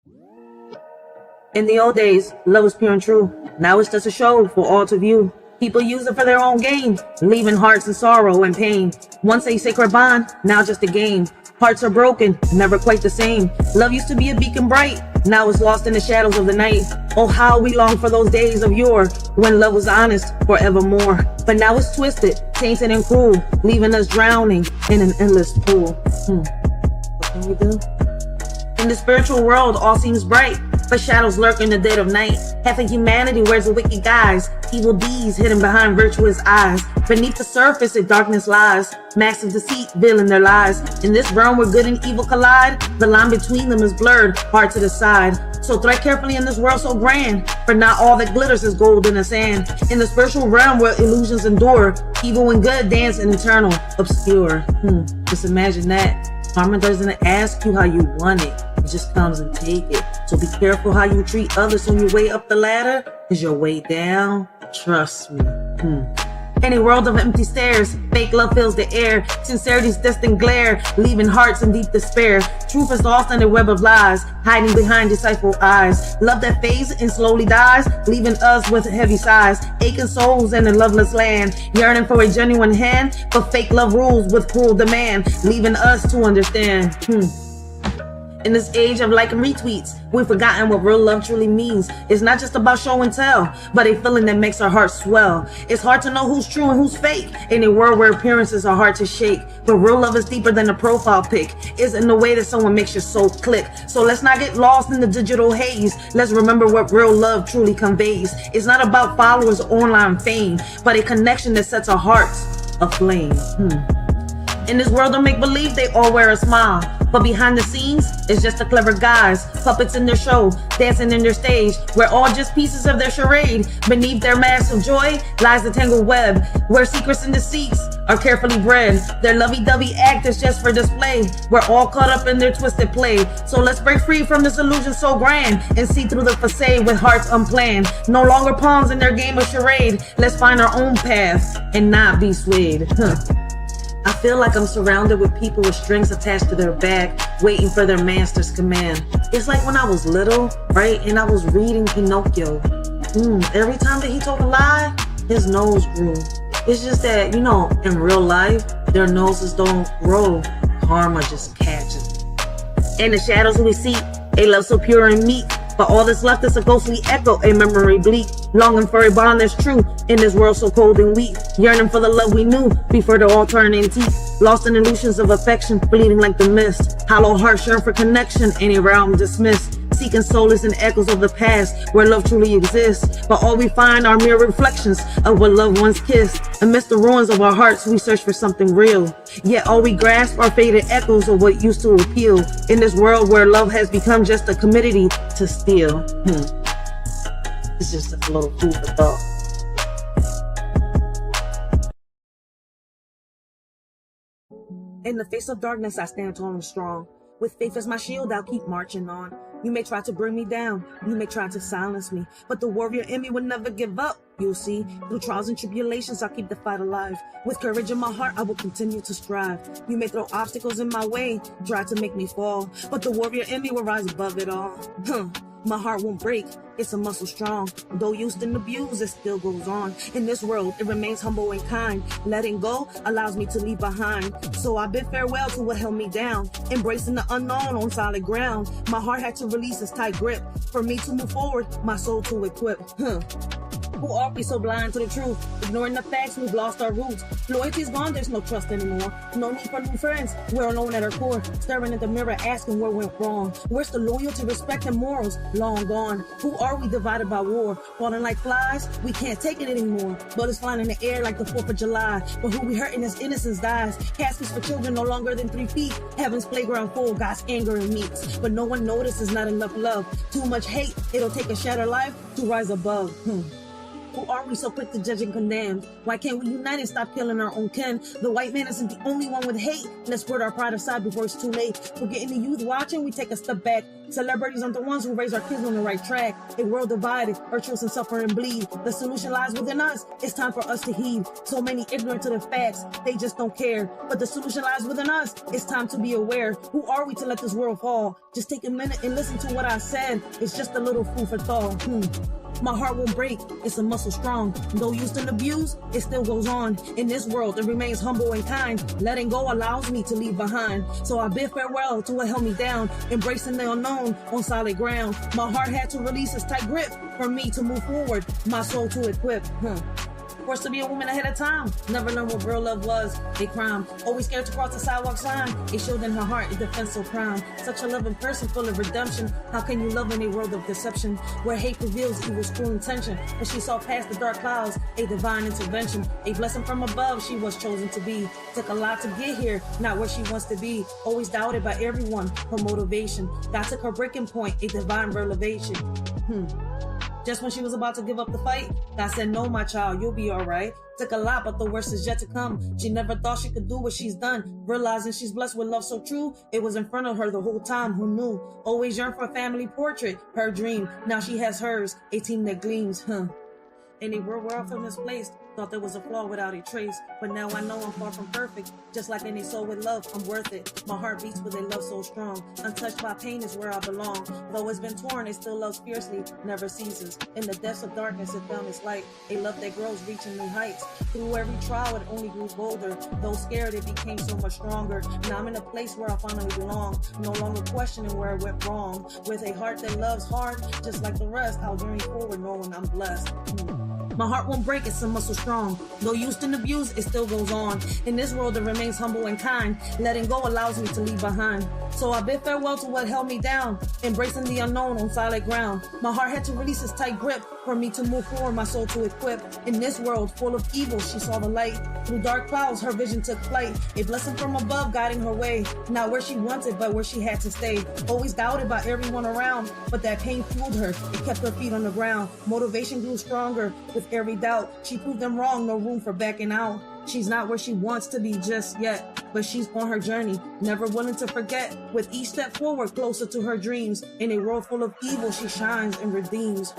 In the old days, love was pure and true. Now it's just a show for all to view. People use it for their own gain, leaving hearts in sorrow and pain. Once a sacred bond, now just a game. Hearts are broken, never quite the same. Love used to be a beacon bright, now it's lost in the shadows of the night. Oh, how we long for those days of yore, when love was honest forevermore. But now it's twisted, tainted and cruel, leaving us drowning in an endless pool. What can we do? In the spiritual world, all seems bright, but shadows lurk in the dead of night. Half of humanity wears a wicked guise, evil deeds hidden behind virtuous eyes. Beneath the surface, a darkness lies, masks of deceit veiling their lies. In this realm where good and evil collide, the line between them is blurred, hard to decide. So tread carefully in this world so grand, for not all that glitters is gold in the sand. In the spiritual realm where illusions endure, evil and good dance in eternal obscure. Just imagine that. Karma doesn't ask you how you want it, it just comes and take it. So be careful how you treat others on your way up the ladder, cause your way down, trust me. In a world of empty stares, fake love fills the air. Sincerity's distant glare, leaving hearts in deep despair. Truth is lost in a web of lies, hiding behind deceitful eyes. Love that fades and slowly dies, leaving us with heavy sighs. Aching souls in a loveless land, yearning for a genuine hand, but fake love rules with cruel demand, leaving us to understand. In this age of like and retweets, we've forgotten what real love truly means. It's not just about show and tell, but a feeling that makes our hearts swell. It's hard to know who's true and who's fake in a world where appearances are hard to shake. But real love is deeper than a profile pic. It's in the way that someone makes your soul click. So let's not get lost in the digital haze. Let's remember what real love truly conveys. It's not about followers or online fame, but a connection that sets our hearts aflame. In this world of make-believe, they all wear a smile, but behind the scenes, it's just a clever guys, puppets in their show, dancing in their stage. We're all just pieces of their charade. Beneath their mask of joy lies the tangled web, where secrets and deceits are carefully bred. Their lovey-dovey act is just for display. We're all caught up in their twisted play. So let's break free from this illusion so grand, and see through the facade with hearts unplanned. No longer pawns in their game of charade. Let's find our own path and not be swayed. I feel like I'm surrounded with people with strings attached to their back, waiting for their master's command. It's like when I was little, right, and I was reading Pinocchio. Every time that he told a lie, his nose grew. It's just that, in real life, their noses don't grow. Karma just catches. In the shadows we seek, a love so pure and meek, but all that's left is a ghostly echo, a memory bleak, longing for a bond that's true in this world so cold and weak, yearning for the love we knew before the all turned antique, lost in illusions of affection, bleeding like the mist, hollow hearts yearn for connection, any realm dismissed, seeking solace in echoes of the past where love truly exists, but all we find are mere reflections of what love once kissed. Amidst the ruins of our hearts, we search for something real, yet all we grasp are faded echoes of what used to appeal in this world where love has become just a commodity to steal. It's just a little food for thought. In the face of darkness, I stand tall and strong. With faith as my shield, I'll keep marching on. You may try to bring me down, you may try to silence me, but the warrior in me will never give up. You'll see, through trials and tribulations, I'll keep the fight alive. With courage in my heart, I will continue to strive. You may throw obstacles in my way, try to make me fall, but the warrior in me will rise above it all. My heart won't break, it's a muscle strong. Though used and abused, it still goes on. In this world, it remains humble and kind. Letting go allows me to leave behind. So I bid farewell to what held me down. Embracing the unknown on solid ground. My heart had to release its tight grip. For me to move forward, my soul to equip. Who are we so blind to the truth? Ignoring the facts, we've lost our roots. Loyalty's gone, there's no trust anymore. No need for new friends, we're alone at our core. Staring at the mirror, asking where went wrong. Where's the loyalty, respect, and morals? Long gone. Who are we divided by war? Falling like flies, we can't take it anymore. Bullets flying in the air like the 4th of July. But who we hurting as innocence dies. Caskets for children no longer than 3 feet. Heaven's playground full, God's anger and meats. But no one notices not enough love. Too much hate, it'll take a shattered life to rise above. Who are we so quick to judge and condemn? Why can't we unite and stop killing our own kin? The white man isn't the only one with hate. Let's put our pride aside before it's too late. Forgetting the youth watching, we take a step back. Celebrities aren't the ones who raise our kids on the right track. A world divided, our children suffer and bleed. The solution lies within us. It's time for us to heed. So many ignorant to the facts, they just don't care. But the solution lies within us. It's time to be aware. Who are we to let this world fall? Just take a minute and listen to what I said. It's just a little food for thought. My heart won't break, it's a muscle strong. Though used and abused, it still goes on. In this world, it remains humble and kind. Letting go allows me to leave behind. So I bid farewell to what held me down. Embracing the unknown on solid ground. My heart had to release its tight grip for me to move forward. My soul to equip. Forced to be a woman ahead of time. Never learned what real love was. A crime. Always scared to cross the sidewalk sign. It showed in her heart a defense so prime. Such a loving person full of redemption. How can you love in a world of deception? Where hate reveals evil's cruel intention. But she saw past the dark clouds. A divine intervention. A blessing from above she was chosen to be. Took a lot to get here. Not where she wants to be. Always doubted by everyone. Her motivation. God took her breaking point. A divine revelation. Just when she was about to give up the fight, God said, no, my child, you'll be all right. Took a lot, but the worst is yet to come. She never thought she could do what she's done. Realizing she's blessed with love so true, it was in front of her the whole time. Who knew? Always yearned for a family portrait, her dream. Now she has hers, a team that gleams. In a world where I feel misplaced, thought there was a flaw without a trace. But now I know I'm far from perfect. Just like any soul with love, I'm worth it. My heart beats with a love so strong. Untouched by pain is where I belong. Though it's been torn, it still loves fiercely, never ceases. In the depths of darkness, it found its light. A love that grows, reaching new heights. Through every trial, it only grew bolder. Though scared, it became so much stronger. Now I'm in a place where I finally belong. No longer questioning where I went wrong. With a heart that loves hard, just like the rest, I'll journey forward knowing I'm blessed. My heart won't break, it's a muscle strong. Though used and abused, it still goes on. In this world, it remains humble and kind. Letting go allows me to leave behind. So I bid farewell to what held me down. Embracing the unknown on solid ground. My heart had to release its tight grip for me to move forward, my soul to equip. In this world full of evil, she saw the light. Through dark clouds, her vision took flight. A blessing from above guiding her way. Not where she wanted, but where she had to stay. Always doubted by everyone around, but that pain fueled her. It kept her feet on the ground. Motivation grew stronger with every doubt. She proved them wrong, no room for backing out. She's not where she wants to be just yet, but she's on her journey, never willing to forget. With each step forward, closer to her dreams. In a world full of evil, she shines and redeems.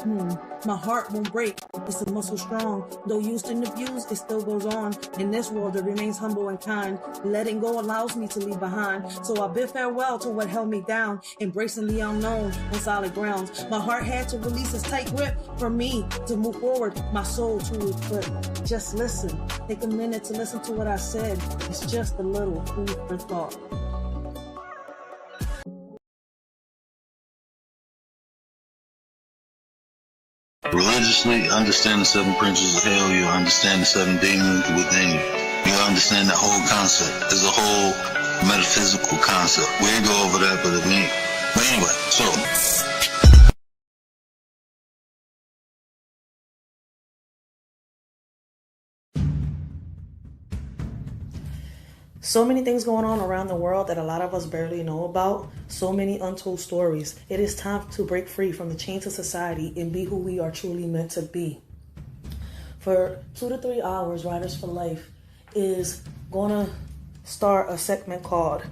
My heart won't break, it's a muscle strong. Though used and abused, it still goes on. In this world, it remains humble and kind. Letting go allows me to leave behind. So I bid farewell to what held me down. Embracing the unknown on solid grounds. My heart had to release its tight grip for me to move forward, my soul to equip. Just listen, take a minute to listen to what I said. It's just a little food for thought. Religiously, understand the seven principles of hell. You understand the seven demons within you. You understand that whole concept. It's a whole metaphysical concept. We ain't go over that, but anyway, so. So many things going on around the world that a lot of us barely know about. So many untold stories. It is time to break free from the chains of society and be who we are truly meant to be. For 2 to 3 hours, Writers for Life is going to start a segment called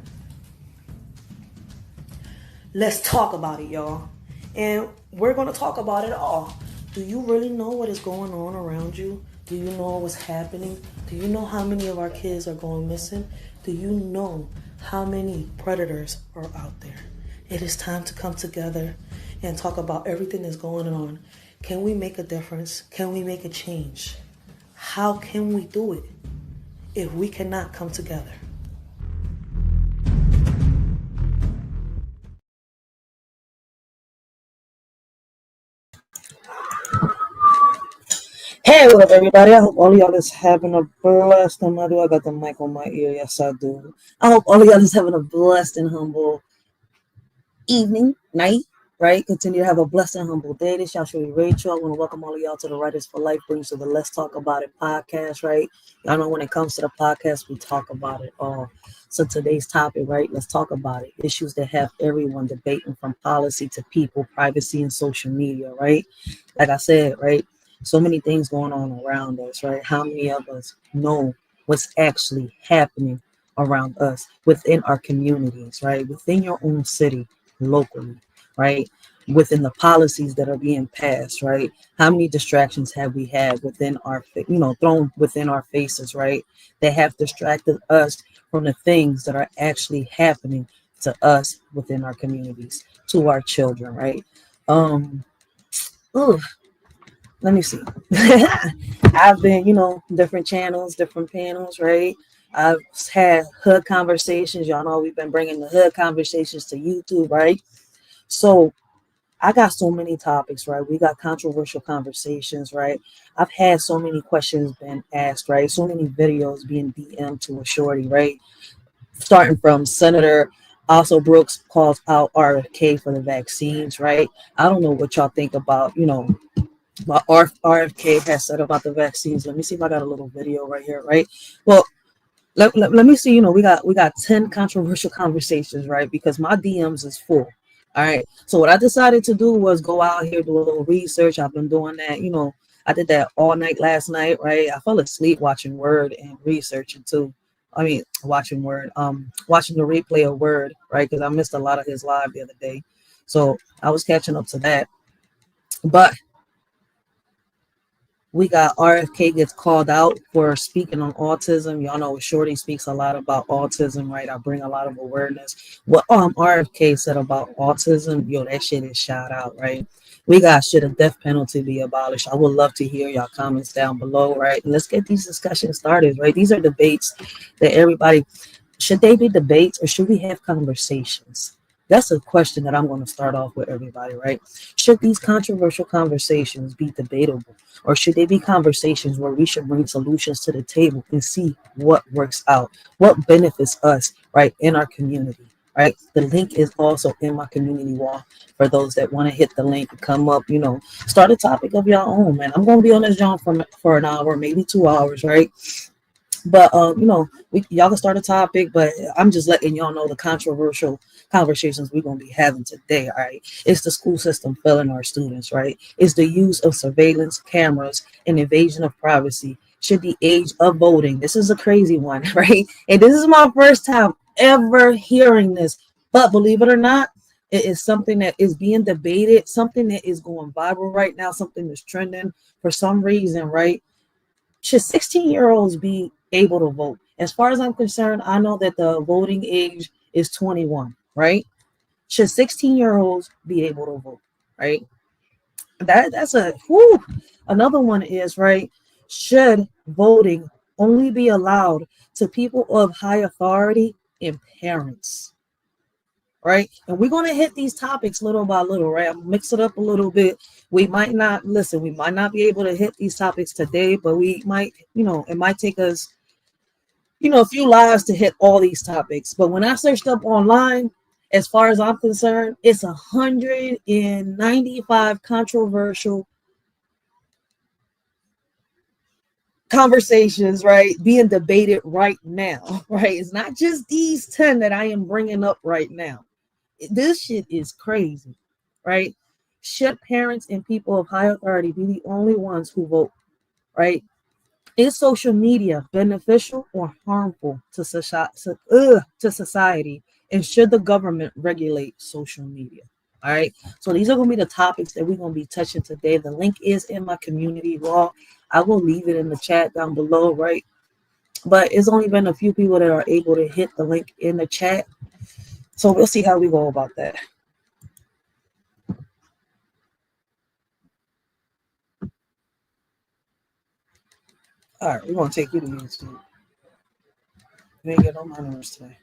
Let's Talk About It, y'all. And we're going to talk about it all. Do you really know what is going on around you? Do you know what's happening? Do you know how many of our kids are going missing? Do you know how many predators are out there? It is time to come together and talk about everything that's going on. Can we make a difference? Can we make a change? How can we do it if we cannot come together? Hey, what up, everybody? I hope all of y'all is having a blessed and I got the mic on my ear. Yes, I do. I hope all of y'all is having a blessed and humble evening, night, right? Continue to have a blessed and humble day. This y'all shorty Racheal. I want to welcome all of y'all to the Writers for Life brings to the Let's Talk About It podcast, right? Y'all know when it comes to the podcast, we talk about it all. So today's topic, right? Let's talk about it. Issues that have everyone debating from policy to people, privacy, and social media, right? Like I said, right? So many things going on around us, right? How many of us know what's actually happening around us within our communities, right? Within your own city, locally, right? Within the policies that are being passed, right? How many distractions have we had within our, thrown within our faces, right? That have distracted us from the things that are actually happening to us within our communities, to our children, right? Um, oh, let me see. I've been, different channels, different panels, right? I've had hood conversations. Y'all know we've been bringing the hood conversations to YouTube, right? So I got so many topics, right? We got controversial conversations, right? I've had so many questions been asked, right? So many videos being DM'd to a shorty, right? Starting from Senator also Brooks calls out RFK for the vaccines, right? I don't know what y'all think about, what RFK has said about the vaccines. Let me see if I got a little video right here, right? Well, let me see. We got 10 controversial conversations, right? Because my DMs is full. All right. So what I decided to do was go out here, do a little research. I've been doing that. I did that all night last night, right? I fell asleep watching Word and researching too. I mean, watching Word, watching the replay of Word, right? Because I missed a lot of his live the other day. So I was catching up to that. But we got RFK gets called out for speaking on autism. Y'all know Shorty speaks a lot about autism, right? I bring a lot of awareness. What RFK said about autism, yo, that shit is shout out, right? We got should a death penalty be abolished? I would love to hear y'all comments down below, right? Let's get these discussions started, right? These are debates that everybody should they be debates or should we have conversations? That's a question that I'm going to start off with everybody, right? Should these controversial conversations be debatable? Or should they be conversations where we should bring solutions to the table and see what works out, what benefits us, right, in our community, right? The link is also in my community wall for those that want to hit the link and come up, start a topic of your own, man. I'm going to be on this job for an hour, maybe 2 hours, right? But y'all can start a topic, but I'm just letting y'all know the controversial conversations we're gonna be having today. All right, it's the school system failing our students, right? It's the use of surveillance cameras and invasion of privacy. Should the age of voting? This is a crazy one, right? And this is my first time ever hearing this, but believe it or not, it is something that is being debated, something that is going viral right now, something that's trending for some reason, right? Should 16-year-olds be able to vote? As far as I'm concerned, I know that the voting age is 21, right? Should 16-year-olds be able to vote, right? That's another one is, right? Should voting only be allowed to people of high authority and parents? Right? And we're going to hit these topics little by little, right? I'm mix it up a little bit. We might not be able to hit these topics today, but we might, it might take us, a few lives to hit all these topics. But when I searched up online, as far as I'm concerned, it's 195 controversial conversations, right, being debated right now, right? It's not just these 10 that I am bringing up right now. This shit is crazy, right? Should parents and people of high authority be the only ones who vote, right? Is social media beneficial or harmful to society? And should the government regulate social media? All right. So these are going to be the topics that we're going to be touching today. The link is in my community wall. I will leave it in the chat down below, right? But it's only been a few people that are able to hit the link in the chat. So we'll see how we go about that. All right, we're going to take you to YouTube. We ain't get no numbers today.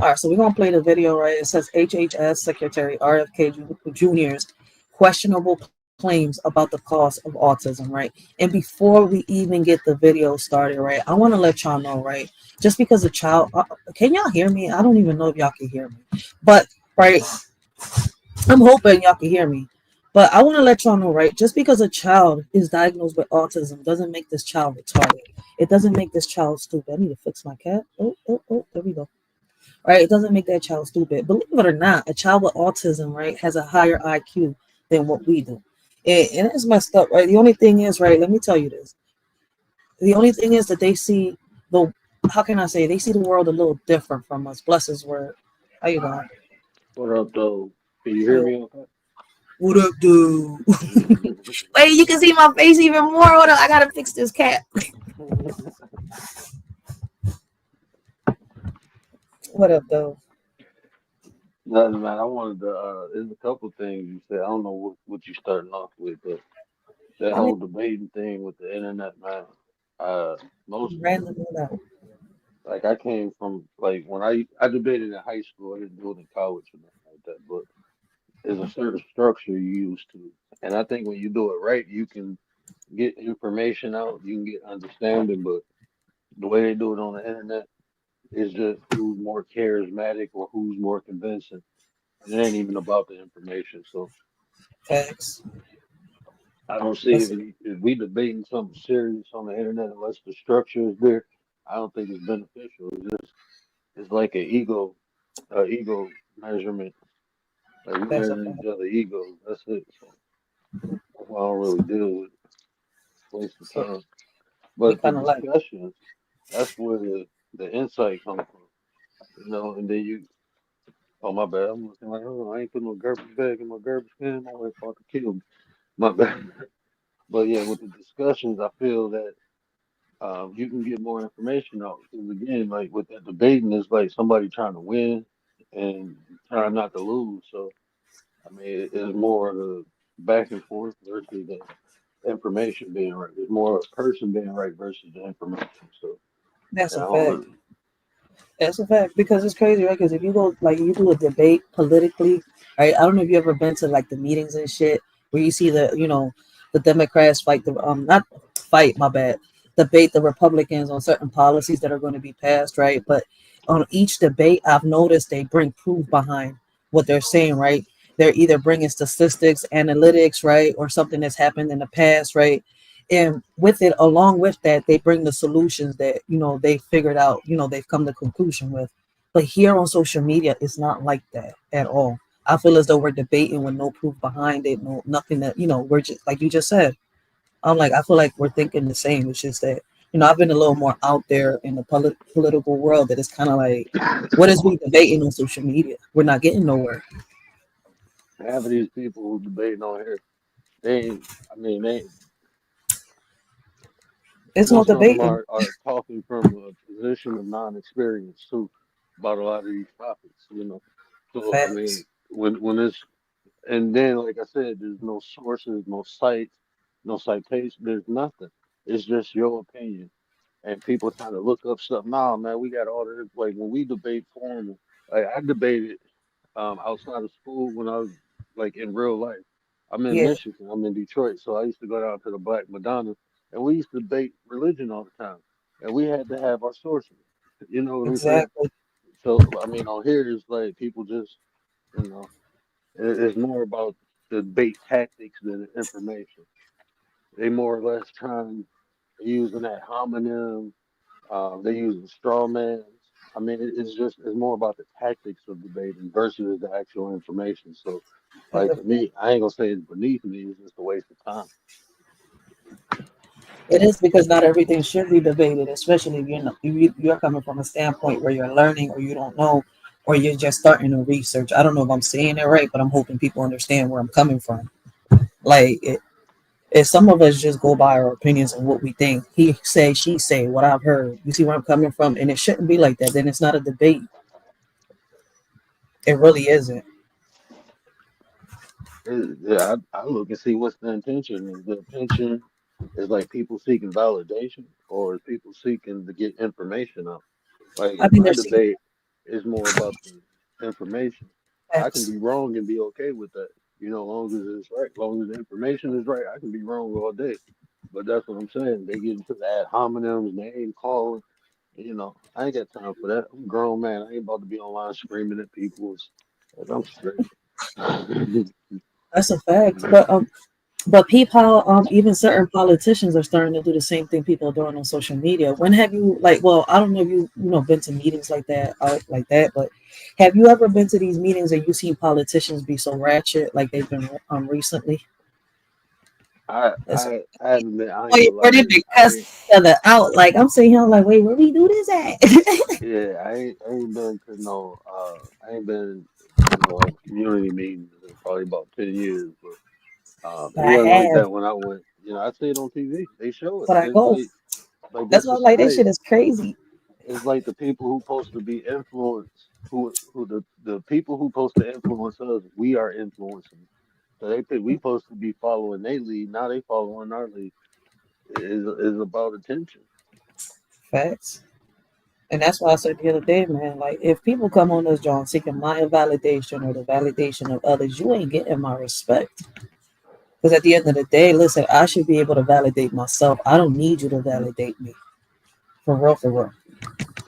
All right, so we're going to play the video, right? It says HHS Secretary RFK Jr.'s questionable claims about the cause of autism, right? And before we even get the video started, right, I want to let y'all know, right, just because a child, can y'all hear me? I don't even know if y'all can hear me, but, right, I'm hoping y'all can hear me. But I want to let y'all know, right, just because a child is diagnosed with autism doesn't make this child retarded. It doesn't make this child stupid. I need to fix my cat. Oh, there we go. Right, it doesn't make that child stupid. Believe it or not, a child with autism, right, has a higher IQ than what we do. And it's messed up, right? The only thing is, right, let me tell you this. The only thing is that they see the, how can I say, they see the world a little different from us. Bless his word. How you doing? What up, though? Can you hear Good. me okay? What up, dude? Wait, you can see my face even more. Hold on, I gotta fix this cap. What up, though? Nothing, man. I wanted to, there's a couple things you said. I don't know what you starting off with, but that I mean, whole debating thing with the internet, man. Uh, most, random it out. like, I came from, like, when I debated in high school, I didn't do it in college or nothing like that, but there's a certain structure you used to. And I think when you do it right, you can get information out, you can get understanding, but the way they do it on the internet is just who's more charismatic or who's more convincing. It ain't even about the information. So Facts. I don't see That's if we debating something serious on the internet unless the structure is there. I don't think it's beneficial. It's like ego measurement. Like we that's a measure each fact. other egos. That's it. So that's why I don't really deal with it. Waste of Yeah, time. we But the kind of like, discussions, that's where the insight comes from. You know, and then you, oh my bad, I'm looking like, oh, I ain't put no garbage bag in my garbage can. My wife about to kill me. My bad. But yeah, with the discussions, I feel that you can get more information out. Because again, like with that debating, it's like somebody trying to win and trying not to lose. So I mean, it's more of the back and forth versus the information being right. It's more a person being right versus the information. So that's and a I don't fact. really. That's a fact because it's crazy, right? Because if you go like you do a debate politically, right? I don't know if you ever been to like the meetings and shit where you see the the Democrats fight the not fight, my bad, debate the Republicans on certain policies that are going to be passed, right? But on each debate, I've noticed they bring proof behind what they're saying, right? They're either bringing statistics, analytics, right, or something that's happened in the past, right? And with it, along with that, they bring the solutions that they figured out, they've come to conclusion with. But here on social media, it's not like that at all. I feel as though we're debating with no proof behind it, no nothing that we're just like you just said. I'm like, I feel like we're thinking the same. It's just that I've been a little more out there in the political world that it's kind of like, what is we debating on social media? We're not getting nowhere. Half of these people who debating on here, they ain't. I mean, they It's no most of them debating. are talking from a position of non-experience too about a lot of these topics. You know, so I mean, Facts. when it's and then like I said, there's no sources, no sites, no citation. There's nothing. It's just your opinion, and people trying to look up stuff. Nah, man, we got all this. Like when we debate formal, like I debated outside of school when I was like in real life. I'm in Yeah, Michigan. I'm in Detroit, so I used to go down to the Black Madonna, and we used to debate religion all the time, and we had to have our sources. You know what I'm saying? exactly. So I mean, on here it's like people just, you know, it's more about the debate tactics than the information. They more or less trying using that homonym. They using straw mans. I mean, it's more about the tactics of debating versus the actual information. So, like to me, I ain't gonna say it's beneath me. It's just a waste of time. It is because not everything should be debated, especially if you're coming from a standpoint where you're learning or you don't know, or you're just starting to research. I don't know if I'm saying it right, but I'm hoping people understand where I'm coming from. Like, if some of us just go by our opinions and what we think, he say, she say, what I've heard. You see where I'm coming from, and it shouldn't be like that. Then it's not a debate. It really isn't. Yeah, I look and see what's the intention. Is the intention is like people seeking validation, or is people seeking to get information out? Like I in think my there's debate, it's more about the information. I can facts. be wrong and be okay with that. You know, long as it's right, long as the information is right, I can be wrong all day. But that's what I'm saying. They get into the ad hominems, name calling. You know, I ain't got time for that. I'm a grown man. I ain't about to be online screaming at people. Like, I'm straight. That's a fact. But But peep how even certain politicians are starting to do the same thing people are doing on social media. When have you like? Well, I don't know if you been to meetings like that, but have you ever been to these meetings and you seen politicians be so ratchet like they've been recently? It's, I haven't been. I ain't wait, gonna where lie. did they I cuss ain't. each other out? Like I'm sitting here like, wait, where we do this at? Yeah, I ain't been to no. I ain't been to no community meetings in probably about 10 years. But it I wasn't like have, that when I went. I see it on TV. They show it. but I It's go. like That's this why I'm like, this shit society. is crazy. It's like the people who supposed to be influenced, who the people who supposed to influence us. We are influencing. So they think we supposed to be following their lead. Now they following our lead. Is about attention. Facts. And that's why I said the other day, man, like if people come on this joint seeking my validation or the validation of others, you ain't getting my respect. Because at the end of the day, listen, I should be able to validate myself. I don't need you to validate me. For real, for real.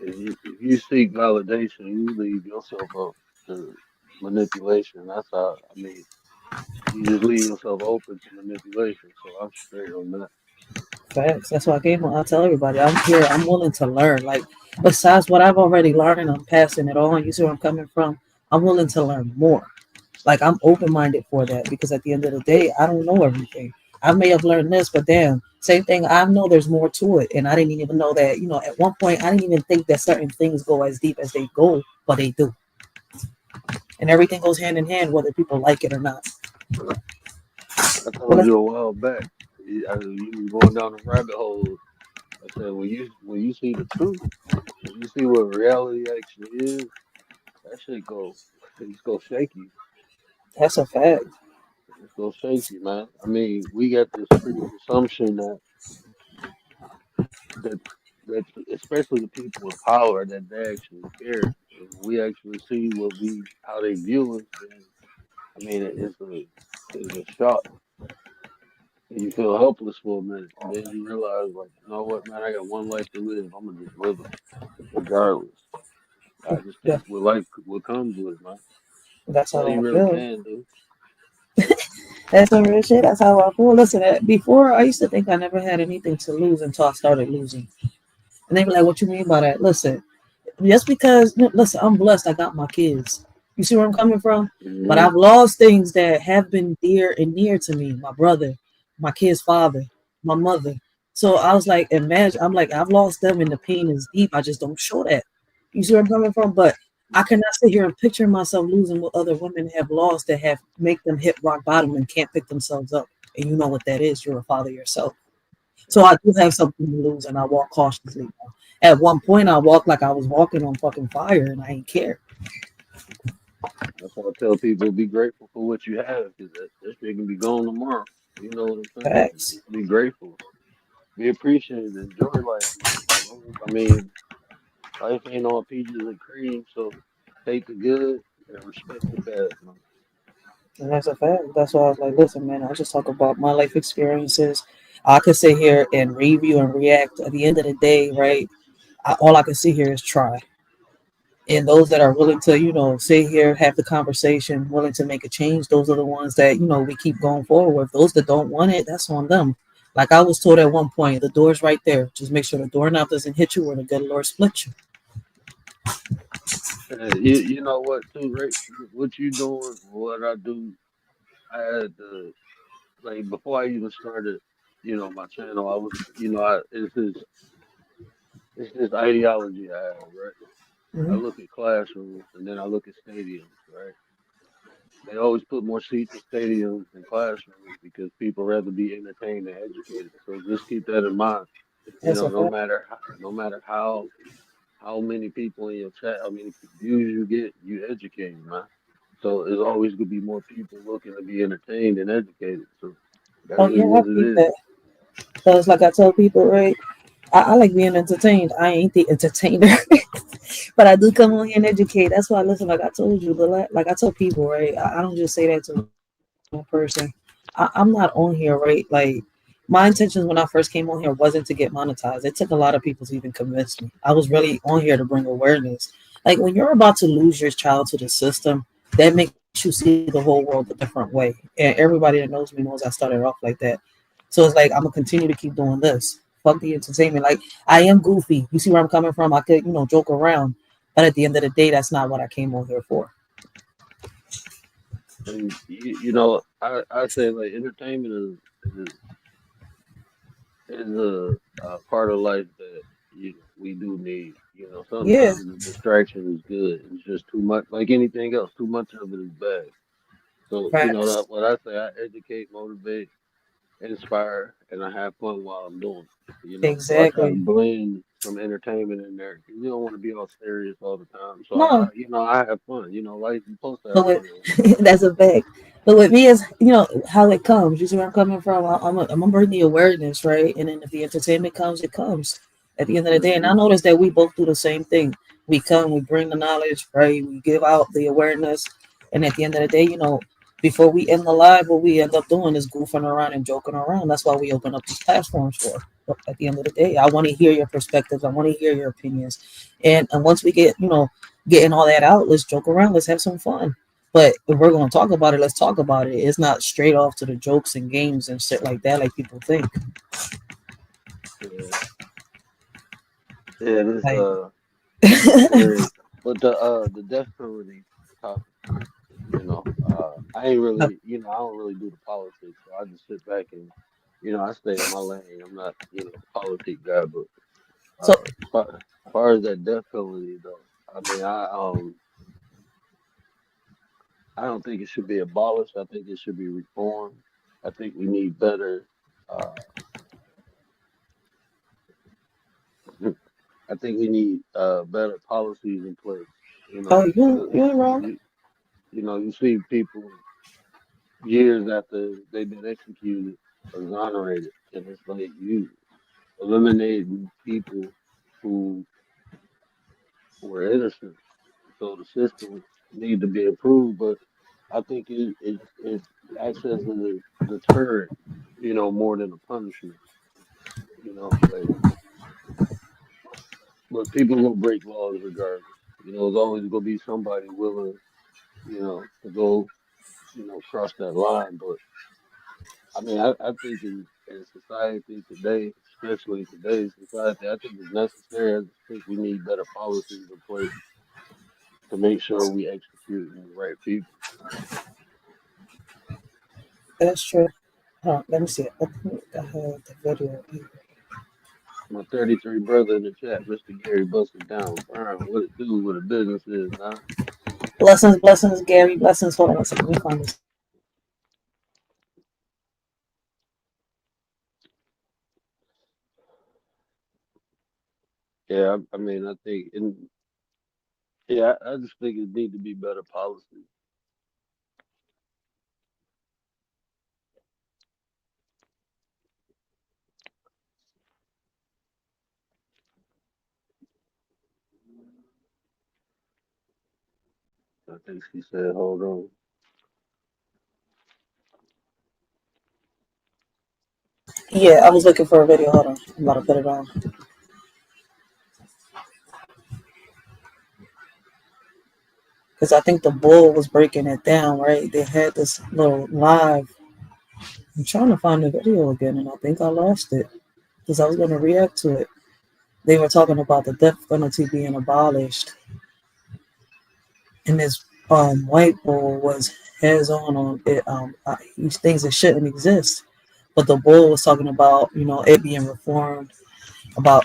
If you seek validation, you leave yourself up to manipulation. That's how, I mean, you just leave yourself open to manipulation. So I'm straight on that. Facts. That's why I came on. I tell everybody, I'm here. I'm willing to learn. Like, besides what I've already learned and I'm passing it on, you see where I'm coming from? I'm willing to learn more. Like I'm open minded for that because at the end of the day, I don't know everything. I may have learned this, but damn, same thing. I know there's more to it, and I didn't even know that. At one point, I didn't even think that certain things go as deep as they go, but they do, and everything goes hand in hand, whether people like it or not. I But told you a while back, you was going down the rabbit hole. I said, when you see the truth, when you see what reality actually is, that shit go, it's go shaky. that's a fact. It's go shaky, man. I mean, we got this preassumption that that especially the people with power that they actually care. And when we actually see how they view us, then I mean it's a shock. And you feel helpless for a minute. And then you realize like, you know what, man, I got one life to live. I'm gonna just live it regardless. I just Yeah, take what comes with it, man. that's That's all how you I really feel. can do. That's some real shit. That's how I feel. Listen, before I used to think I never had anything to lose until I started losing, and they be like, "What you mean by that?" Listen, just because listen, I'm blessed I got my kids. You see where I'm coming from? But Hmm. I've lost things that have been dear and near to me. My brother, my kid's father, my mother. So I was like, imagine I'm like, I've lost them and the pain is deep. I just don't show that. You see where I'm coming from? But I cannot sit here and picture myself losing what other women have lost that have make them hit rock bottom and can't pick themselves up. And you know what that is. You're a father yourself. So I do have something to lose, and I walk cautiously now. At one point, I walked like I was walking on fucking fire, and I ain't care. That's why I tell people be grateful for what you have, because that shit can be gone tomorrow. You know what I'm saying? Facts. Just be grateful. Be appreciative. Enjoy life, man. I mean, life ain't all peaches and cream, so take the good and respect the bad, man. And that's a fact. That's why I was like, listen, man, I just talk about my life experiences. I could sit here and review and react. At the end of the day, right? All I can see here is try. And those that are willing to, sit here, have the conversation, willing to make a change, those are the ones that, we keep going forward with. Those that don't want it, that's on them. Like I was told at one point, the door's right there. Just make sure the doorknob doesn't hit you or the good Lord split you. You know what too, right? What you doing, what I do, I had to like before I even started, my channel, I was, it's this ideology I have, right? I Hmm. look at classrooms and then I look at stadiums, right? They always put more seats in stadiums than classrooms because people rather be entertained than educated. So just keep that in mind. That's a fact. No matter how many people in your chat, how many views you get, you educate, man. So there's always gonna be more people looking to be entertained and educated. So that Oh is yeah, I what it think is. that. Because like I tell people, right? I like being entertained. I ain't the entertainer, but I do come on here and educate. That's why I listen. Like I told you, but like I tell people, right? I don't just say that to one person. I'm not on here, right? Like my intentions when I first came on here wasn't to get monetized. It took a lot of people to even convince me. I was really on here to bring awareness. Like when you're about to lose your child to the system, that makes you see the whole world a different way. And everybody that knows me knows I started off like that. So it's like I'm gonna continue to keep doing this. Fuck the entertainment. Like I am goofy. You see where I'm coming from? I could, joke around. But at the end of the day, that's not what I came on here for. And I say like entertainment is a part of life that we do need. Yeah, Sometimes the distraction is good. It's just too much, like anything else. Too much of it is bad. So facts. that what I say, I educate, motivate, inspire, and I have fun while I'm doing it. So I try to Exactly. blend some entertainment in there. 'Cause you don't want to be all serious all the time. So No, I have fun. Life you supposed to have but with, fun. that's a fact. But with me is, how it comes. You see where I'm coming from? I'm gonna bring the awareness, right? And then if the entertainment comes, it comes. At the end of the day, and I Hmm. notice that we both do the same thing. We come, we bring the knowledge, right? We give out the awareness, and at the end of the day, before we end the live, what we end up doing is goofing around and joking around. That's why we open up these platforms for. But at the end of the day, I want to hear your perspectives. I want to hear your opinions, and once we get, getting all that out, let's joke around. Let's have some fun. But if we're going to talk about it, let's talk about it. It's not straight off to the jokes and games and shit like that, like people think. Yeah, yeah, this Like, it's serious. But the death penalty topic, I ain't really, I don't really do the politics, so I just sit back and, I stay in my lane. I'm not, a politic guy, but so, as far as that death penalty though, I mean, I don't think it should be abolished. I think it should be reformed. I think we need better. Uh, I think we need better policies in place. oh, you 'Cause you ain't wrong. you see people years after they've been executed, exonerated, and it's like you eliminating people who were innocent. So the system need to be improved, but I think it acts as a deterrent, more than a punishment. Like, but people will break laws regardless. There's always gonna be somebody willing, to go, cross that line. But I mean, I think in society today, especially today's society, I think it's necessary. I just think we need better policies in place to make sure we execute the right people. That's true. Let me see. I think I have the video. My 33 brother in the chat, Mr. Gary, busted down. Fine, what it do, what a business is, nah. Blessings, blessings, Gary. Blessings. Hold on a second. Let me find this. Yeah, I mean, I think, yeah, I just think it need to be better policy. I think she said, hold on. Yeah, I was looking for a video. Hold on. I'm about to put it on. Because I think the bull was breaking it down, right? They had this little live. I'm trying to find the video again, and I think I lost it because I was going to react to it. They were talking about the death penalty being abolished, and this white bull was heads on it. These things that shouldn't exist, but the bull was talking about it being reformed. About,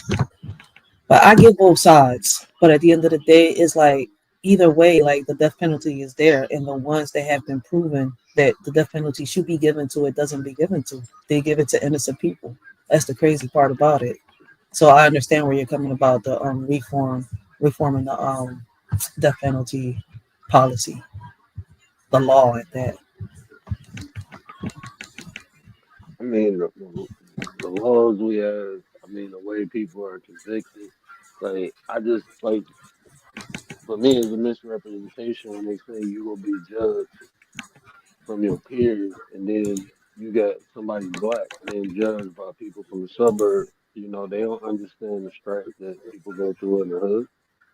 but I get both sides. But at the end of the day, it's like either way, like the death penalty is there, and the ones that have been proven that the death penalty should be given to, it doesn't be given to. They give it to innocent people. That's the crazy part about it. So I understand where you're coming about the reforming the death penalty policy, the law at that. I mean, the laws we have, I mean, the way people are convicted. Like, I just, like, for me, it's a misrepresentation when they say you will be judged from your peers, and then you got somebody black being judged by people from the suburbs. They don't understand the strife that people go through in the hood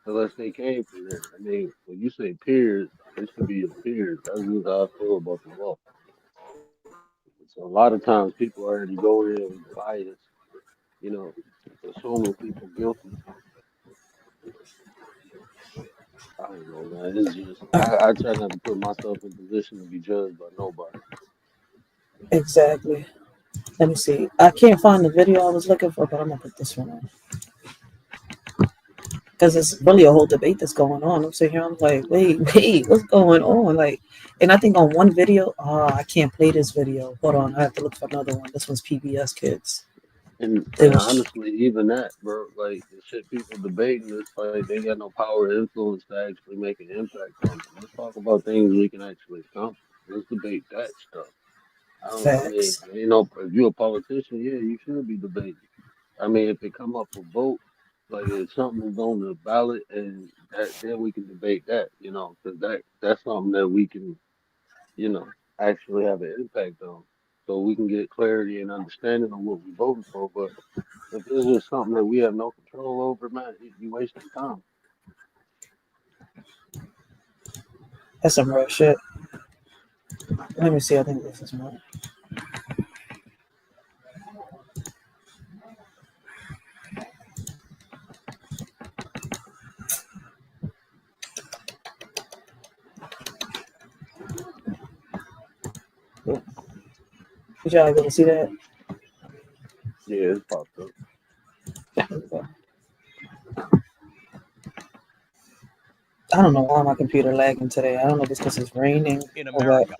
unless they came from there. I mean, when you say peers, They should be your peers. That's just how I feel about the law. So a lot of times people already go in with bias, you know, assuming people guilty. I don't know, man. It's just I try not to put myself in position to be judged by nobody. Exactly. Let me see. I can't find the video I was looking for, but I'm gonna put this one on because it's really a whole debate that's going on. I'm sitting here, I'm like, wait, what's going on? Like, and I think on one video, I can't play this video. Hold on, I have to look for another one. This one's PBS Kids. It And was honestly, even that, bro, like the shit people debating, it's like they got no power or influence to actually make an impact on it. Let's talk about things we can actually accomplish. Let's debate that stuff. I mean, facts. you know, if you're a politician, yeah, you should be debating. I mean, if it come up for vote, like if something is on the ballot and that, then we can debate that, you know, because that's something that we can, you know, actually have an impact on. So we can get clarity and understanding on what we're voting for. But if it's just something that we have no control over, man, you wasting time. That's some real shit. Let me see. I think this is mine. Did y'all able to see that? Yeah, it's popped up. I don't know why my computer lagging today. I don't know if it's because it's raining in or what. America.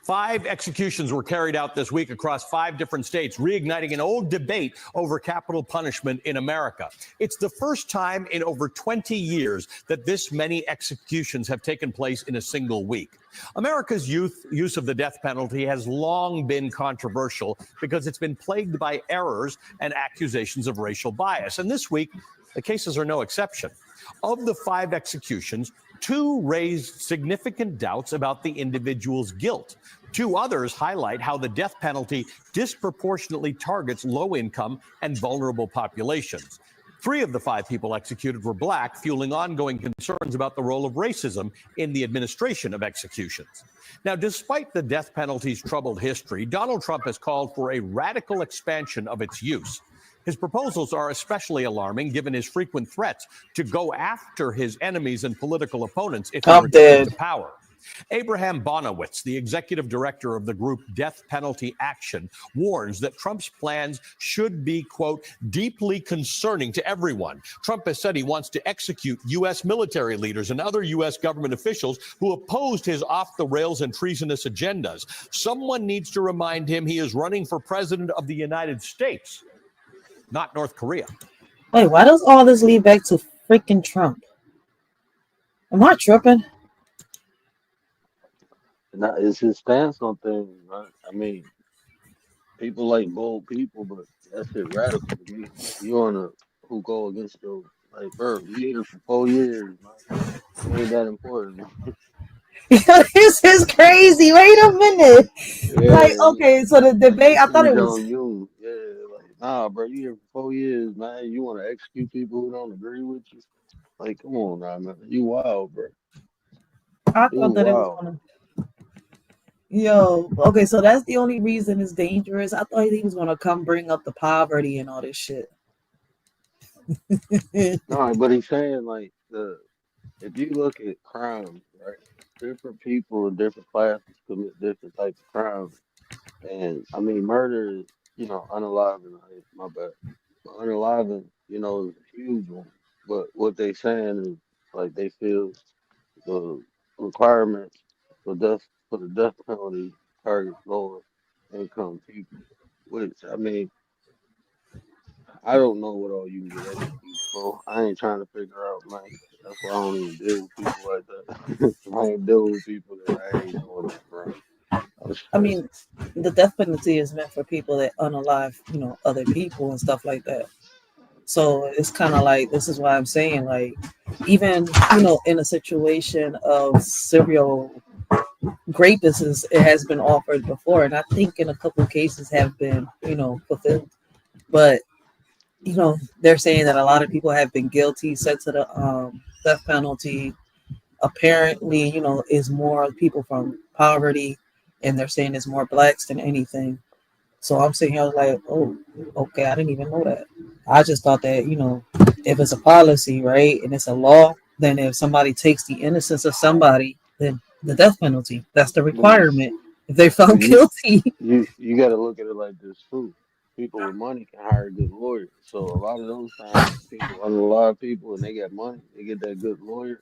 5 executions were carried out this week across 5 different states, reigniting an old debate over capital punishment in America. It's the first time in over 20 years that this many executions have taken place in a single week. America's use of the death penalty has long been controversial because it's been plagued by errors and accusations of racial bias. And this week, the cases are no exception. Of the 5 executions, 2 raised significant doubts about the individual's guilt. 2 others highlight how the death penalty disproportionately targets low-income and vulnerable populations. 3 of the 5 people executed were Black, fueling ongoing concerns about the role of racism in the administration of executions. Now, despite the death penalty's troubled history, Donald Trump has called for a radical expansion of its use. His proposals are especially alarming given his frequent threats to go after his enemies and political opponents if he returns to power. Abraham Bonowitz, the executive director of the group Death Penalty Action, warns that Trump's plans should be, quote, deeply concerning to everyone. Trump has said he wants to execute U.S. military leaders and other U.S. government officials who opposed his off-the-rails and treasonous agendas. Someone needs to remind him he is running for president of the United States, not North Korea. Wait, why does all this lead back to freaking Trump? Am I tripping? And that is his stance on things, right? I mean, people like bold people, but that shit radical to me. You wanna who go against the like, bro, you here for 4 years, man. You ain't that important. This is crazy. Wait a minute. Like, Yeah, okay, so the debate, I thought Kim it was, Jong Un. Yeah, like nah, bro, you here for 4 years, man. You wanna execute people who don't agree with you? Like, come on, now, man. You wild, bro. I You thought that it was wild. gonna, yo, okay, so that's the only reason it's dangerous. I thought he was gonna come bring up the poverty and all this shit. No, but he's saying like the if you look at crimes, right? Different people in different classes commit different types of crimes. And I mean, murder is, you know, unaliving. My bad. But unaliving, you know, is a huge one. But what they saying is like they feel the requirements for the death penalty targets lower income people. Which I mean, I don't know what all you can get executed for. I ain't trying to figure out, man. That's why I don't even deal with people like that. I ain't dealing with people that I ain't doing that, bro. I'm I straight. mean, the death penalty is meant for people that unalive, other people and stuff like that. So it's kind of like, this is why I'm saying, like, even, in a situation of serial rapists, it has been offered before. And I think in a couple of cases have been, fulfilled. But, they're saying that a lot of people have been guilty, sent to the death penalty apparently, is more people from poverty, and they're saying it's more blacks than anything. So I'm sitting here like, oh, okay, I didn't even know that. I just thought that, if it's a policy, right, and it's a law, then if somebody takes the innocence of somebody, then the death penalty. That's the But you, requirement. If they but found guilty. you got to look at it like this too. People with money can hire good lawyers. So a lot of those times, people, a lot of people, and they got money, they get that good lawyer,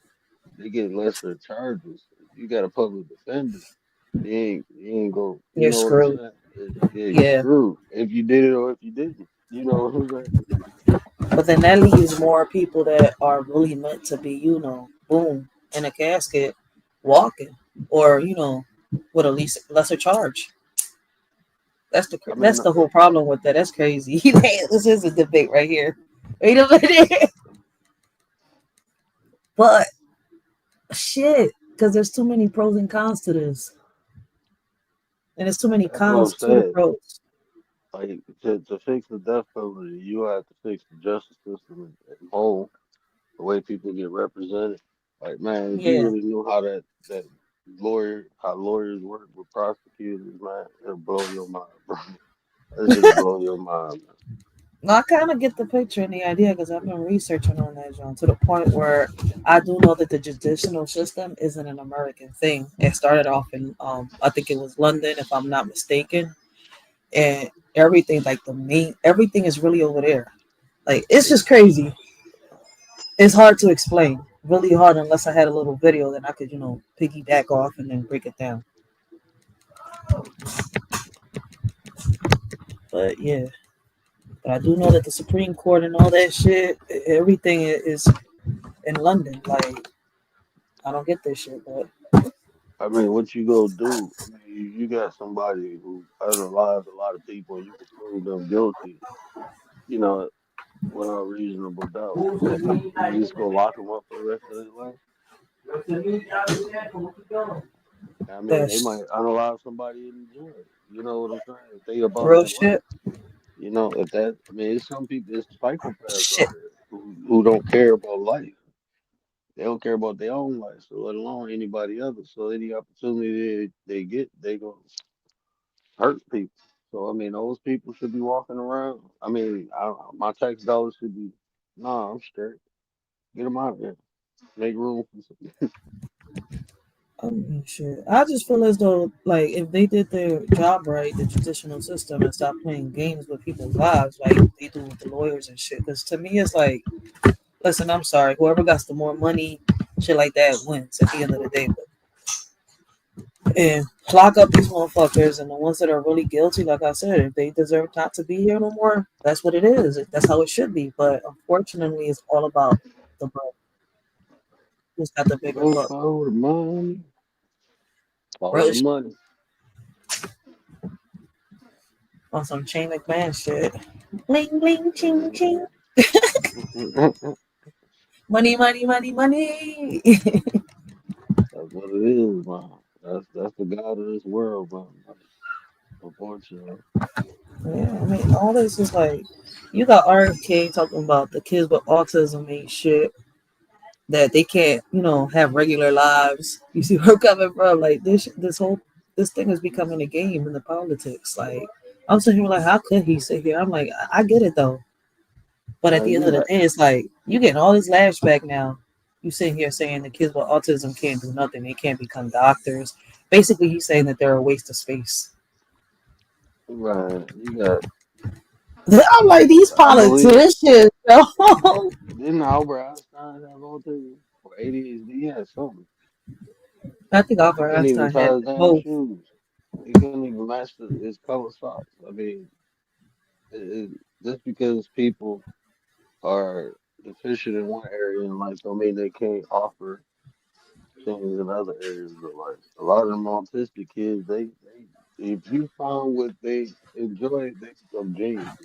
they get lesser charges. If you got a public defender, you ain't go. You You're know what I'm screwed. saying? Yeah, you Yeah. screwed if you did it or if you didn't. You know what I'm saying? But then that leaves more people that are really meant to be, boom, in a casket, walking, or with a lesser charge. I That's mean, the whole problem with that. That's crazy. This is a debate right here. Wait a minute. But shit, because there's too many pros and cons to this, and there's too many that's what I'm cons to the saying. pros. Like to fix the death penalty, you have to fix the justice system in whole, the way people get represented. Like man, if you Yeah. really knew that how lawyers work with prosecutors, man, it'll blow your mind, bro. That shit'll blow your mind, man. No, I kind of get the picture and the idea because I've been researching on that, John, to the point where I do know that the judicial system isn't an American thing. It started off in, I think it was London, if I'm not mistaken, and everything, like everything is really over there. Like it's just crazy. It's hard to explain, really hard unless I had a little video that I could, piggyback off and then break it down. But yeah, but I do know that the Supreme Court and all that shit, everything is in London. Like I don't get this shit, but I mean, what you go do? I mean, you got somebody who idolized a lot of people, and you can prove them guilty. You know, without reasonable doubt. You just go lock them up for the rest of their life. I mean, they that's might unalive somebody in the jail. You know what I'm saying? If they about real that life. shit. You know, if that, I mean, it's some people, it's psychopaths Shit. out here who don't care about life. They don't care about their own life, so let alone anybody else. So any opportunity they get, they gonna hurt people. So I mean, those people should be walking around. I mean, my tax dollars should be. Nah, I'm straight. Get them out of there. Make room for some. I mean, shit. I just feel as though, like, if they did their job right, the judicial system, and stop playing games with people's lives, like they do with the lawyers and shit. Because to me, it's like, listen, I'm sorry, whoever got the more money, shit like that wins at the end of the day. And lock up these motherfuckers, and the ones that are really guilty, like I said, if they deserve not to be here no more, that's what it is. That's how it should be. But unfortunately, it's all about the buck. Who's got the bigger Go buck? follow the money. Follow Real the shit money. on some Chain McMahon shit. Bling bling ching ching. Money, money, money, money. That's what it is, man. That's the god of this world, man. Unfortunately. Yeah, I mean, all this is like, you got RFK talking about the kids with autism ain't shit, that they can't, have regular lives. You see where I'm coming from? Like this thing is becoming a game in the politics. Like I'm sitting here like, how could he sit here? I'm like, I get it though, but at the end You of the got day, it's like you getting all this lashback now. You sitting here saying the kids with autism can't do nothing. They can't become doctors. Basically, he's saying that they're a waste of space. right. You got. I'm like, these I believe. politicians, yo. Didn't Albert Einstein have autism or ADHD? He had something. I think He Albert couldn't even Einstein tie had his damn both. shoes. He couldn't even match his color socks. I mean, just because people are deficient in one area in life don't mean they can't offer things in other areas of life. A lot of them autistic kids, they if you find what they enjoy, they become geniuses.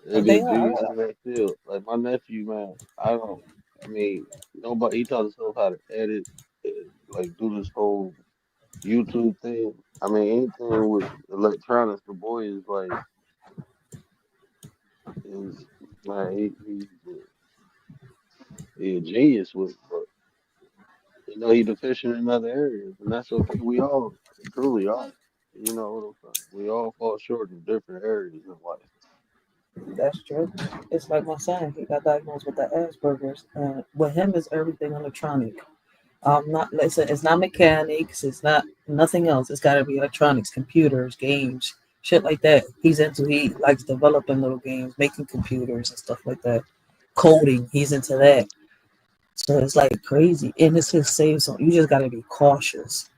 They be They are. geniuses in that field. Like my nephew, man, I don't. I mean, nobody. He taught himself how to edit, like do this whole YouTube thing. I mean, anything with electronics, the boy is like is man. He's good. He a genius with, but you know, he deficient in other areas, and that's okay. We all truly are. You know what I'm saying? We all fall short in different areas in life. That's true. It's like my son. He got diagnosed with the Asperger's, and with him, it's everything electronic. Not listen. It's not mechanics. It's not nothing else. It's got to be electronics, computers, games, shit like that. He's into. He likes developing little games, making computers and stuff like that. Coding. He's into that. So it's like crazy, and it's his save zone. You just got to be cautious.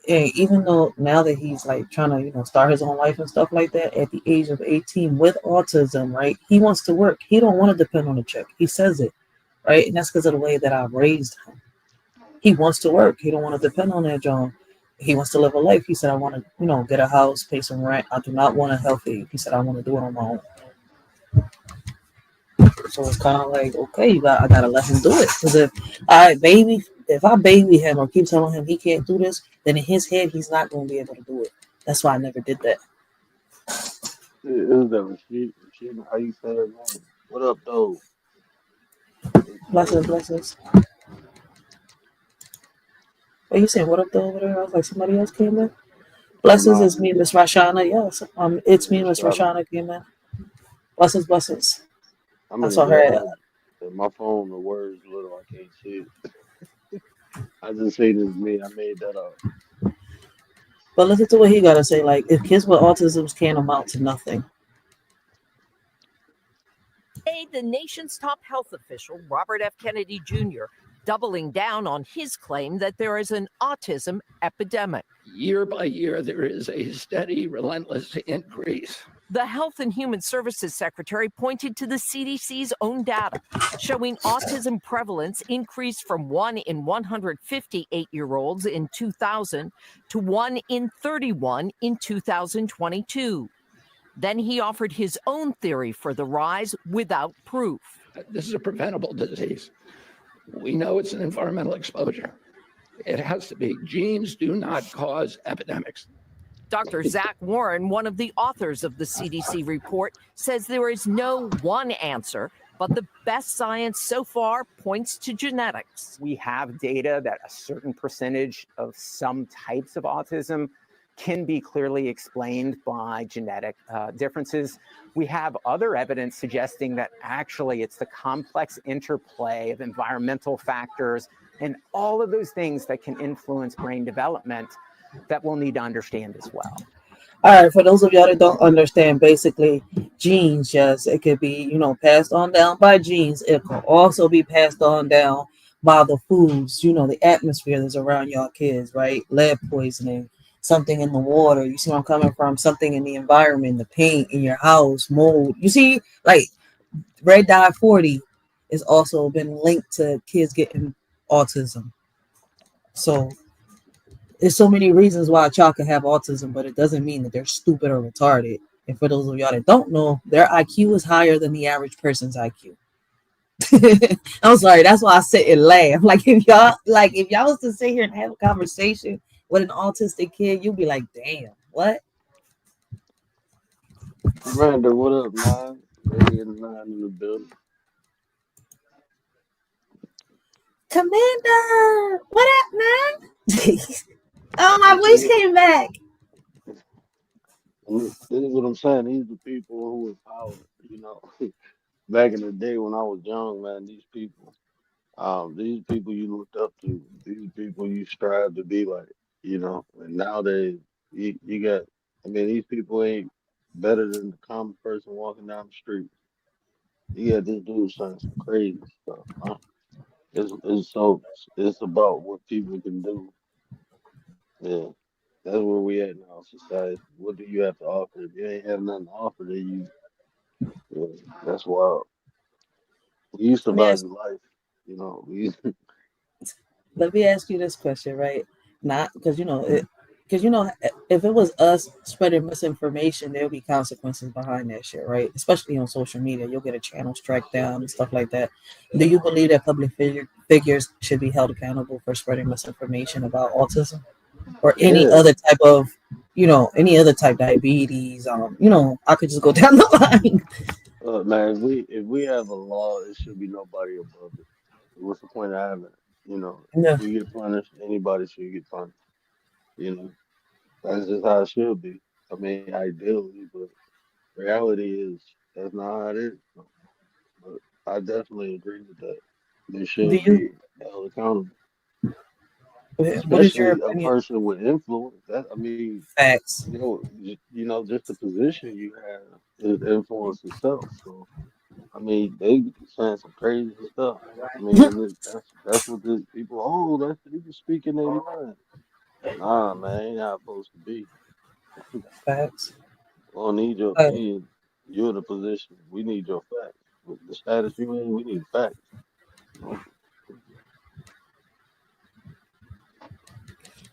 And even though now that he's like trying to, start his own life and stuff like that, at the age of 18 with autism, right? He wants to work. He don't want to depend on a check. He says it, right? And that's because of the way that I've raised him. He wants to work. He don't want to depend on that job. He wants to live a life. He said, I want to, get a house, pay some rent. I do not want a health aid. He said, I want to do it on my own. So it's kind of like, okay, I gotta let him do it. Because if I baby him or keep telling him he can't do this, then in his head he's not going to be able to do it. That's why I never did that. Is that Rashid? How you say her name? What up, though? Blessings. Are you saying what up though over there? I was like somebody else came in. Blessings is me, Miss Rashana. Yes, it's me, Miss Rashana came in. Blessings. I saw her. My phone, the words little, I can't see it. I just say this is me. I made that up. But listen to what he got to say. Like, if kids with autism can't amount to nothing. The nation's top health official, Robert F. Kennedy Jr., doubling down on his claim that there is an autism epidemic. Year by year, there is a steady, relentless increase. The Health and Human Services Secretary pointed to the CDC's own data, showing autism prevalence increased from 1 in 158-year-olds in 2000 to 1 in 31 in 2022. Then he offered his own theory for the rise without proof. This is a preventable disease. We know it's an environmental exposure. It has to be. Genes do not cause epidemics. Dr. Zach Warren, one of the authors of the CDC report, says there is no one answer, but the best science so far points to genetics. We have data that a certain percentage of some types of autism can be clearly explained by genetic differences. We have other evidence suggesting that actually it's the complex interplay of environmental factors and all of those things that can influence brain development that we'll need to understand as well. All right, for those of y'all that don't understand, basically, genes, yes, it could be, passed on down by genes. It could also be passed on down by the foods, the atmosphere that's around y'all kids, right? Lead poisoning, something in the water. You see where I'm coming from? Something in the environment, the paint in your house, mold. You see, like, red dye 40 has also been linked to kids getting autism. So there's so many reasons why a child can have autism, but it doesn't mean that they're stupid or retarded. And for those of y'all that don't know, their IQ is higher than the average person's IQ. I'm sorry, that's why I sit and laugh. Like if y'all was to sit here and have a conversation with an autistic kid, you'll be like, damn, what? Miranda, what up, man? Lady in the 9 in the building. Commander, what up, man? Oh, my voice came back. This is what I'm saying. These are the people who are power. Back in the day when I was young, man, these people you looked up to, these people you strive to be like, and nowadays you got, these people ain't better than the common person walking down the street. You got this dude saying some crazy stuff, huh? It's about what people can do. Yeah. That's where we at now, society. What do you have to offer? If you ain't have nothing to offer, then that's wild. You survive life, Let me ask you this question, right? Not because if it was us spreading misinformation, there'll be consequences behind that shit, right? Especially on social media, you'll get a channel strike down and stuff like that. Do you believe that public figures should be held accountable for spreading misinformation about autism or any other type of, any other type of diabetes? I could just go down the line. Man, if we have a law, it should be nobody above it. what's the point of having it? You know, Yeah. if you get punished, anybody should get punished. You know, that's just how it should be. I mean, ideally, but reality is that's not how it is. So, but I definitely agree with that. They Do should you? be held accountable, What is your especially a opinion? person with influence. That I mean, Facts. just the position you have is influence itself. So I mean, they be saying some crazy stuff. I mean, and that's what the people. Oh, that's people speaking their mind. Nah, man, ain't how it's supposed to be. We Facts. don't need your Uh, opinion. You're in a position. We need your facts. With the status you in, we need facts. You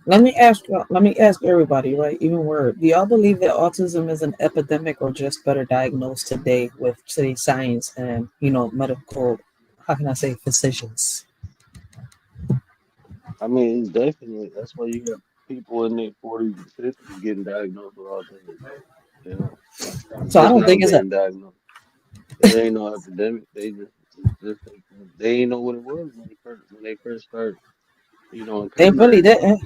let me ask everybody, right? Even word. Do y'all believe that autism is an epidemic or just better diagnosed today with say science and medical, how can I say, physicians? I mean, it's definitely that's why you got people in their 40s and 50s getting diagnosed with autism. You know, So I just don't now think it's a getting diagnosed. It ain't no epidemic. It's just they ain't know what it was when they first started. they really Encountering it. didn't.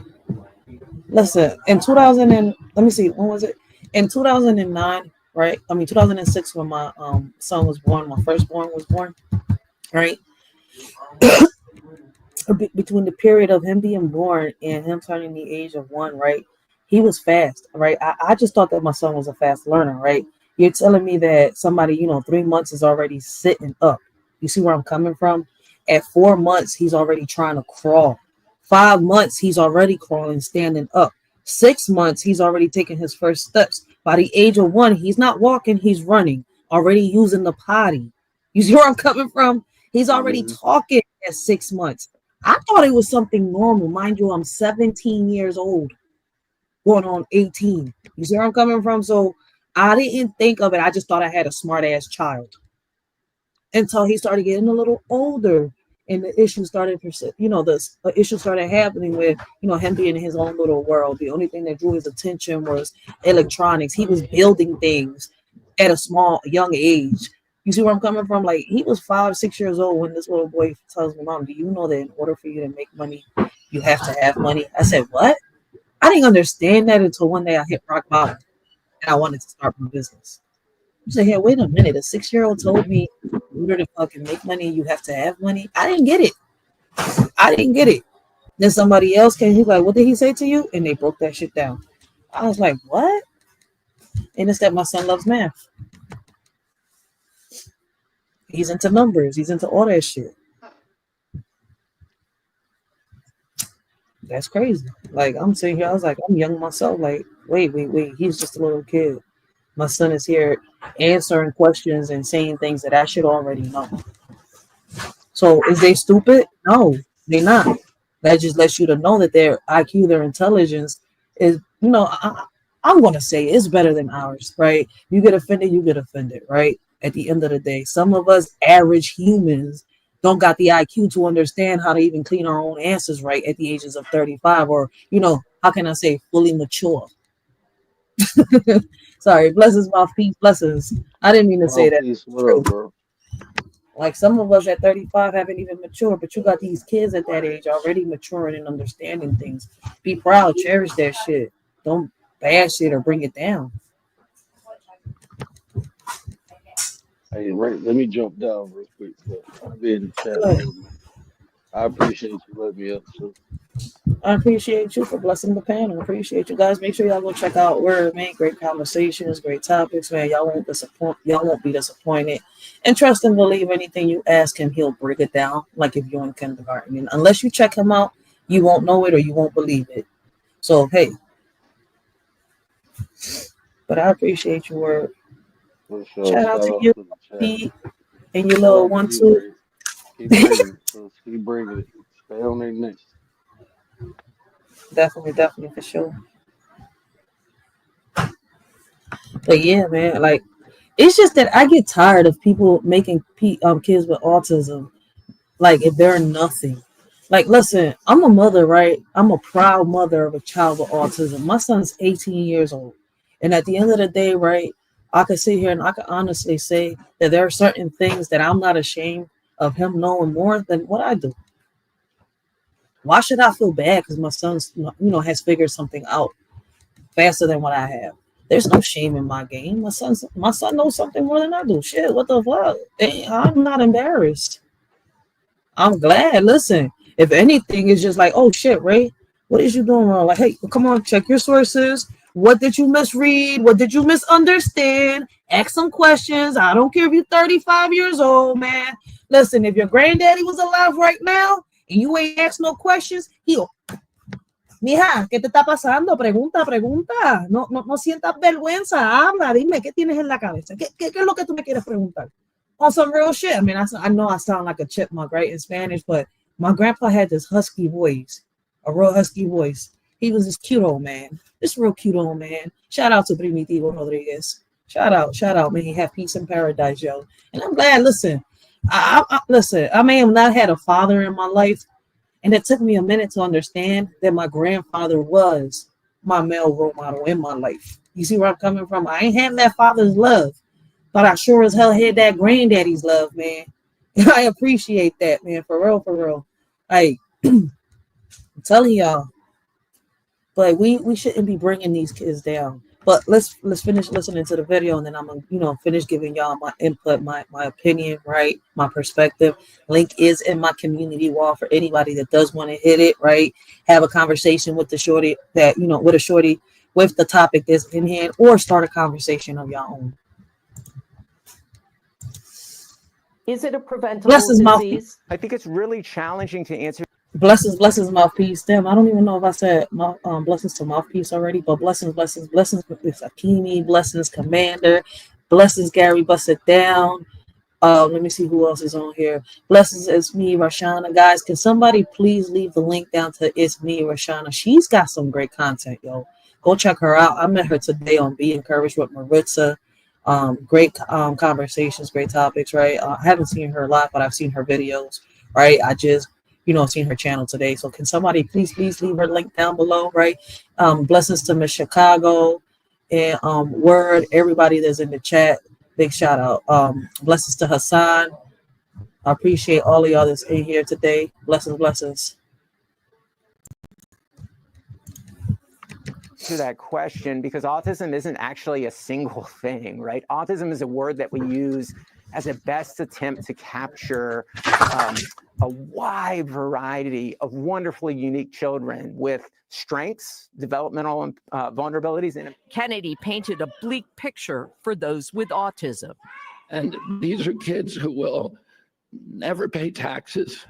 Listen, in 2000 and let me see, when was it? In 2009, right? I mean 2006 when my son was born, my firstborn was born, right? Between the period of him being born and him turning the age of 1, right? He was fast, right? I just thought that my son was a fast learner, right? You're telling me that somebody, 3 months is already sitting up. You see where I'm coming from? At 4 months, he's already trying to crawl. 5 months, he's already crawling, standing up. 6 months, he's already taking his first steps. By the age of 1, he's not walking, he's running, already using the potty. You see where I'm coming from? He's already Hmm. talking at 6 months. I thought it was something normal. Mind you, I'm 17 years old, going on 18. You see where I'm coming from? So I didn't think of it. I just thought I had a smart ass child until he started getting a little older. And the issue started, the issue started happening with, him being in his own little world. The only thing that drew his attention was electronics. He was building things at a young age. You see where I'm coming from? Like he was 5, 6 years old when this little boy tells me, "Mom, do you know that in order for you to make money, you have to have money?" I said, "What?" I didn't understand that until one day I hit rock bottom and I wanted to start my business. I said, "Hey, wait a minute. A 6-year-old told me in order to fucking make money, you have to have money." I didn't get it. I didn't get it. Then somebody else came. He's like, "What did he say to you?" And they broke that shit down. I was like, "What?" And it's that my son loves math. He's into numbers. He's into all that shit. That's crazy. Like I'm sitting here, I was like, I'm young myself. Like, wait. He's just a little kid. My son is here answering questions and saying things that I should already know. So is they stupid? No, they're not. That just lets you to know that their IQ, their intelligence is, I'm gonna say it's better than ours, right? You get offended, right? At the end of the day, some of us average humans don't got the IQ to understand how to even clean our own answers right at the ages of 35, or how can I say fully mature? Sorry, blessings, mouthpiece, blessings. I didn't mean to say that. Mouthpiece, what True. up, bro? Like some of us at 35 haven't even matured, but you got these kids at that age already maturing and understanding things. Be proud, cherish that shit. Don't bash it or bring it down. Hey, right, let me jump down real quick, but I'll be in the chat a Good. little bit. I appreciate you letting me up, so I appreciate you for blessing the panel. I appreciate you guys. Make sure y'all go check out Word, man. Great conversations, great topics, man. Y'all won't disappoint. Y'all won't be disappointed. And trust and believe anything you ask him, he'll break it down like if you're in kindergarten. And unless you check him out, you won't know it or you won't believe it. So hey, but I appreciate your Word. for sure. Shout out Shout to out you, to the chat. Pete, and your Shout little out to one you, too. Ray. Keep bringing it. So keep bringing it. Stay on their neck. Definitely for sure. But yeah, man, like it's just that I get tired of people making kids with autism like if they're nothing. Like, listen, I'm a mother, right? I'm a proud mother of a child with autism. My son's 18 years old, and at the end of the day, right, I could sit here and I could honestly say that there are certain things that I'm not ashamed of him knowing more than what I do. Why should I feel bad because my son's, has figured something out faster than what I have? There's no shame in my game. My son knows something more than I do. Shit, what the fuck? I'm not embarrassed. I'm glad. Listen, if anything, it's just like, oh shit, Ray, what is you doing wrong? Like, hey, come on, check your sources. What did you misread? What did you misunderstand? Ask some questions. I don't care if you're 35 years old, man. Listen, if your granddaddy was alive right now and you ain't asked no questions, he'll. Mija, ¿qué te está pasando? Pregunta. No sientas vergüenza. Habla, dime, ¿qué tienes en la cabeza? ¿Qué es lo que tú me quieres preguntar? On some real shit. I mean, I know I sound like a chipmunk, right, in Spanish, but my grandpa had this husky voice, a real husky voice. He was this cute old man, this real cute old man. Shout out to Primitivo Rodriguez. Shout out, man. He have peace in paradise, yo. And I'm glad. Listen, I may have not had a father in my life, and it took me a minute to understand that my grandfather was my male role model in my life. You see where I'm coming from? I ain't had that father's love, but I sure as hell had that granddaddy's love, man. I appreciate that, man. For real. Like, I'm telling y'all. But we shouldn't be bringing these kids down. But let's finish listening to the video, and then I'm gonna finish giving y'all my input, my opinion, right, my perspective. Link is in my community wall for anybody that does want to hit it, right. Have a conversation with the shorty with a shorty with the topic that's in hand, or start a conversation of your own. Is it a preventable Blessings, disease? I think it's really challenging to answer. Blessings, mouthpiece. Damn, I don't even know if I said blessings to mouthpiece already, but blessings, it's Akimi, blessings, Commander, blessings, Gary, bust it down. Let me see who else is on here. Blessings, it's me, Rashana. Guys, can somebody please leave the link down to It's Me, Rashana? She's got some great content, yo. Go check her out. I met her today on Be Encouraged with Maritza. Great conversations, great topics, right? I haven't seen her live, but I've seen her videos, right? I just seen her channel today. So can somebody please leave her link down below, right? Blessings to Miss Chicago and Word, everybody that's in the chat. Big shout out. Blessings to Hassan. I appreciate all of y'all that's in here today. Blessings. To that question, because autism isn't actually a single thing, right? Autism is a word that we use as a best attempt to capture a wide variety of wonderfully unique children with strengths, developmental vulnerabilities. And Kennedy painted a bleak picture for those with autism. And these are kids who will never pay taxes.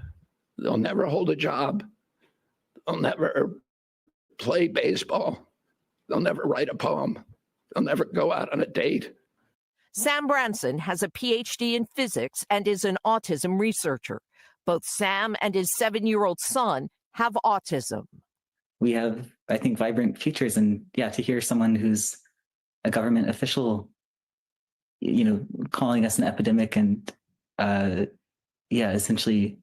They'll never hold a job. They'll never play baseball. They'll never write a poem. They'll never go out on a date. Sam Branson has a PhD in physics and is an autism researcher. Both Sam and his 7-year-old son have autism. We have, I think, vibrant futures. And yeah, to hear someone who's a government official, calling us an epidemic and essentially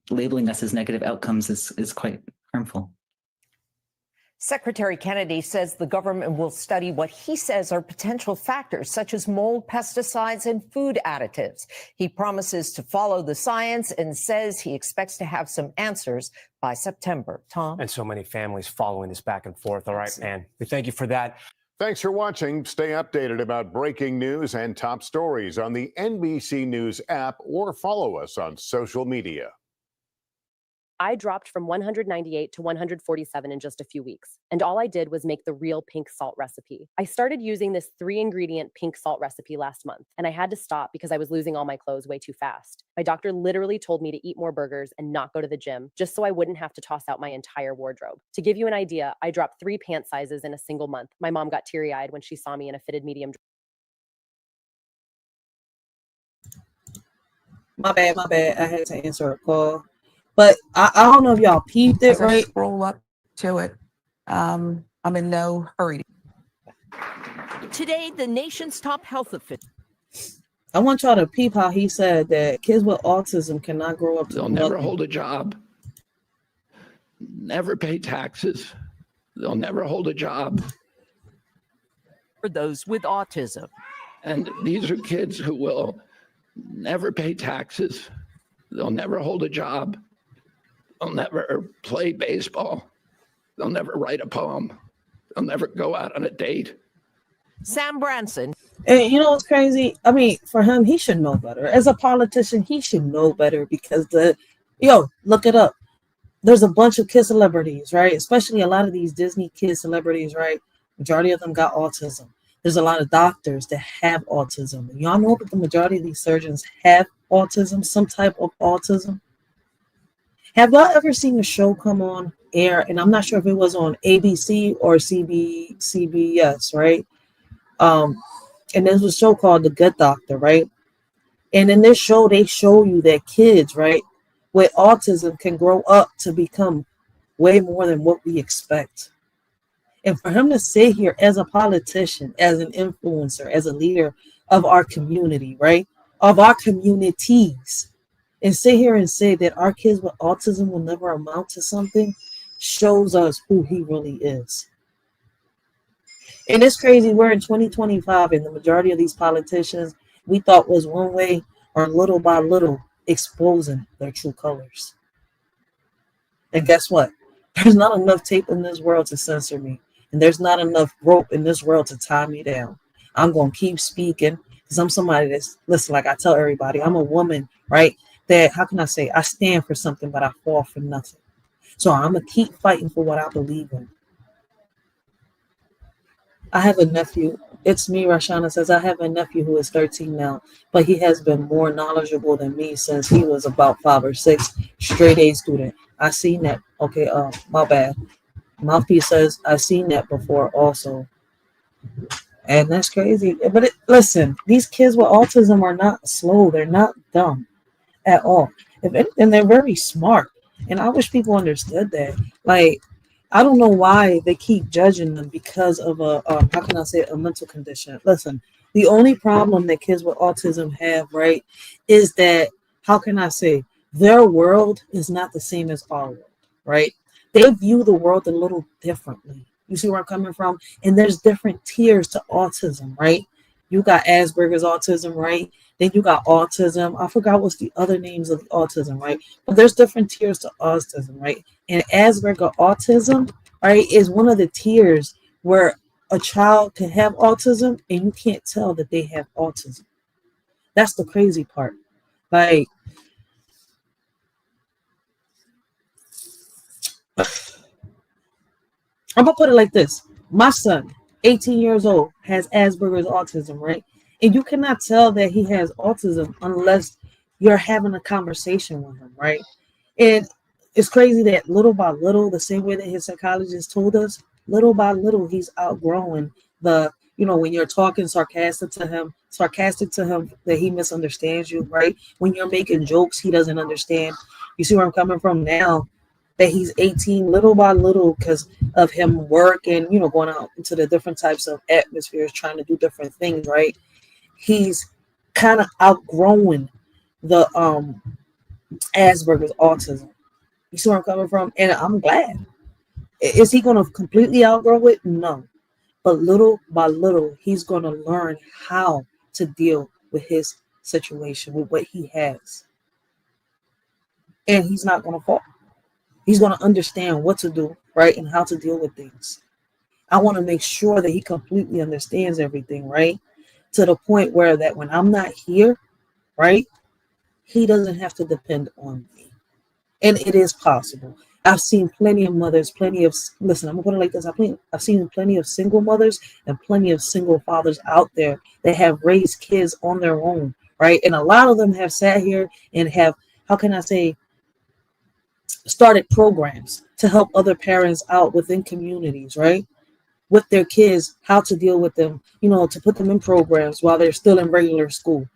labeling us as negative outcomes is quite harmful. Secretary Kennedy says the government will study what he says are potential factors such as mold, pesticides, and food additives. He promises to follow the science and says he expects to have some answers by September. Tom? And so many families following this back and forth. All right, man. We thank you for that. Thanks for watching. Stay updated about breaking news and top stories on the NBC News app or follow us on social media. I dropped from 198 to 147 in just a few weeks, and all I did was make the real pink salt recipe. I started using this 3-ingredient pink salt recipe last month, and I had to stop because I was losing all my clothes way too fast. My doctor literally told me to eat more burgers and not go to the gym, just so I wouldn't have to toss out my entire wardrobe. To give you an idea, I dropped 3 pant sizes in a single month. My mom got teary-eyed when she saw me in a fitted medium. My bad. I had to answer a call. But I don't know if y'all peeped it, right? Scroll up to it. I'm in no hurry. Today, the nation's top health official. I want y'all to peep how he said that kids with autism cannot grow up to They'll never hold a job. Never pay taxes. They'll never hold a job. For those with autism. And these are kids who will never pay taxes. They'll never hold a job. They'll never play baseball. They'll never write a poem. They'll never go out on a date. Sam Branson. And you know what's crazy? I mean, for him, he should know better. As a politician, he should know better because look it up. There's a bunch of kid celebrities, right? Especially a lot of these Disney kid celebrities, right? Majority of them got autism. There's a lot of doctors that have autism. Y'all know that the majority of these surgeons have autism, some type of autism. Have y'all ever seen a show come on air? And I'm not sure if it was on ABC or CBS, right? And there's a show called The Good Doctor, right? And in this show, they show you that kids, right, with autism can grow up to become way more than what we expect. And for him to sit here as a politician, as an influencer, as a leader of our community, right, of our communities, and sit here and say that our kids with autism will never amount to something, shows us who he really is. And it's crazy. We're in 2025, and the majority of these politicians we thought was one way are little by little exposing their true colors. And guess what? There's not enough tape in this world to censor me. And there's not enough rope in this world to tie me down. I'm going to keep speaking because I'm somebody that's, listen, like I tell everybody, I'm a woman, right? That, how can I say, I stand for something, but I fall for nothing. So I'm going to keep fighting for what I believe in. I have a nephew. It's me, Rashana says, I have a nephew who is 13 now, but he has been more knowledgeable than me since he was about 5 or 6, straight A student. I seen that. Okay, my bad. Mouthpiece says, I've seen that before also. And that's crazy. But listen, these kids with autism are not slow. They're not dumb at all. If anything, they're very smart. And I wish people understood that. Like, I don't know why they keep judging them because of a mental condition. Listen, the only problem that kids with autism have, right, is that, how can I say, their world is not the same as our world, right? They view the world a little differently. You see where I'm coming from? And there's different tiers to autism, right? You got Asperger's autism, right? Then you got autism. I forgot what's the other names of the autism, right? But there's different tiers to autism, right? And Asperger autism, right, is one of the tiers where a child can have autism and you can't tell that they have autism. That's the crazy part. Like, I'm going to put it like this. My son, 18 years old, has Asperger's autism, right? And you cannot tell that he has autism unless you're having a conversation with him, right? And it's crazy that little by little, the same way that his psychologist told us, little by little, he's outgrowing the, when you're talking sarcastic to him, that he misunderstands you, right? When you're making jokes, he doesn't understand. You see where I'm coming from now? That he's 18, little by little, because of him work and, going out into the different types of atmospheres, trying to do different things, right? He's kind of outgrowing the Asperger's autism. You see where I'm coming from? And I'm glad. Is he going to completely outgrow it? No. But little by little, he's going to learn how to deal with his situation, with what he has. And he's not going to fall. He's going to understand what to do, right, and how to deal with things. I want to make sure that he completely understands everything, right, to the point where that when I'm not here, right, he doesn't have to depend on me. And it is possible. I've seen plenty of mothers, I'm going to put it like this. I've seen plenty of single mothers and plenty of single fathers out there that have raised kids on their own, right? And a lot of them have sat here and have, how can I say, started programs to help other parents out within communities, right? With their kids, how to deal with them, to put them in programs while they're still in regular school.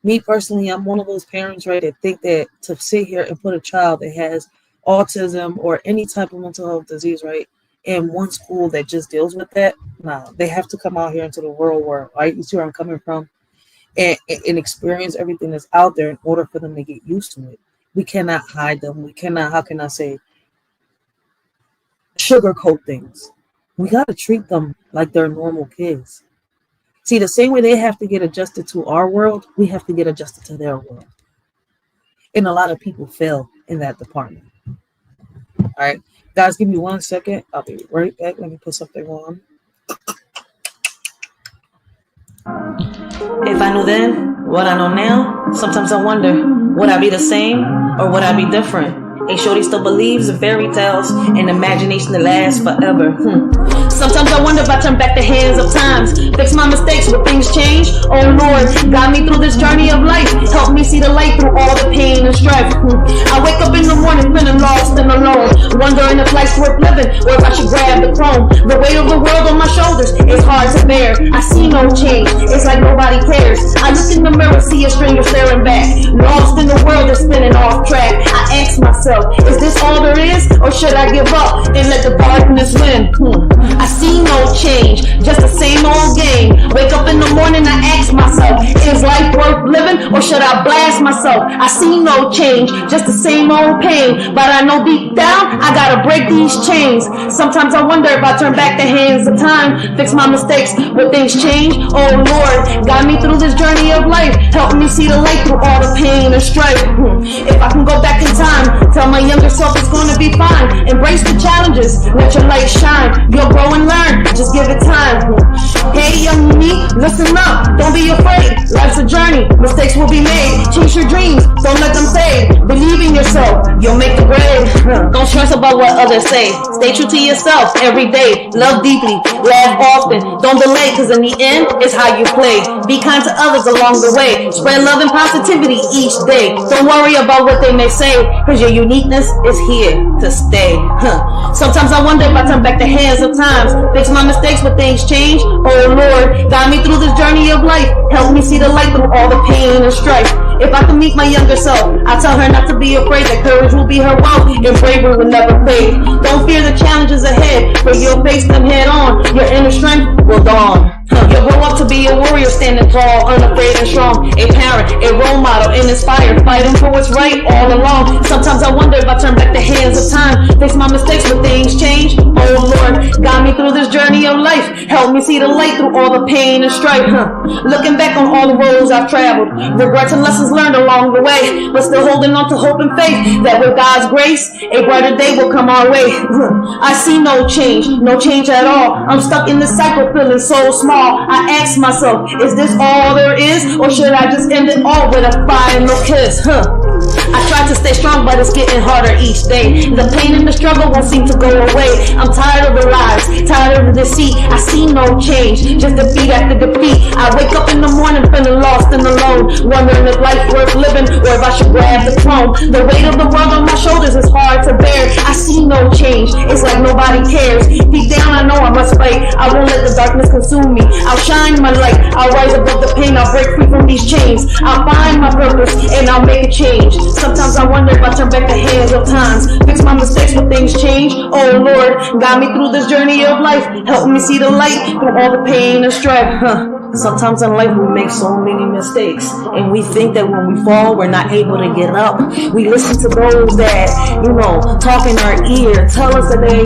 Me personally, I'm one of those parents, right, that think that to sit here and put a child that has autism or any type of mental health disease, right, in one school that just deals with that, no, they have to come out here into the real world, right? You see where I'm coming from? And experience everything that's out there in order for them to get used to it. We cannot hide them. We cannot, how can I say, sugarcoat things. We got to treat them like they're normal kids. See, the same way they have to get adjusted to our world, we have to get adjusted to their world. And a lot of people fail in that department. All right, guys, give me 1 second. I'll be right back. Let me put something on. If I knew then what I know now, sometimes I wonder, would I be the same or would I be different? A shorty still believes in fairy tales and imagination that lasts forever. Sometimes I wonder if I turn back the hands of times, fix my mistakes, will things change? Oh Lord, guide me through this journey of life, help me see the light through all the pain and strife. I wake up in the morning feeling lost and alone, wondering if life's worth living or if I should grab the throne. The weight of the world on my shoulders is hard to bear. I see no change, it's like nobody cares. I look in the mirror, see a stranger staring back, lost in the world that's spinning off track. I ask myself, is this all there is, or should I give up and let the darkness win? I see no change, just the same old game. Wake up in the morning, I ask myself, is life worth living, or should I blast myself? I see no change, just the same old pain, but I know deep down, I gotta break these chains. Sometimes I wonder if I turn back the hands of time, fix my mistakes, will things change? Oh Lord, guide me through this journey of life, help me see the light through all the pain and strife. If I can go back in time, tell my younger self it's gonna be fine. Embrace the challenges, let your light shine. You'll grow and learn, just give it time. Hey young me, listen up, don't be afraid. Life's a journey, mistakes will be made. Chase your dreams, don't let them fade. Believe in yourself, you'll make the grade. Don't stress about what others say. Stay true to yourself every day. Love deeply, laugh often. Don't delay, cause in the end, it's how you play. Be kind to others along the way. Spread love and positivity each day. Don't worry about what they may say, cause your uniqueness is here to stay. Sometimes I wonder if I turn back the hands of times, fix my mistakes, will things change? Oh Lord, guide me through this journey of life, help me see the light through all the pain and strife. If I can meet my younger self, I tell her not to be afraid, that courage will be her wealth and bravery will never fade. Don't fear the challenges ahead, for you'll face them head on. Your inner strength will dawn. You'll grow up to be a warrior, standing tall, unafraid and strong. A parent, a role model, and inspired, fighting for what's right all along. Sometimes I wonder if I turn back the hands of time, fix my mistakes, will things change? Oh Lord, guide me through this journey of life, help me see the light through all the pain and strife. Looking back on all the roads I've traveled, regrets and lessons learned along the way, but still holding on to hope and faith that with God's grace, a brighter day will come our way. I see no change at all. I'm stuck in this cycle, feeling so small. I ask myself, is this all there is, or should I just end it all with a final kiss? I try to stay strong, but it's getting harder each day. The pain and the struggle won't seem to go away. I'm tired of the lies, tired of the deceit. I see no change, just defeat after defeat. I wake up in the morning feeling lost and alone, wondering if life's worth living or if I should grab the throne. The weight of the world on my shoulders is hard to bear. I see no change, it's like nobody cares. Deep down I know I must fight, I won't let the darkness consume me. I'll shine my light, I'll rise above the pain, I'll break free from these chains. I'll find my purpose and I'll make a change. Sometimes I wonder if I turn back the hands of times, fix my mistakes, will things change? Oh Lord, guide me through this journey of life, help me see the light through all the pain and strife. Sometimes in life we make so many mistakes, and we think that when we fall, we're not able to get up. We listen to those that, talk in our ear, tell us that they,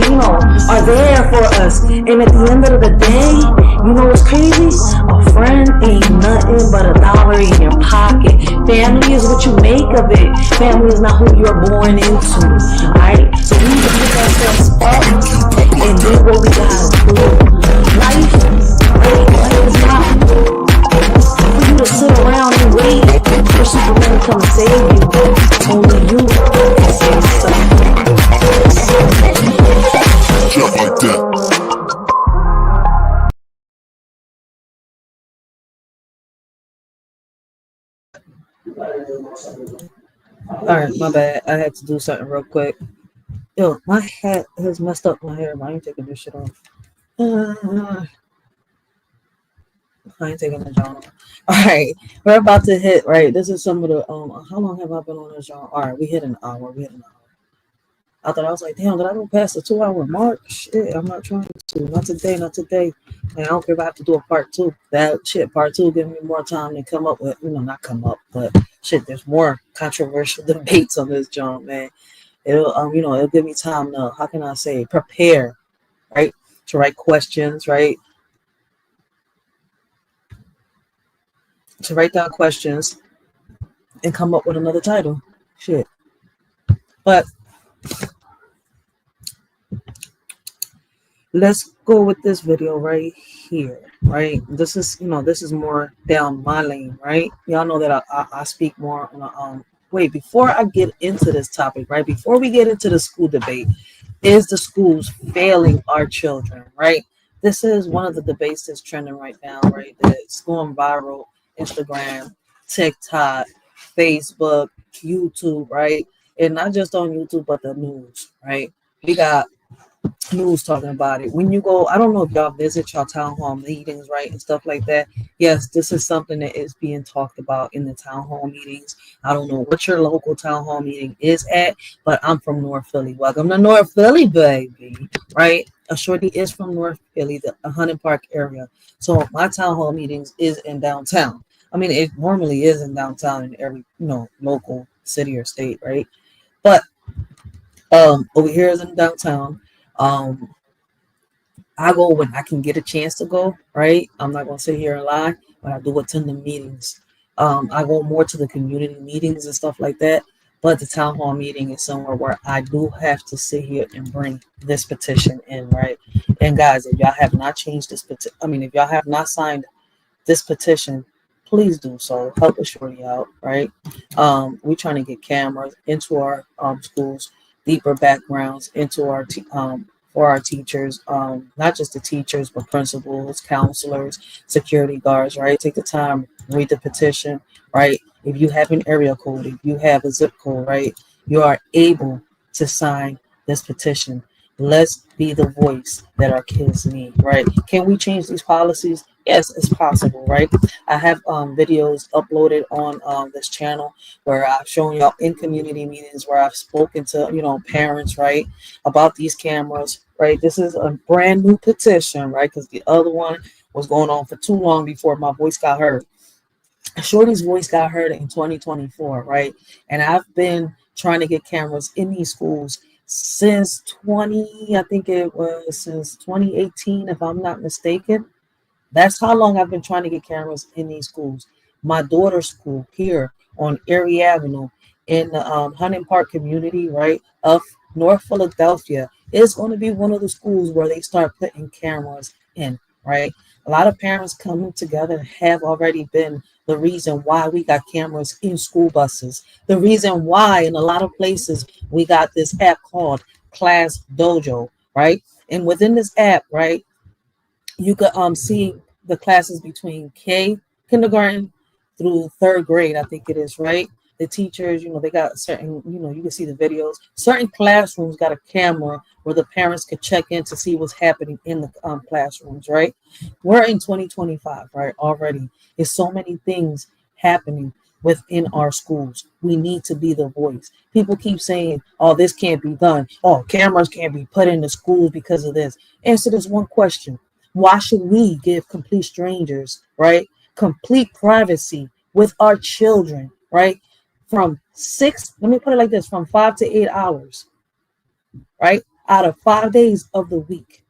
are there for us. And at the end of the day, what's crazy? A friend ain't nothing but $1 in your pocket. Family is what you make of it. Family is not who you're born into. Alright? So we need to pick ourselves up and do what we gotta do. Life is not for you to sit around and wait for Superman to come and save you. Only you can save yourself. Just like that. Alright, my bad. I had to do something real quick. Yo, my hat has messed up my hair, but I ain't taking this shit off. I ain't taking the job off. Alright, we're about to hit, right? This is some of the, how long have I been on this job? Alright, we hit an hour. I thought I was like, damn, did I go past the 2-hour mark? Shit, I'm not trying to. Not today. And I don't care if I have to do a part 2. That shit, part 2, give me more time to come up with, not come up, but shit, there's more controversial debates on this job, man. It'll, it'll give me time to, how can I say, prepare, right? To write questions, right? to write down questions and come up with another title. Shit. But let's go with this video right here, right? This is, this is more down my lane, right? Y'all know that I speak more on a, wait, before I get into this topic, right? Before we get into the school debate, is the schools failing our children, right? This is one of the debates that's trending right now, right? That's going viral. Instagram, TikTok, Facebook, YouTube, right? And not just on YouTube, but the news, right? We got news talking about it. When you go, I don't know if y'all visit y'all town hall meetings, right, and stuff like that. Yes, this is something that is being talked about in the town hall meetings. I don't know what your local town hall meeting is at, but I'm from North Philly. Welcome to North Philly, baby, right? A shorty is from North Philly, the Hunting Park area. So my town hall meetings is in downtown. I mean, it normally is in downtown in every, local city or state, right? But over here is in downtown. I go when I can get a chance to go, right? I'm not gonna sit here and lie, but I do attend the meetings. I go more to the community meetings and stuff like that. But the town hall meeting is somewhere where I do have to sit here and bring this petition in, right? And guys, if y'all have not changed this petition, if y'all have not signed this petition, please do so. Help us shorty out, right? We're trying to get cameras into our schools, deeper backgrounds into our for our teachers, not just the teachers, but principals, counselors, security guards, right? Take the time, read the petition, right? If you have an area code, if you have a zip code, right, you are able to sign this petition. Let's be the voice that our kids need, right? Can we change these policies? Yes, it's possible, right? I have videos uploaded on this channel where I've shown y'all in community meetings where I've spoken to, parents, right, about these cameras, right? This is a brand new petition, right? Because the other one was going on for too long before my voice got heard. Shorty's voice got heard in 2024, right? And I've been trying to get cameras in these schools since I think it was since 2018, if I'm not mistaken. That's how long I've been trying to get cameras in these schools. My daughter's school here on Erie Avenue in the Hunting Park community, right, of North Philadelphia, is going to be one of the schools where they start putting cameras in, right? A lot of parents coming together have already been the reason why we got cameras in school buses. The reason why in a lot of places we got this app called Class Dojo, right? And within this app, right, you could see the classes between kindergarten through third grade, I think it is, right? The teachers, they got certain, you can see the videos. Certain classrooms got a camera where the parents could check in to see what's happening in the classrooms, right? We're in 2025, right? Already, there's so many things happening within our schools. We need to be the voice. People keep saying, oh, this can't be done. Oh, cameras can't be put in the schools because of this. Answer this one question. Why should we give complete strangers, right, complete privacy with our children, right, from 5 to 8 hours, right, out of 5 days of the week?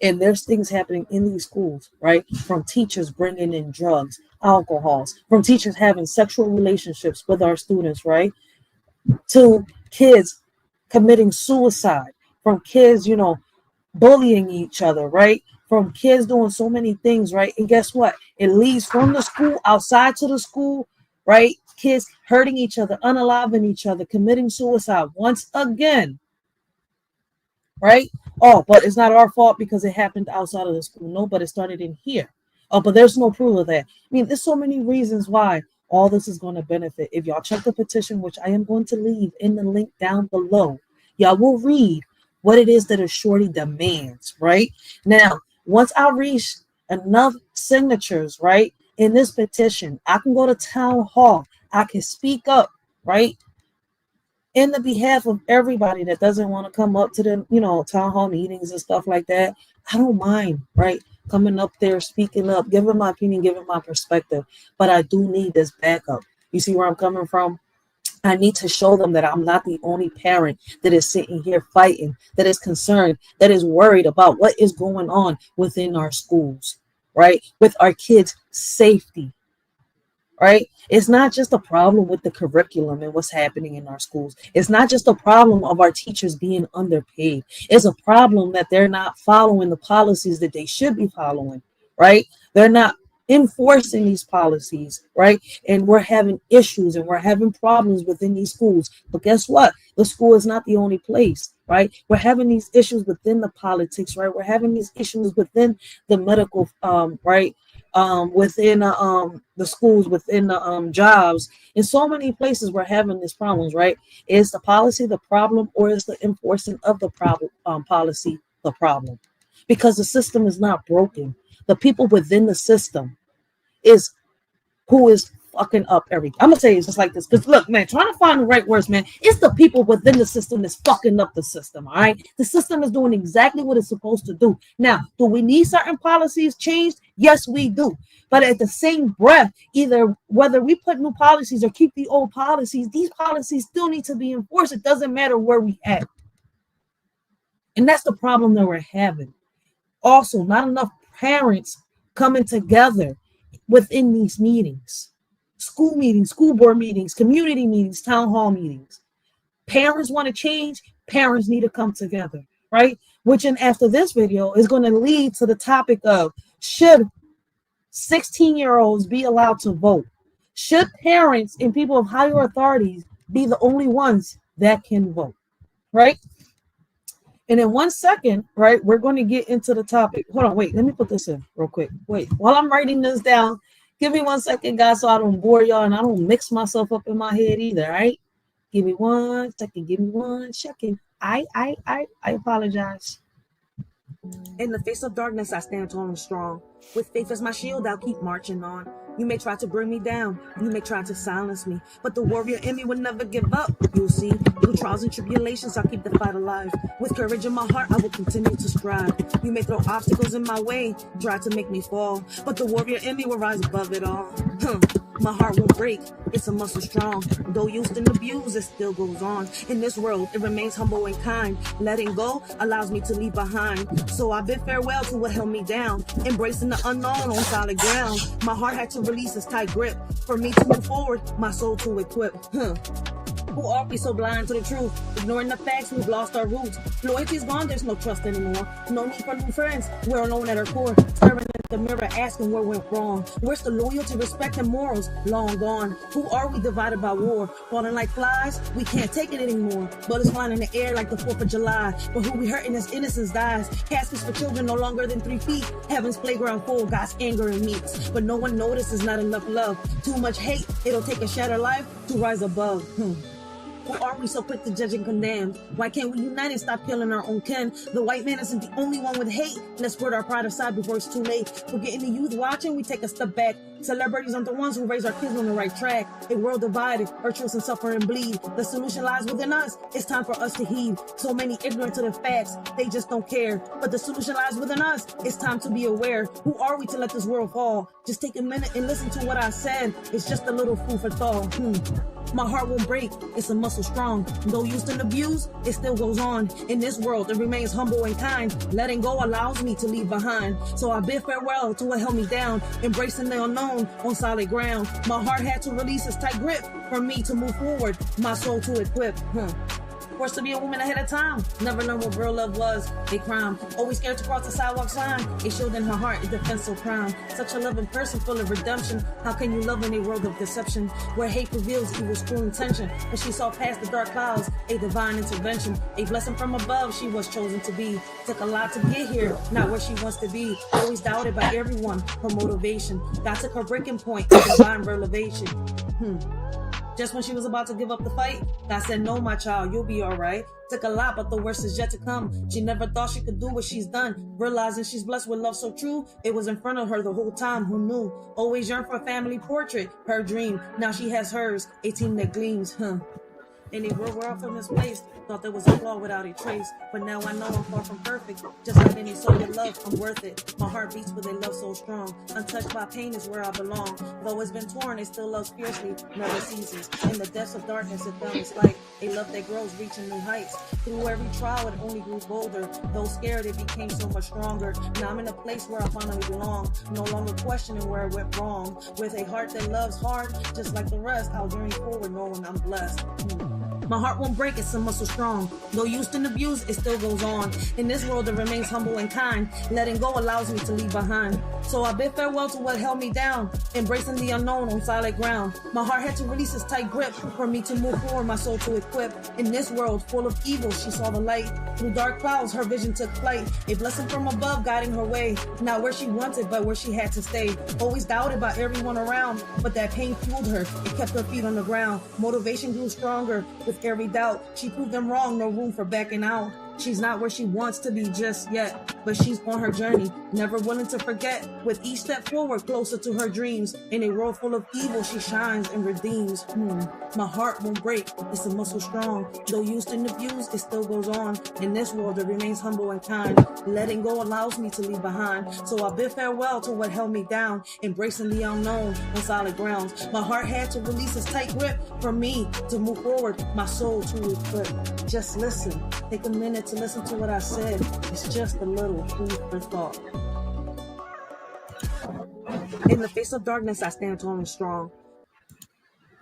And there's things happening in these schools, right, from teachers bringing in drugs, alcohols, from teachers having sexual relationships with our students, right, to kids committing suicide, from kids, bullying each other, right? From kids doing so many things, right? And guess what? It leads from the school outside to the school, right? Kids hurting each other, unaliving each other, committing suicide once again, right? Oh, but it's not our fault because it happened outside of the school. No, but it started in here. Oh, but there's no proof of that. There's so many reasons why all this is going to benefit. If y'all check the petition, which I am going to leave in the link down below, y'all will read what it is that a shorty demands, right? Now, once I reach enough signatures, right, in this petition, I can go to town hall. I can speak up, right, in the behalf of everybody that doesn't want to come up to the, town hall meetings and stuff like that. I don't mind, right, coming up there, speaking up, giving my opinion, giving my perspective. But I do need this backup. You see where I'm coming from? I need to show them that I'm not the only parent that is sitting here fighting, that is concerned, that is worried about what is going on within our schools, right? With our kids' safety. right? It's not just a problem with the curriculum and what's happening in our schools. It's not just a problem of our teachers being underpaid. It's a problem that they're not following the policies that they should be following, right? They're not enforcing these policies, right? And we're having issues and we're having problems within these schools. But guess what? The school is not the only place, right? We're having these issues within the politics, right? We're having these issues within the medical, right? Within the schools, within the jobs, in so many places we're having these problems, right? Is the policy the problem, or is the enforcing of the problem policy the problem? Because the system is not broken. The people within the system is who is fucking up everything. I'm gonna say it's just like this, because look, man, trying to find the right words, man, it's the people within the system that's fucking up the system. All right, the system is doing exactly what it's supposed to do. Now, do we need certain policies changed? Yes, we do. But at the same breath, either whether we put new policies or keep the old policies, these policies still need to be enforced. It doesn't matter where we at. And that's the problem that we're having. Also, not enough parents coming together within these meetings, school meetings, school board meetings, community meetings, town hall meetings. Parents want to change, parents need to come together, right? Which, and after this video, is going to lead to the topic of, should 16-year-olds be allowed to vote? Should parents and people of higher authorities be the only ones that can vote, right? And in 1 second, right, we're going to get into the topic. Hold on, wait, let me put this in real quick. Wait, while I'm writing this down, give me 1 second, guys, so I don't bore y'all and I don't mix myself up in my head either, all right? Give me 1 second, give me 1 second. I apologize. In the face of darkness, I stand tall and strong. With faith as my shield, I'll keep marching on. You may try to bring me down, you may try to silence me, but the warrior in me will never give up. You'll see, through trials and tribulations, I'll keep the fight alive. With courage in my heart, I will continue to strive. You may throw obstacles in my way, try to make me fall, but the warrior in me will rise above it all. My heart won't break, it's a muscle strong. Though used and abused, it still goes on. In this world, it remains humble and kind. Letting go allows me to leave behind. So I bid farewell to what held me down. Embracing the unknown on solid ground. My heart had to release its tight grip. For me to move forward, my soul to equip. Who are we so blind to the truth? Ignoring the facts, we've lost our roots. Loyalty's gone, there's no trust anymore. No need for new friends, we're alone at our core. Staring at the mirror, asking where went wrong. Where's the loyalty, respect, and morals? Long gone. Who are we divided by war? Falling like flies, we can't take it anymore. Bullets flying in the air like the 4th of July. But who we hurting as innocence dies. Caskets for children no longer than 3 feet. Heaven's playground full, God's anger and meats. But no one notices, not enough love. Too much hate, it'll take a shattered life to rise above. Who are we so quick to judge and condemn? Why can't we unite and stop killing our own kin? The white man isn't the only one with hate. Let's put our pride aside before it's too late. Forgetting the youth watching, we take a step back. Celebrities aren't the ones who raise our kids on the right track. A world divided, our children suffer and bleed. The solution lies within us. It's time for us to heed. So many ignorant to the facts, they just don't care. But the solution lies within us. It's time to be aware. Who are we to let this world fall? Just take a minute and listen to what I said. It's just a little food for thought. My heart won't break, it's a muscle strong. Though used and abused, it still goes on. In this world, it remains humble and kind. Letting go allows me to leave behind. So I bid farewell to what held me down. Embracing the unknown on solid ground. My heart had to release its tight grip. For me to move forward, my soul to equip. Forced to be a woman ahead of time. Never learned what real love was. A crime. Always scared to cross the sidewalk sign. A shield in her heart, a defense so crown. Such a loving person full of redemption. How can you love in a world of deception? Where hate reveals evil's cruel intention. But she saw past the dark clouds. A divine intervention. A blessing from above she was chosen to be. Took a lot to get here. Not where she wants to be. Always doubted by everyone. Her motivation. God took her breaking point. A divine revelation. Just when she was about to give up the fight, God said, no, my child, you'll be all right. Took a lot, but the worst is yet to come. She never thought she could do what she's done. Realizing she's blessed with love so true, it was in front of her the whole time. Who knew? Always yearned for a family portrait, her dream. Now she has hers, a team that gleams. And they were often misplaced. Thought there was a flaw without a trace. But now I know I'm far from perfect. Just like any soul with love, I'm worth it. My heart beats with a love so strong. Untouched by pain is where I belong. Though it's been torn, it still loves fiercely, never ceases. In the depths of darkness, it found its light. A love that grows, reaching new heights. Through every trial, it only grew bolder. Though scared, it became so much stronger. Now I'm in a place where I finally belong. No longer questioning where it went wrong. With a heart that loves hard, just like the rest, I'll journey forward knowing I'm blessed. My heart won't break, it's a muscle strong. Though used and abused, it still goes on. In this world, it remains humble and kind. Letting go allows me to leave behind. So I bid farewell to what held me down, embracing the unknown on solid ground. My heart had to release its tight grip for me to move forward, my soul to equip. In this world full of evil, she saw the light. Through dark clouds, her vision took flight. A blessing from above guiding her way. Not where she wanted, but where she had to stay. Always doubted by everyone around, but that pain fueled her. It kept her feet on the ground. Motivation grew stronger with every doubt. She proved them wrong, no room for backing out. She's not where she wants to be just yet, but she's on her journey, never willing to forget. With each step forward, closer to her dreams. In a world full of evil, she shines and redeems. My heart won't break, it's a muscle strong. Though used and abused, it still goes on. In this world, it remains humble and kind. Letting go allows me to leave behind. So I bid farewell to what held me down, embracing the unknown on solid grounds. My heart had to release its tight grip for me to move forward, my soul to equip. Just listen, take a minute to listen to what I said. It's just a little food for thought. In the face of darkness, I stand tall and strong.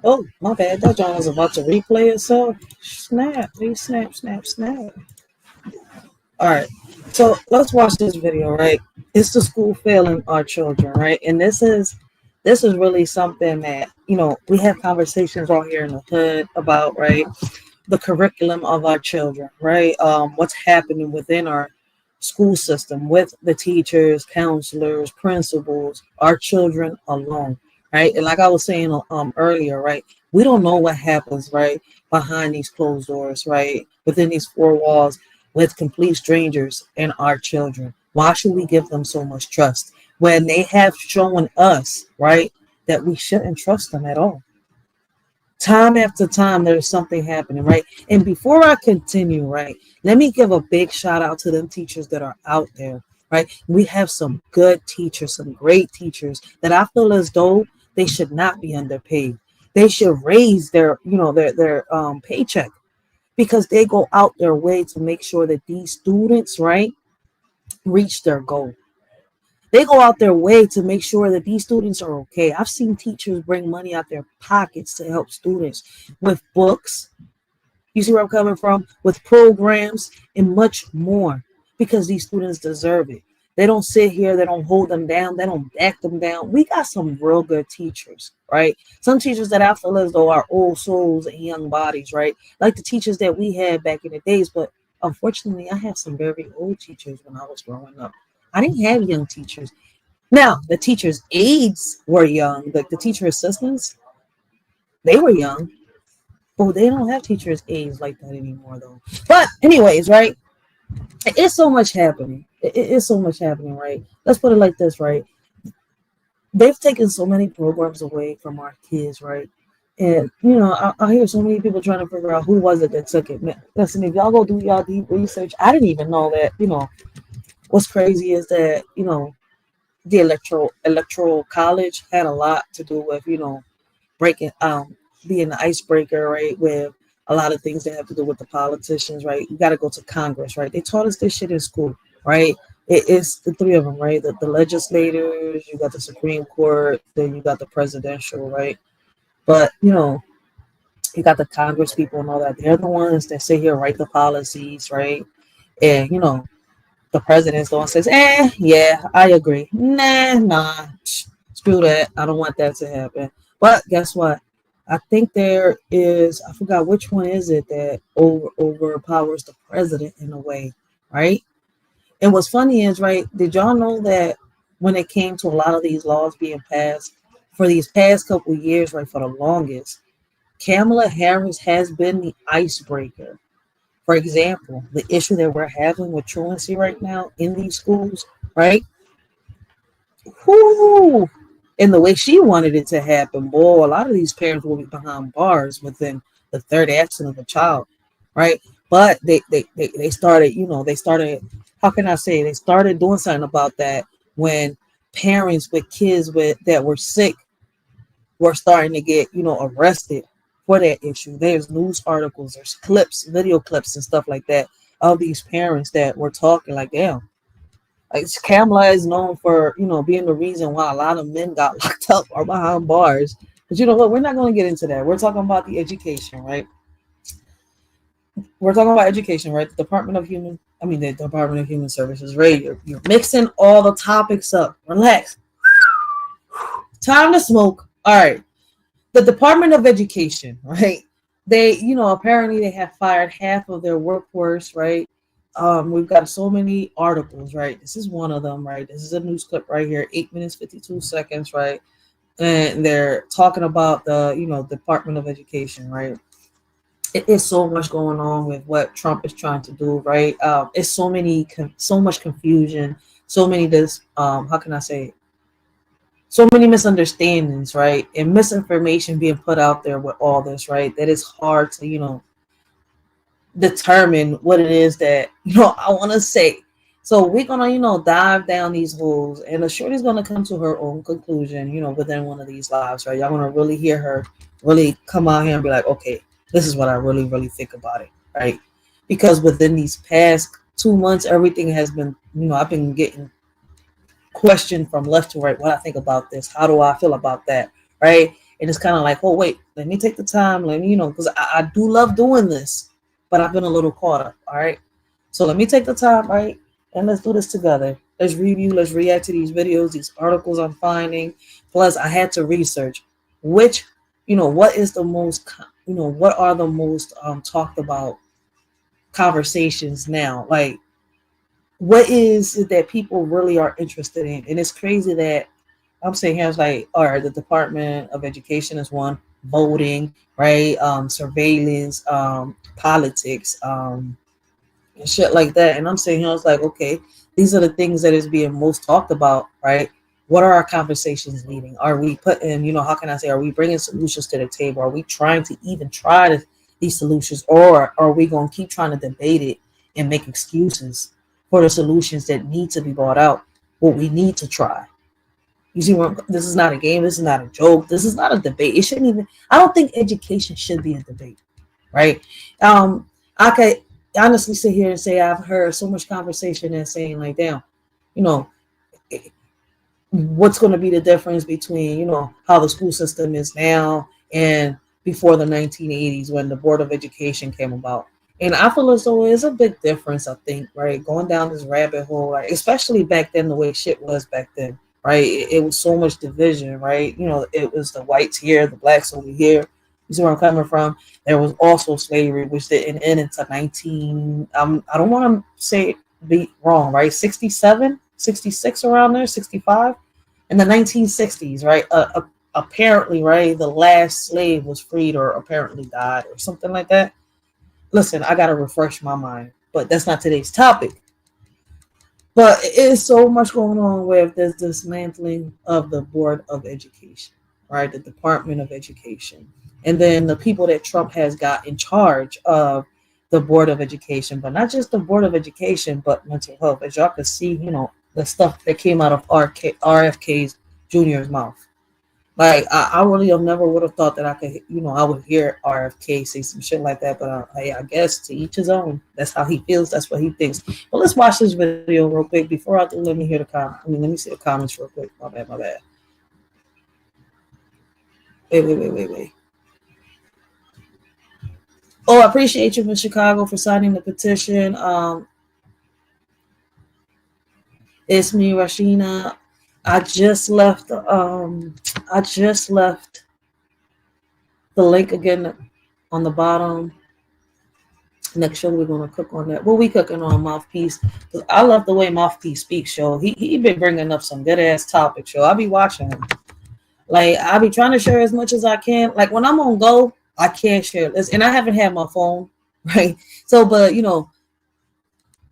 Oh, my bad. That John was about to replay itself. Snap, please snap, snap, snap. All right. So let's watch this video, right? It's the school failing our children, right? And this is really something that, we have conversations all here in the hood about, right? The curriculum of our children, right? What's happening within our school system with the teachers, counselors, principals, our children alone, right? And like I was saying earlier, right? We don't know what happens, right, behind these closed doors, right? Within these four walls with complete strangers and our children. Why should we give them so much trust when they have shown us, right, that we shouldn't trust them at all? Time after time, there's something happening, right? And before I continue, right, let me give a big shout out to them teachers that are out there, right? We have some good teachers, some great teachers that I feel as though they should not be underpaid. They should raise their, their paycheck, because they go out their way to make sure that these students, right, reach their goal. They go out their way to make sure that these students are okay. I've seen teachers bring money out their pockets to help students with books. You see where I'm coming from? With programs and much more, because these students deserve it. They don't sit here. They don't hold them down. They don't back them down. We got some real good teachers, right? Some teachers that I feel as though are old souls and young bodies, right? Like the teachers that we had back in the days. But unfortunately, I had some very old teachers when I was growing up. I didn't have young teachers. Now, the teachers' aides were young. Like the teacher assistants, they were young. Oh, they don't have teachers' aides like that anymore, though. But anyways, right? It's so much happening. It's so much happening, right? Let's put it like this, right? They've taken so many programs away from our kids, right? And, I hear so many people trying to figure out who was it that took it. Man, listen, if y'all go do y'all deep research, I didn't even know that, what's crazy is that, the electoral college had a lot to do with, breaking, being the icebreaker, right? With a lot of things that have to do with the politicians, right? You got to go to Congress, right? They taught us this shit in school, right? It's the three of them, right? The legislators, you got the Supreme Court, then you got the presidential, right? But, you got the Congress people and all that. They're the ones that sit here and write the policies, right? And, the president's the one says, yeah, I agree. Nah, screw that. I don't want that to happen. But guess what? I think there is, I forgot which one is it that overpowers the president in a way, right? And what's funny is, right, did y'all know that when it came to a lot of these laws being passed for these past couple of years, right, for the longest, Kamala Harris has been the icebreaker. For example, the issue that we're having with truancy right now in these schools, right? Whoo! in the way she wanted it to happen, boy, a lot of these parents will be behind bars within the third action of a child, right? But they started, they started, how can I say, they started doing something about that when parents with kids that were sick were starting to get, arrested for that issue. There's news articles, there's clips, video clips and stuff like that of these parents that were talking like, damn, like Kamala is known for, being the reason why a lot of men got locked up or behind bars. But you know what? We're not going to get into that. We're talking about the education, right? We're talking about education, right? The Department of Human Services. Ray, you're mixing all the topics up. Relax. Time to smoke. All right. The Department of Education, right? They, apparently they have fired half of their workforce, right? We've got so many articles, right? This is one of them, right? This is a news clip right here, 8 minutes, 52 seconds, right? And they're talking about the, Department of Education, right? It is so much going on with what Trump is trying to do, right? It's so much confusion, so many how can I say, so many misunderstandings, right? And misinformation being put out there with all this, right? That it's hard to, determine what it is that, I want to say. So we're going to, dive down these holes, and the shorty's going to come to her own conclusion, within one of these lives, right? Y'all going to really hear her really come out here and be like, okay, this is what I really, really think about it, right? Because within these past 2 months, everything has been, I've been getting questioned from left to right what I think about this. How do I feel about that, right? And it's kind of like, oh, wait, let me take the time. Let me, because I do love doing this, but I've been a little caught up, all right? So let me take the time, right? And let's do this together. Let's review, let's react to these videos, these articles I'm finding. Plus, I had to research which, what is the most, what are the most talked about conversations now? Like, what is it that people really are interested in? And it's crazy that I'm saying here, it's like, all right, the Department of Education is one, voting, right? Surveillance, politics, and shit like that. And I'm saying here, it's like, okay, these are the things that is being most talked about, right? What are our conversations leading? Are we putting, how can I say, are we bringing solutions to the table? Are we trying to even try these solutions, or are we going to keep trying to debate it and make excuses for the solutions that need to be brought out, what we need to try? You see, this is not a game. This is not a joke. This is not a debate. It shouldn't even, I don't think education should be a debate, right? I could honestly sit here and say I've heard so much conversation and saying like, damn, what's going to be the difference between, how the school system is now and before the 1980s when the Board of Education came about. And I feel as though it's a big difference, I think, right? Going down this rabbit hole, right? Especially back then, the way shit was back then, right? It was so much division, right? It was the whites here, the blacks over here. You see where I'm coming from? There was also slavery, which didn't end until I don't want to say be wrong, right? 67, 66 around there, 65. In the 1960s, right? Apparently, right, the last slave was freed or apparently died or something like that. Listen, I got to refresh my mind, but that's not today's topic. But it is so much going on with this dismantling of the Board of Education, right? The Department of Education. And then the people that Trump has got in charge of the Board of Education, but not just the Board of Education, but mental health. As y'all can see, the stuff that came out of RFK's Jr.'s mouth. Like, I really never would have thought that I could, I would hear RFK say some shit like that. But hey, I guess to each his own. That's how he feels. That's what he thinks. But let's watch this video real quick. Before I do, let me hear the comment. Let me see the comments real quick. My bad. Wait. Oh, I appreciate you from Chicago for signing the petition. It's me, Rashina. I just left the link again on the bottom. Next show we're gonna cook on that. What we cooking on, Mouthpiece? I love the way Mouthpiece speaks, show. He been bringing up some good ass topics, show. I be watching him. Like, I be trying to share as much as I can. Like, when I'm on go, I can't share this, and I haven't had my phone, right? So, but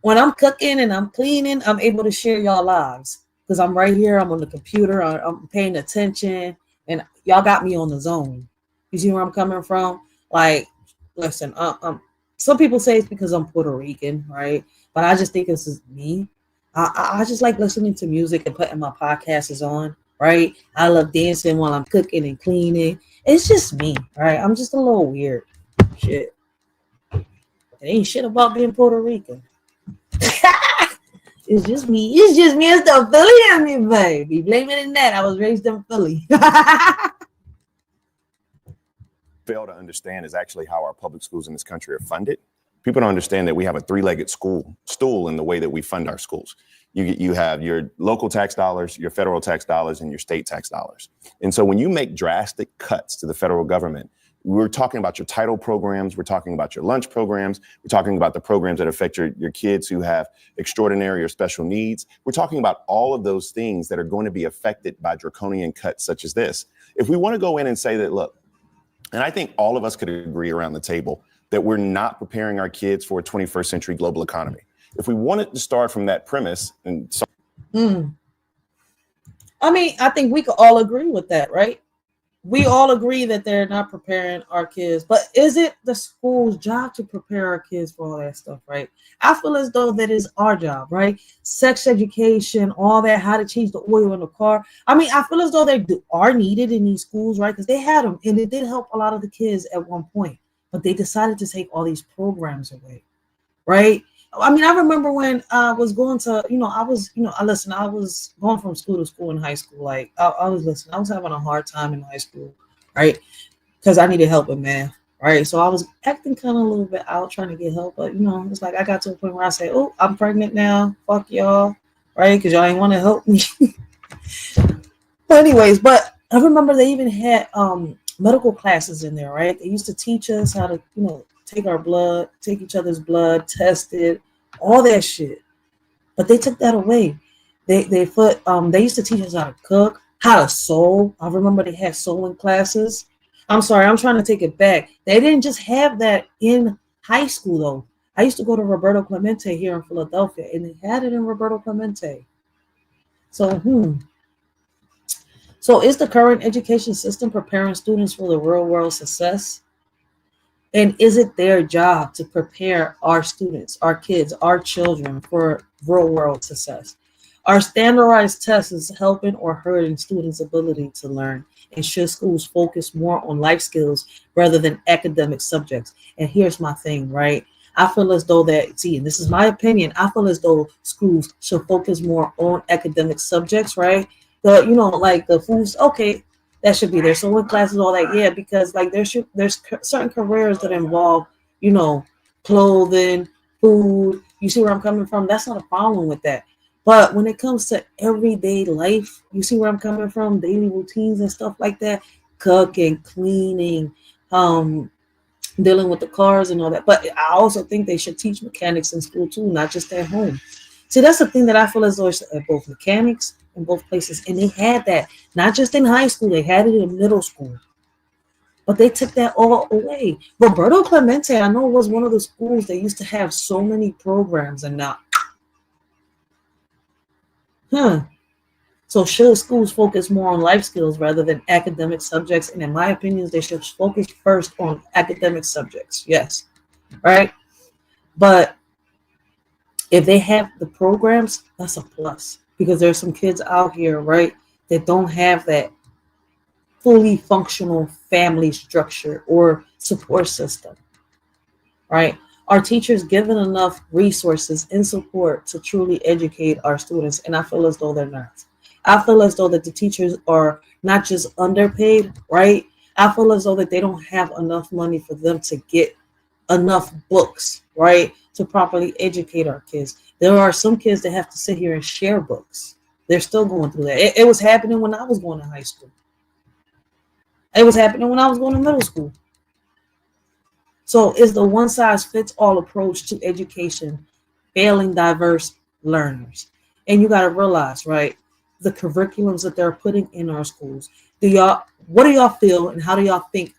when I'm cooking and I'm cleaning, I'm able to share y'all lives. because I'm right here. I'm on the computer. I'm paying attention, and y'all got me on the zone. You see where I'm coming from? Like, listen, some people say it's because I'm Puerto Rican, right? But I just think this is me. I just like listening to music and putting my podcasts on, right? I love dancing while I'm cooking and cleaning. It's just me, right? I'm just a little weird. Shit. It ain't shit about being Puerto Rican. It's just me. It's just me. It's the Philly in me, baby. Blame it in that. I was raised in Philly. Fail to understand is actually how our public schools in this country are funded. People don't understand that we have a three-legged stool in the way that we fund our schools. You have your local tax dollars, your federal tax dollars, and your state tax dollars. And so when you make drastic cuts to the federal government, we're talking about your title programs, we're talking about your lunch programs, we're talking about the programs that affect your kids who have extraordinary or special needs. We're talking about all of those things that are going to be affected by draconian cuts such as this. If we want to go in and say that, look, and I think all of us could agree around the table that we're not preparing our kids for a 21st century global economy. If we wanted to start from that premise, and I mean, I think we could all agree with that, right? We all agree that they're not preparing our kids, but is it the school's job to prepare our kids for all that stuff, right? I feel as though that is our job, right? Sex education, all that, how to change the oil in the car. I mean, I feel as though they are needed in these schools, right? Because they had them, and it did help a lot of the kids at one point, but they decided to take all these programs away, right? I mean, I remember when I was going to, I was going from school to school in high school. Like, I was having a hard time in high school, right? Because I needed help with math, right? So I was acting kind of a little bit out trying to get help. But, it's like I got to a point where I say, oh, I'm pregnant now. Fuck y'all, right? Because y'all ain't want to help me. But anyways, I remember they even had medical classes in there, right? They used to teach us how to, take our blood, take each other's blood, test it, all that shit. But they took that away. They used to teach us how to cook, how to sew. I remember they had sewing classes. I'm sorry, I'm trying to take it back. They didn't just have that in high school though. I used to go to Roberto Clemente here in Philadelphia, and they had it in Roberto Clemente. So, So is the current education system preparing students for the real world success? And is it their job to prepare our students, our kids, our children for real world success? Are standardized tests helping or hurting students' ability to learn? And should schools focus more on life skills rather than academic subjects? And here's my thing, right? I feel as though and this is my opinion, I feel as though schools should focus more on academic subjects, right? Like the foods, okay, that should be there. So with classes, all that, yeah, because like there's certain careers that involve, clothing, food. You see where I'm coming from? That's not a problem with that. But when it comes to everyday life, you see where I'm coming from? Daily routines and stuff like that, cooking, cleaning, dealing with the cars and all that. But I also think they should teach mechanics in school too, not just at home. See, that's the thing that I feel as though it's at both mechanics in both places. And they had that, not just in high school, they had it in middle school. But they took that all away. Roberto Clemente, I know, was one of the schools that used to have so many programs and now. So should schools focus more on life skills rather than academic subjects? And in my opinion, they should focus first on academic subjects. Yes. Right. But if they have the programs, that's a plus, because there's some kids out here, right, that don't have that fully functional family structure or support system, right? Are teachers given enough resources and support to truly educate our students? And I feel as though they're not. I feel as though that the teachers are not just underpaid, right? I feel as though that they don't have enough money for them to get enough books, right, to properly educate our kids. There are some kids that have to sit here and share books. They're still going through that. It was happening when I was going to high school. It was happening when I was going to middle school. So is the one-size-fits-all approach to education failing diverse learners? And you got to realize, right, the curriculums that they're putting in our schools. What do y'all feel and how do y'all think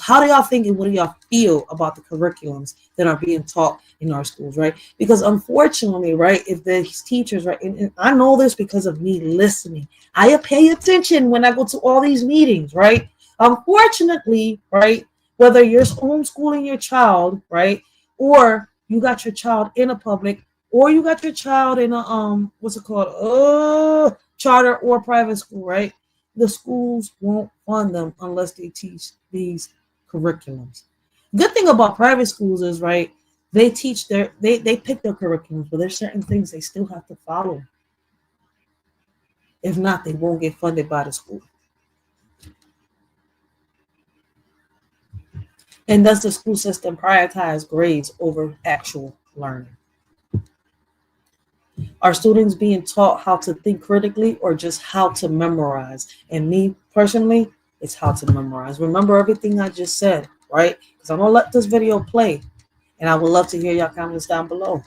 how do y'all think and what do y'all feel about the curriculums that are being taught in our schools, right? Because unfortunately, right, if these teachers, right, and I know this because of me listening, I pay attention when I go to all these meetings, right? Unfortunately, right, whether you're homeschooling your child, right, or you got your child in a public, or you got your child in a what's it called, charter or private school, right? The schools won't fund them unless they teach these curriculums. Good thing about private schools is, right, they teach they pick their curriculums, but there's certain things they still have to follow. If not, they won't get funded by the school. And does the school system prioritize grades over actual learning? Are students being taught how to think critically or just how to memorize? And me personally, it's how to memorize. Remember everything I just said, right? Because I'm going to let this video play, and I would love to hear your comments down below.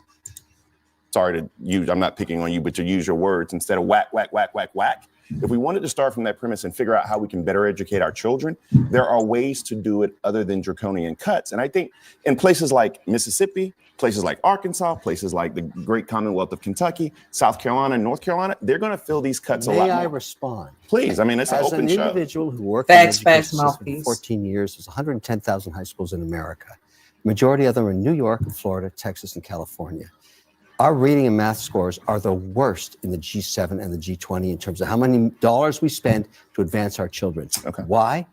Sorry to use, I'm not picking on you, but to use your words instead of whack, whack, whack, whack, whack. If we wanted to start from that premise and figure out how we can better educate our children, there are ways to do it other than draconian cuts. And I think in places like Mississippi, places like Arkansas, places like the great Commonwealth of Kentucky, South Carolina, and North Carolina, they're going to fill these cuts a lot more. May I respond? Please. I mean, it's an As open an show. individual who worked Facts, in the education system mouthpiece. for 14 years, there's 110,000 high schools in America. The majority of them are in New York, Florida, Texas, and California. Our reading and math scores are the worst in the G7 and the G20 in terms of how many dollars we spend to advance our children. Okay. Why?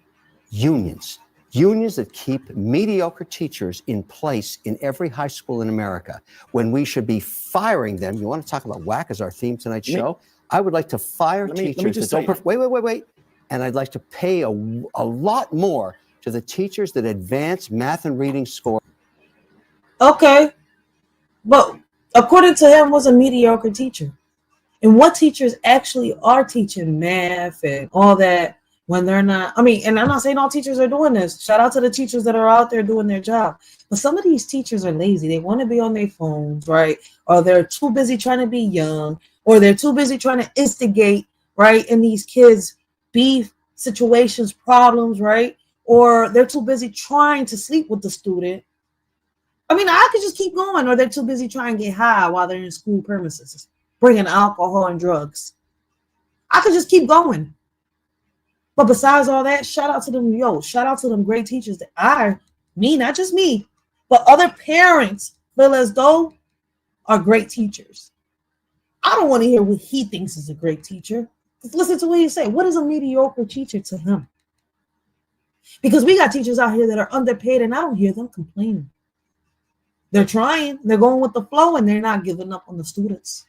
Unions. Unions that keep mediocre teachers in place in every high school in America when we should be firing them. You want to talk about whack as our theme tonight's show? I would like to fire teachers that don't wait. And I'd like to pay a lot more to the teachers that advance math and reading scores. Okay, but according to him, was a mediocre teacher. And what teachers actually are teaching math and all that when they're not? I mean, and I'm not saying all teachers are doing this. Shout out to the teachers that are out there doing their job. But some of these teachers are lazy. They want to be on their phones, right? Or they're too busy trying to be young, or they're too busy trying to instigate, right, in these kids' beef situations, problems, right? Or they're too busy trying to sleep with the student. I mean, I could just keep going, or they're too busy trying to get high while they're in school premises, bringing alcohol and drugs. I could just keep going. But besides all that, shout out to them, shout out to them great teachers that not just me, but other parents feel as though are great teachers. I don't want to hear what he thinks is a great teacher. Just listen to what he say. What is a mediocre teacher to him? Because we got teachers out here that are underpaid, and I don't hear them complaining. They're trying, they're going with the flow, and they're not giving up on the students.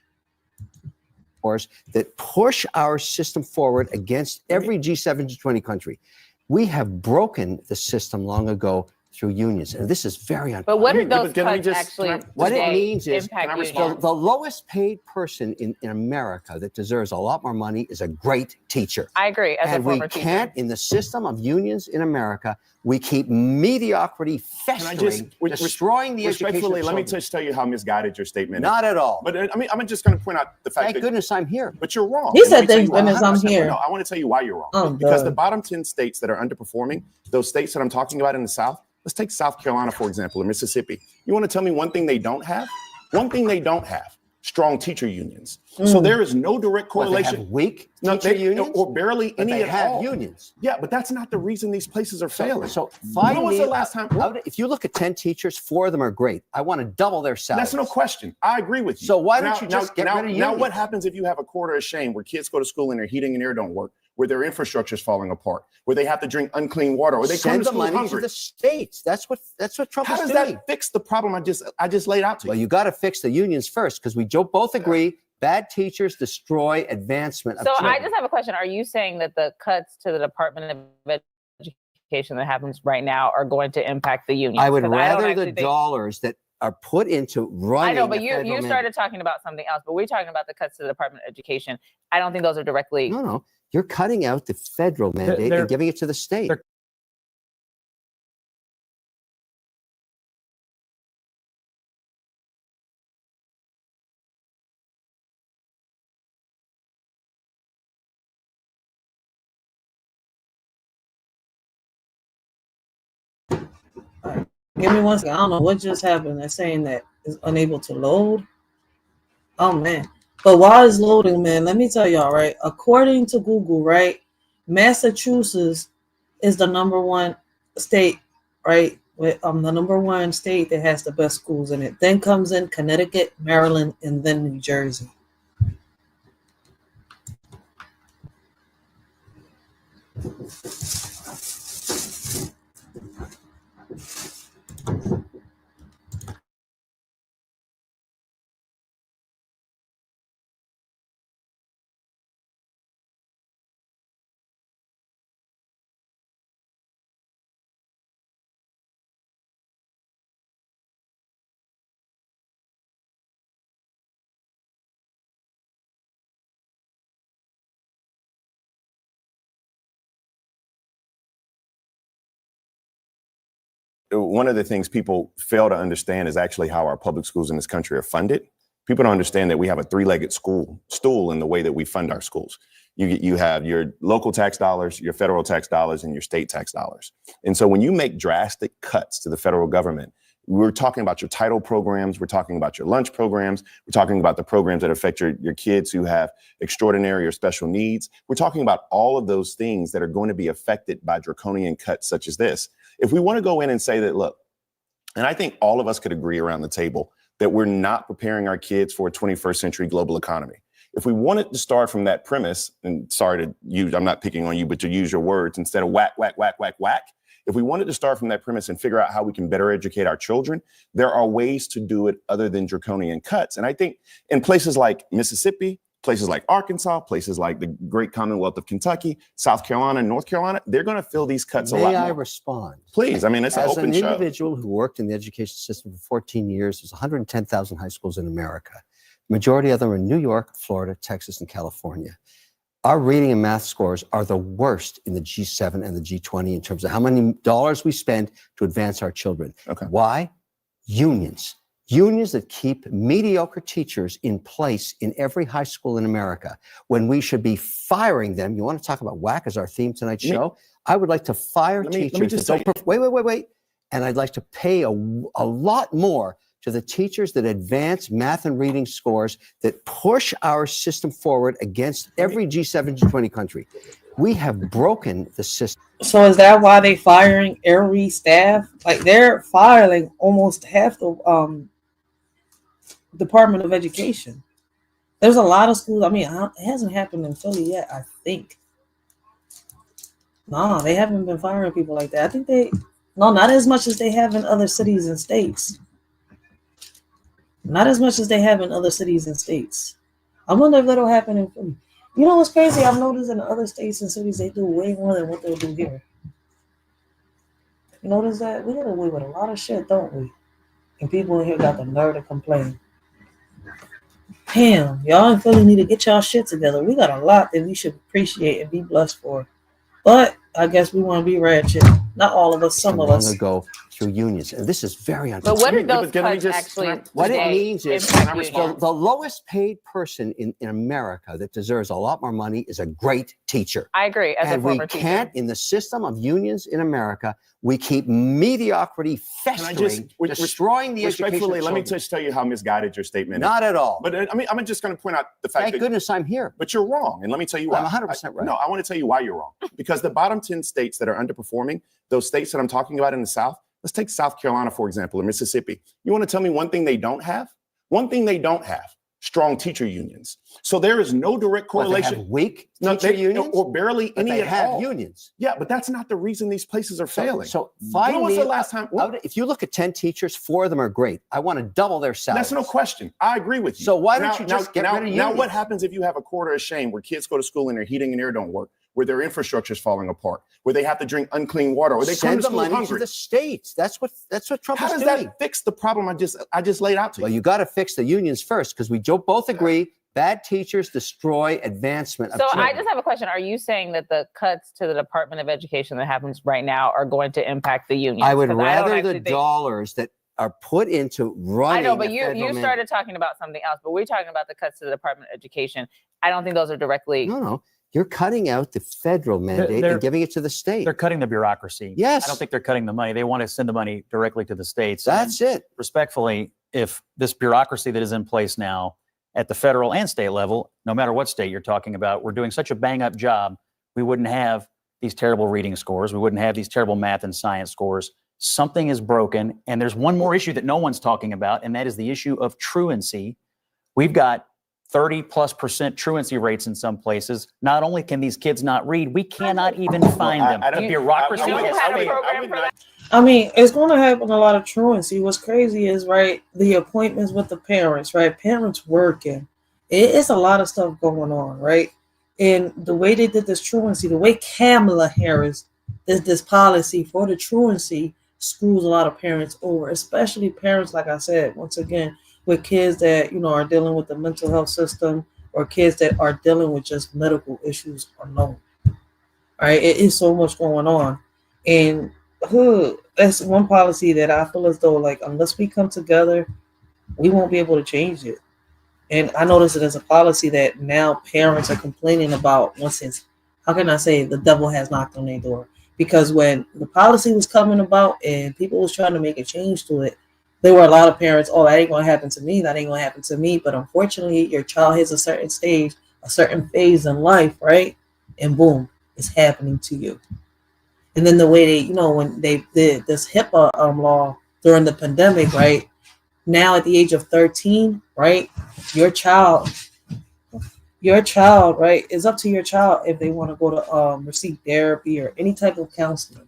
That push our system forward against every G7, G20 country. We have broken the system long ago through unions, and this is very unpopular. But what are those cuts actually? What it means is impact the lowest paid person in America that deserves a lot more money is a great teacher. I agree. As and a former we can't, in the system of unions in America, we keep mediocrity festering, destroying the education of respectfully, let me children. just tell you how misguided your statement is. Not at all. But I mean, I'm just going to point out the fact Thank that goodness I'm here. But you're wrong. He And let said me tell thank you why. goodness I'm 100%. here. No, I want to tell you why you're wrong. Oh, because God. the bottom 10 states that are underperforming, those states that I'm talking about in the South, let's take South Carolina, for example, or Mississippi. You want to tell me one thing they don't have? One thing they don't have: strong teacher unions. So there is no direct correlation. They have weak No, teacher unions? or barely But any they at have all. unions. Yeah, but that's not the reason these places are failing. So when was the last time? If you look at 10 teachers, 4 of them are great. I want to double their salaries. That's no question. I agree with you. So why don't you just get rid of Now, unions? what happens if you have a quarter of shame where kids go to school and their heating and air don't work, where their infrastructure is falling apart, where they have to drink unclean water, or they come Send to the school money hungry? to the states. That's what Trump How is does doing. that fix the problem I just laid out to you? Well, you got to fix the unions first, because we both agree bad teachers destroy advancement of So children. I just have a question. Are you saying that the cuts to the Department of Education that happens right now are going to impact the unions? I would 'Cause rather actually the think- dollars that are put into running. I know, but the you federal started talking about something else, but we're talking about the cuts to the Department of Education. I don't think those are directly. No, you're cutting out the federal mandate and giving it to the state. Give me one second. I don't know what just happened. They're saying that it's unable to load. Oh man. But while it's loading, man, let me tell y'all, right? According to Google, right, Massachusetts is the #1 state, right? With the #1 state that has the best schools in it. Then comes in Connecticut, Maryland, and then New Jersey. One of the things people fail to understand is actually how our public schools in this country are funded. People don't understand that we have a three-legged stool in the way that we fund our schools. You have your local tax dollars, your federal tax dollars, and your state tax dollars. And so when you make drastic cuts to the federal government, we're talking about your title programs, we're talking about your lunch programs, we're talking about the programs that affect your kids who have extraordinary or special needs. We're talking about all of those things that are going to be affected by draconian cuts such as this. If we want to go in and say that, look, and I think all of us could agree around the table that we're not preparing our kids for a 21st century global economy. If we wanted to start from that premise, and sorry to use, I'm not picking on you, but to use your words instead of whack, whack, whack, whack, whack. If we wanted to start from that premise and figure out how we can better educate our children, there are ways to do it other than draconian cuts. And I think in places like Mississippi, places like Arkansas, places like the great Commonwealth of Kentucky, South Carolina, and North Carolina, they're going to fill these cuts a lot more. May I respond? Please. I mean, it's an open As show. an individual who worked in the education system for 14 years, there's 110,000 high schools in America. Majority of them are in New York, Florida, Texas, and California. Our reading and math scores are the worst in the G7 and the G20 in terms of how many dollars we spend to advance our children. Okay. Why? Unions. Unions that keep mediocre teachers in place in every high school in America when we should be firing them. You want to talk about whack as our theme tonight's show? I would like to fire teachers. Wait. And I'd like to pay a lot more to the teachers that advance math and reading scores that push our system forward against every G7, G20 country. We have broken the system. So is that why they firing every staff? Like they're firing almost half the Department of Education. There's a lot of schools. I mean, it hasn't happened in Philly yet, I think. No, they haven't been firing people like that. I think not as much as they have in other cities and states. Not as much as they have in other cities and states. I wonder if that'll happen in Philly. You know what's crazy? I've noticed in other states and cities, they do way more than what they'll do here. You notice that? We get away with a lot of shit, don't we? And people in here got the nerve to complain. Damn, y'all in Philly need to get y'all shit together. We got a lot that we should appreciate and be blessed for. But I guess we want to be ratchet. Not all of us, some of us. Go through unions. And this is very But what are those cuts actually? What it means is the the lowest paid person in America that deserves a lot more money is a great teacher. I agree. As a And we former teacher. can't, in the system of unions in America, we keep mediocrity festering, destroying the education of Respectfully, let me children. just tell you how misguided your statement is. Not at all. But I mean, I'm just going to point out the fact Thank goodness I'm here. But you're wrong. And let me tell you why. I'm 100% right. No, I want to tell you why you're wrong. Because the bottom 10 states that are underperforming, those states that I'm talking about in the South, let's take South Carolina, for example, or Mississippi. You want to tell me one thing they don't have? One thing they don't have: strong teacher unions. So there is no direct correlation. They have weak teacher unions? Or barely But any they at have all. unions. Yeah, but that's not the reason these places are failing. So When find was me, the last time? if you look at 10 teachers, 4 of them are great. I want to double their salaries. That's no question. I agree with you. So why don't you just get rid of Now, unions? what happens if you have a quarter of shame where kids go to school and their heating and air don't work, where their infrastructure is falling apart, where they have to drink unclean water, or they come Send to the school money hungry? to the states. That's what Trump How is does doing. that fix the problem I just laid out to you? Well, you got to fix the unions first, because we both agree bad teachers destroy advancement of So children. I just have a question. Are you saying that the cuts to the Department of Education that happens right now are going to impact the unions? I would 'Cause don't rather actually the think- dollars that are put into running. I know, but the you federal started talking about something else, but we're talking about the cuts to the Department of Education. I don't think those are directly. No. You're cutting out the federal mandate and giving it to the state. They're cutting the bureaucracy. Yes. I don't think they're cutting the money. They want to send the money directly to the states. That's it. Respectfully, if this bureaucracy that is in place now at the federal and state level, no matter what state you're talking about, we're doing such a bang-up job, we wouldn't have these terrible reading scores. We wouldn't have these terrible math and science scores. Something is broken. And there's one more issue that no one's talking about, and that is the issue of truancy. We've got 30+% truancy rates in some places. Not only can these kids not read, we cannot even find them. The bureaucracy is I mean, it's going to happen a lot of truancy. What's crazy is, right, the appointments with the parents, right? Parents working. It's a lot of stuff going on, right? And the way they did this truancy, the way Kamala Harris did this policy for the truancy screws a lot of parents over, especially parents, like I said, once again, with kids that, you know, are dealing with the mental health system or kids that are dealing with just medical issues alone. All right, it is so much going on. And that's one policy that I feel as though, like, unless we come together, we won't be able to change it. And I notice it as a policy that now parents are complaining about once it's, how can I say, the devil has knocked on their door. Because when the policy was coming about and people was trying to make a change to it, there were a lot of parents, oh, that ain't going to happen to me. That ain't going to happen to me. But unfortunately, your child hits a certain stage, a certain phase in life, right? And boom, it's happening to you. And then the way they, you know, when they did this HIPAA law during the pandemic, right? Now at the age of 13, right? Your child, right? It's up to your child if they want to go to receive therapy or any type of counseling,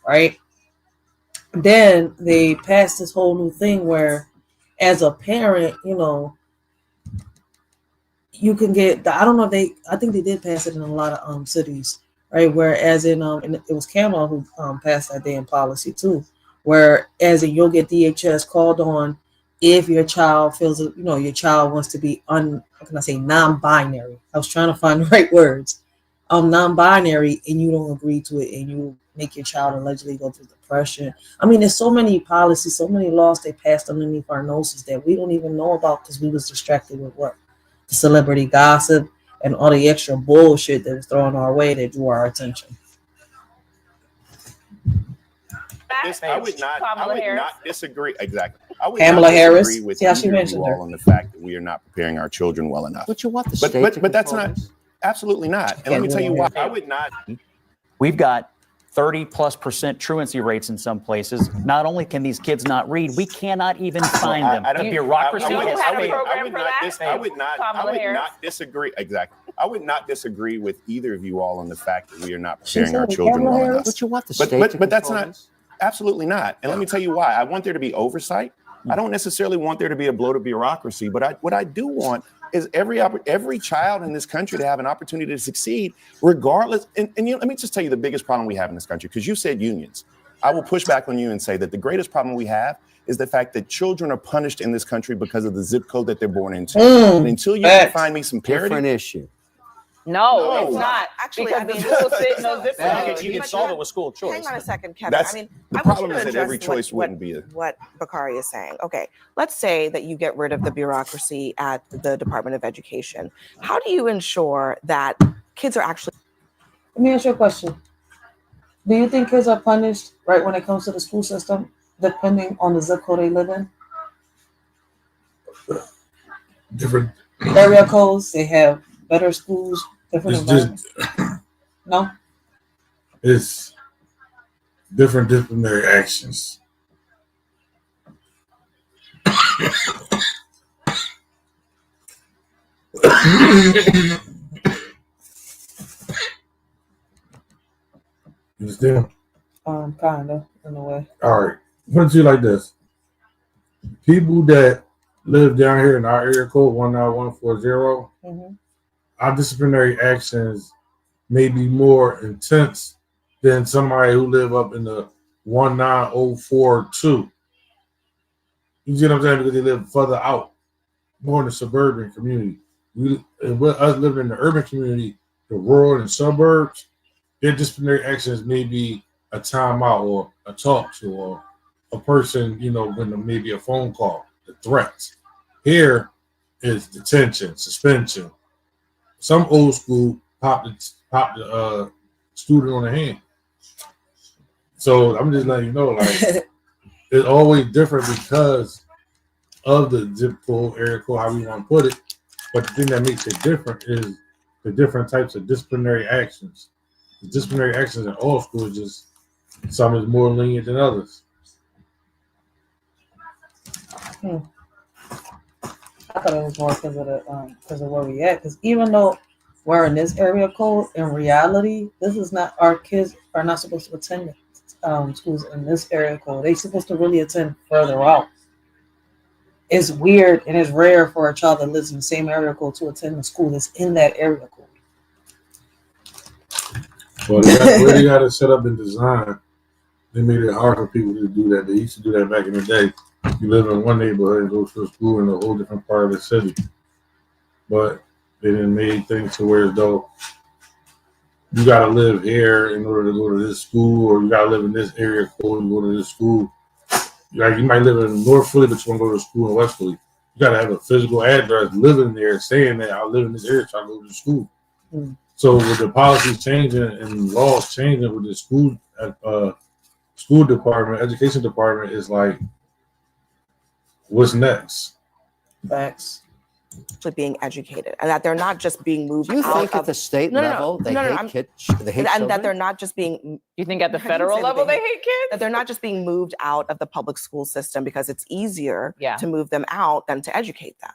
right? Then they passed this whole new thing where, as a parent, you know, you can get, I don't know if I think they did pass it in a lot of cities, right? Whereas and it was Kamala who passed that damn policy too, where as in you'll get DHS called on if your child feels, you know, your child wants to be how can I say, non-binary. I was trying to find the right words. Non-binary, and you don't agree to it, and you make your child allegedly go through depression. I mean, there's so many policies, so many laws they passed underneath our noses that we don't even know about because we was distracted with what? The celebrity gossip and all the extra bullshit that was thrown our way that drew our attention. I would not disagree. Exactly. I would Kamala not Harris. disagree with See how she either of you mentioned all her. on the fact that we are not preparing our children well enough. But you want the state to but that's control not this? absolutely not. And let me tell you why. I would not. We've got 30+% truancy rates in some places. Not only can these kids not read, we cannot even find them. The bureaucracy is I would not disagree. Exactly. I would not disagree with either of you all on the fact that we are not preparing our children well enough. But you want the state to but that's control not this? absolutely not. And let me tell you why. I want there to be oversight. I don't necessarily want there to be a bloated bureaucracy, but what I do want is every child in this country to have an opportunity to succeed, regardless. And you know, let me just tell you the biggest problem we have in this country, because you said unions. I will push back on you and say that the greatest problem we have is the fact that children are punished in this country because of the zip code that they're born into. And until you can find me some parity, different issue. No, it's not. Actually, Because I mean, the school sit no zip code. You can solve it with school choice. Hang on a second, Kevin. That's- I mean, the I want problem you to is that every address choice wouldn't be what Bakari is saying. Okay, let's say that you get rid of the bureaucracy at the Department of Education. How do you ensure that kids are actually? Let me ask you a question. Do you think kids are punished, right, when it comes to the school system, depending on the zip code they live in? Different area codes, they have better schools, different environments. No? It's different disciplinary actions. You understand? Kinda, in a way. All right. Put it to you like this. People that live down here in our area code 19140, our disciplinary actions may be more intense than somebody who live up in the 19042. You see what I'm saying? Because they live further out, more in the suburban community. With us living in the urban community, the rural and suburbs, their disciplinary actions may be a timeout or a talk to or a person, you know, when maybe a phone call, the threats. Here is detention, suspension. Some old school pop the student on the hand. So I'm just letting you know, like it's always different because of the zip code, area code, how we want to put it. But the thing that makes it different is the different types of disciplinary actions. The disciplinary actions in all schools, just some is more lenient than others. I thought it was more because of where we at. Because even though we're in this area code, in reality, this is not, our kids are not supposed to attend schools in this area code. They're supposed to really attend further out. It's weird and it's rare for a child that lives in the same area code to attend a school that's in that area code. Well, they got it set up and designed. They made it hard for people to do that. They used to do that back in the day. You live in one neighborhood and go to a school in a whole different part of the city. But they didn't make things to where as though you got to live here in order to go to this school, or you got to live in this area code and go to this school. Like you might live in North Philly, but you want to go to school in West Philly. You got to have a physical address living there saying that I live in this area trying to go to school. So with the policies changing and laws changing with the school department, education department, is like, what's next? Facts. Actually being educated, and that they're not just being moved You out think of at the state level they hate kids? They hate and children? that they're not just being. You think at the federal level they hate kids? That they're not just being moved out of the public school system because it's easier Yeah. to move them out than to educate them.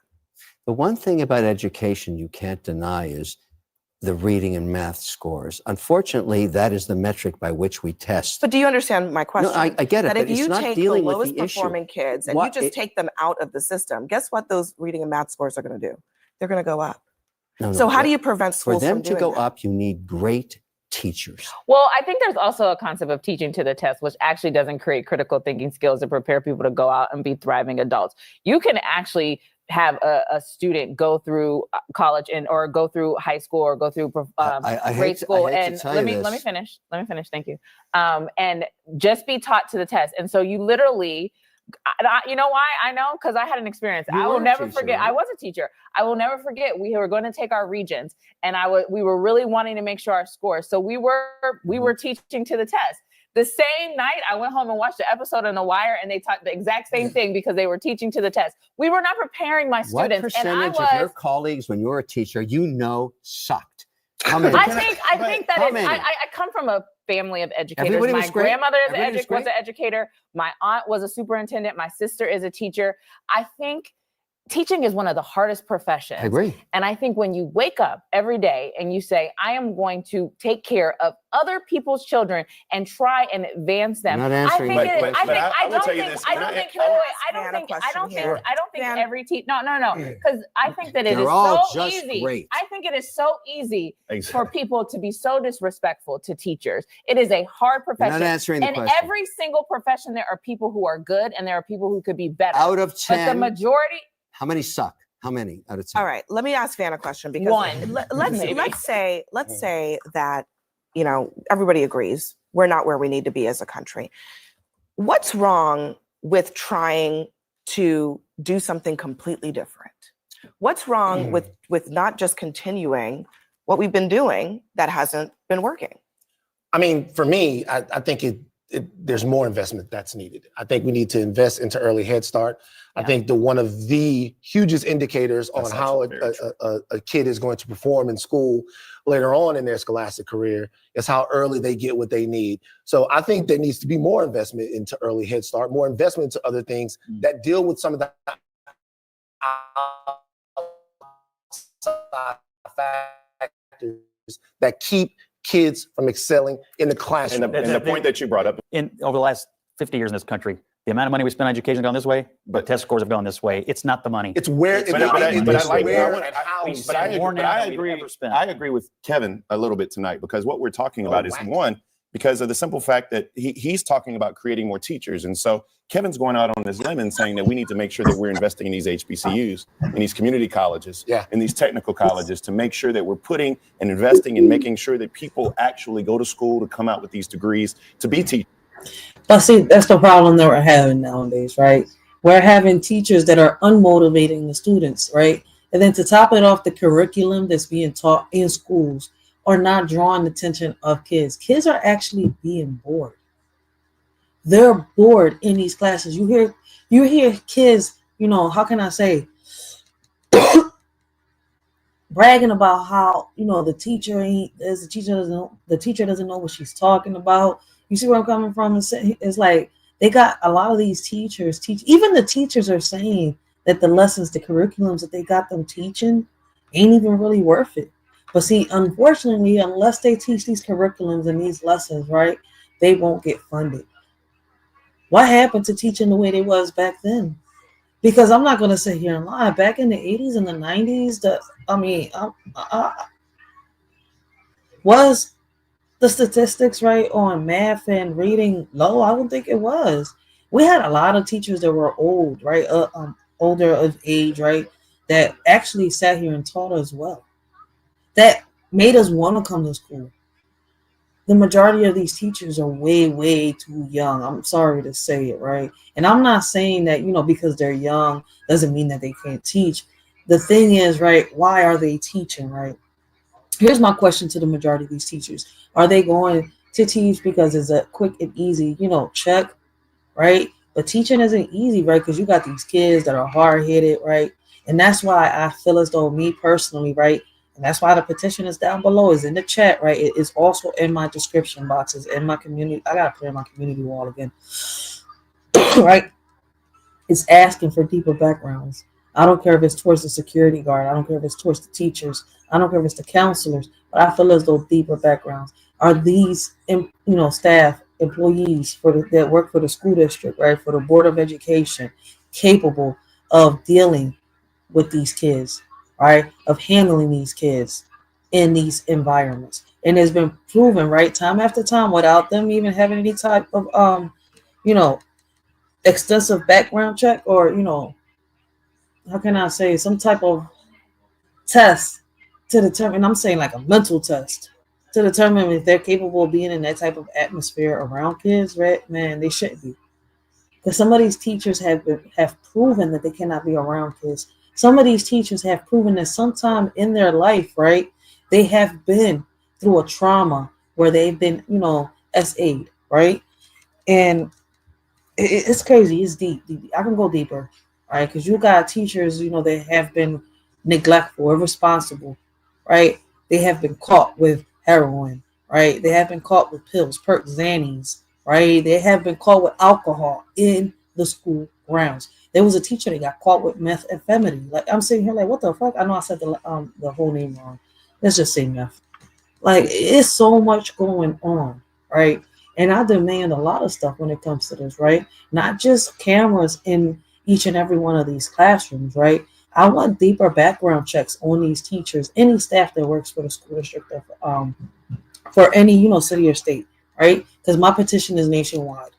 The one thing about education you can't deny is the reading and math scores. Unfortunately, that is the metric by which we test. But do you understand my question? No, I get it, That but if it's you not take the dealing with lowest the issue. performing kids and What you just it- take them out of the system, guess what those reading and math scores are going to do? They're going to go up. No, So no, how do you prevent for schools them from to doing go that? up? You need great teachers. Well, I think there's also a concept of teaching to the test, which actually doesn't create critical thinking skills to prepare people to go out and be thriving adults. You can actually have a student go through college or go through high school or go through grade school. And let me finish. Thank you. And just be taught to the test. And so you literally, you know why? I know, because I had an experience. I will never forget. I was a teacher. I will never forget. We were going to take our regions, and we were really wanting to make sure our scores. So we were teaching to the test. The same night, I went home and watched the episode on The Wire, and they taught the exact same thing because they were teaching to the test. We were not preparing my What students. percentage of your colleagues, when you're a teacher, sucked? How many? I think that I come from a family of educators. Everybody My was great. grandmother Everybody was was great. an educator. My aunt was a superintendent. My sister is a teacher. I think teaching is one of the hardest professions. I agree. And I think when you wake up every day and you say, I am going to take care of other people's children and try and advance them. You're not answering my question. I don't think every teacher, no. Because I think that it They're is all so just easy. great. I think it is so easy Exactly. for people to be so disrespectful to teachers. It is a hard You're profession. not answering the and question. every single profession, there are people who are good and there are people who could be better. Out of But 10, the majority, how many suck? How many out of 10? All right, let me ask Van a question because One, let's say that everybody agrees we're not where we need to be as a country. What's wrong with trying to do something completely different? What's wrong with not just continuing what we've been doing that hasn't been working? I mean, for me, I think there's more investment that's needed. I think we need to invest into early Head Start. I think one of the hugest indicators on how a kid is going to perform in school later on in their scholastic career is how early they get what they need. So I think there needs to be more investment into early Head Start, more investment into other things that deal with some of the factors that keep kids from excelling in the classroom. And the point that you brought up. Over the last 50 years in this country, the amount of money we spend on education has gone this way, but test scores have gone this way. It's not the money. It's where I agree with Kevin a little bit tonight, because what we're talking about is one, because of the simple fact that he's talking about creating more teachers. And so Kevin's going out on this limb and saying that we need to make sure that we're investing in these HBCUs, in these community colleges, in these technical colleges, to make sure that we're putting and investing and making sure that people actually go to school to come out with these degrees to be teachers. But see, that's the problem that we're having nowadays, right? We're having teachers that are unmotivating the students, right? And then to top it off, the curriculum that's being taught in schools are not drawing the attention of kids. Kids are actually being bored. They're bored in these classes. You hear kids, how can I say, bragging about how the teacher doesn't know what she's talking about. You see where I'm coming from? It's like they got a lot of these teachers even the teachers are saying that the curriculums that they got them teaching ain't even really worth it. But see, unfortunately, unless they teach these curriculums and these lessons, right, they won't get funded. What happened to teaching the way they was back then? Because I'm not going to sit here and lie. Back in the 80s and the 90s, was the statistics right on math and reading low? I don't think it was. We had a lot of teachers that were old, right, older of age, right, that actually sat here and taught us well. That made us want to come to school. The majority of these teachers are way, way too young. I'm sorry to say it, right? And I'm not saying that, because they're young doesn't mean that they can't teach. The thing is, right, why are they teaching, right? Here's my question to the majority of these teachers. Are they going to teach because it's a quick and easy, check, right? But teaching isn't easy, right? Because you got these kids that are hard-headed, right? And that's why I feel as though me personally, right? And that's why the petition is down below, is in the chat, right? It is also in my description boxes, in my community. I got to put in my community wall again, right? It's asking for deeper backgrounds. I don't care if it's towards the security guard. I don't care if it's towards the teachers. I don't care if it's the counselors. But I feel as though deeper backgrounds. Are these, staff, employees that work for the school district, right, for the Board of Education, capable of dealing with these kids, right, of handling these kids in these environments? And it's been proven, right, time after time, without them even having any type of, extensive background check or, how can I say, some type of test to determine, I'm saying like a mental test, to determine if they're capable of being in that type of atmosphere around kids, right? Man, they shouldn't be. Because some of these teachers have proven that they cannot be around kids. Some of these teachers have proven that sometime in their life, right, they have been through a trauma where they've been, SA'd, right? And it's crazy. It's deep. I can go deeper, right? Because you got teachers, they have been neglectful, irresponsible, right? They have been caught with heroin, right? They have been caught with pills, perk, Xannies, right? They have been caught with alcohol in the school grounds. There was a teacher that got caught with methamphetamine. Like, I'm sitting here like, what the fuck? I know I said the whole name wrong. Let's just say meth. Like, it's so much going on, right? And I demand a lot of stuff when it comes to this, right? Not just cameras in each and every one of these classrooms, right? I want deeper background checks on these teachers, any staff that works for the school district, for any, city or state, right? Because my petition is nationwide.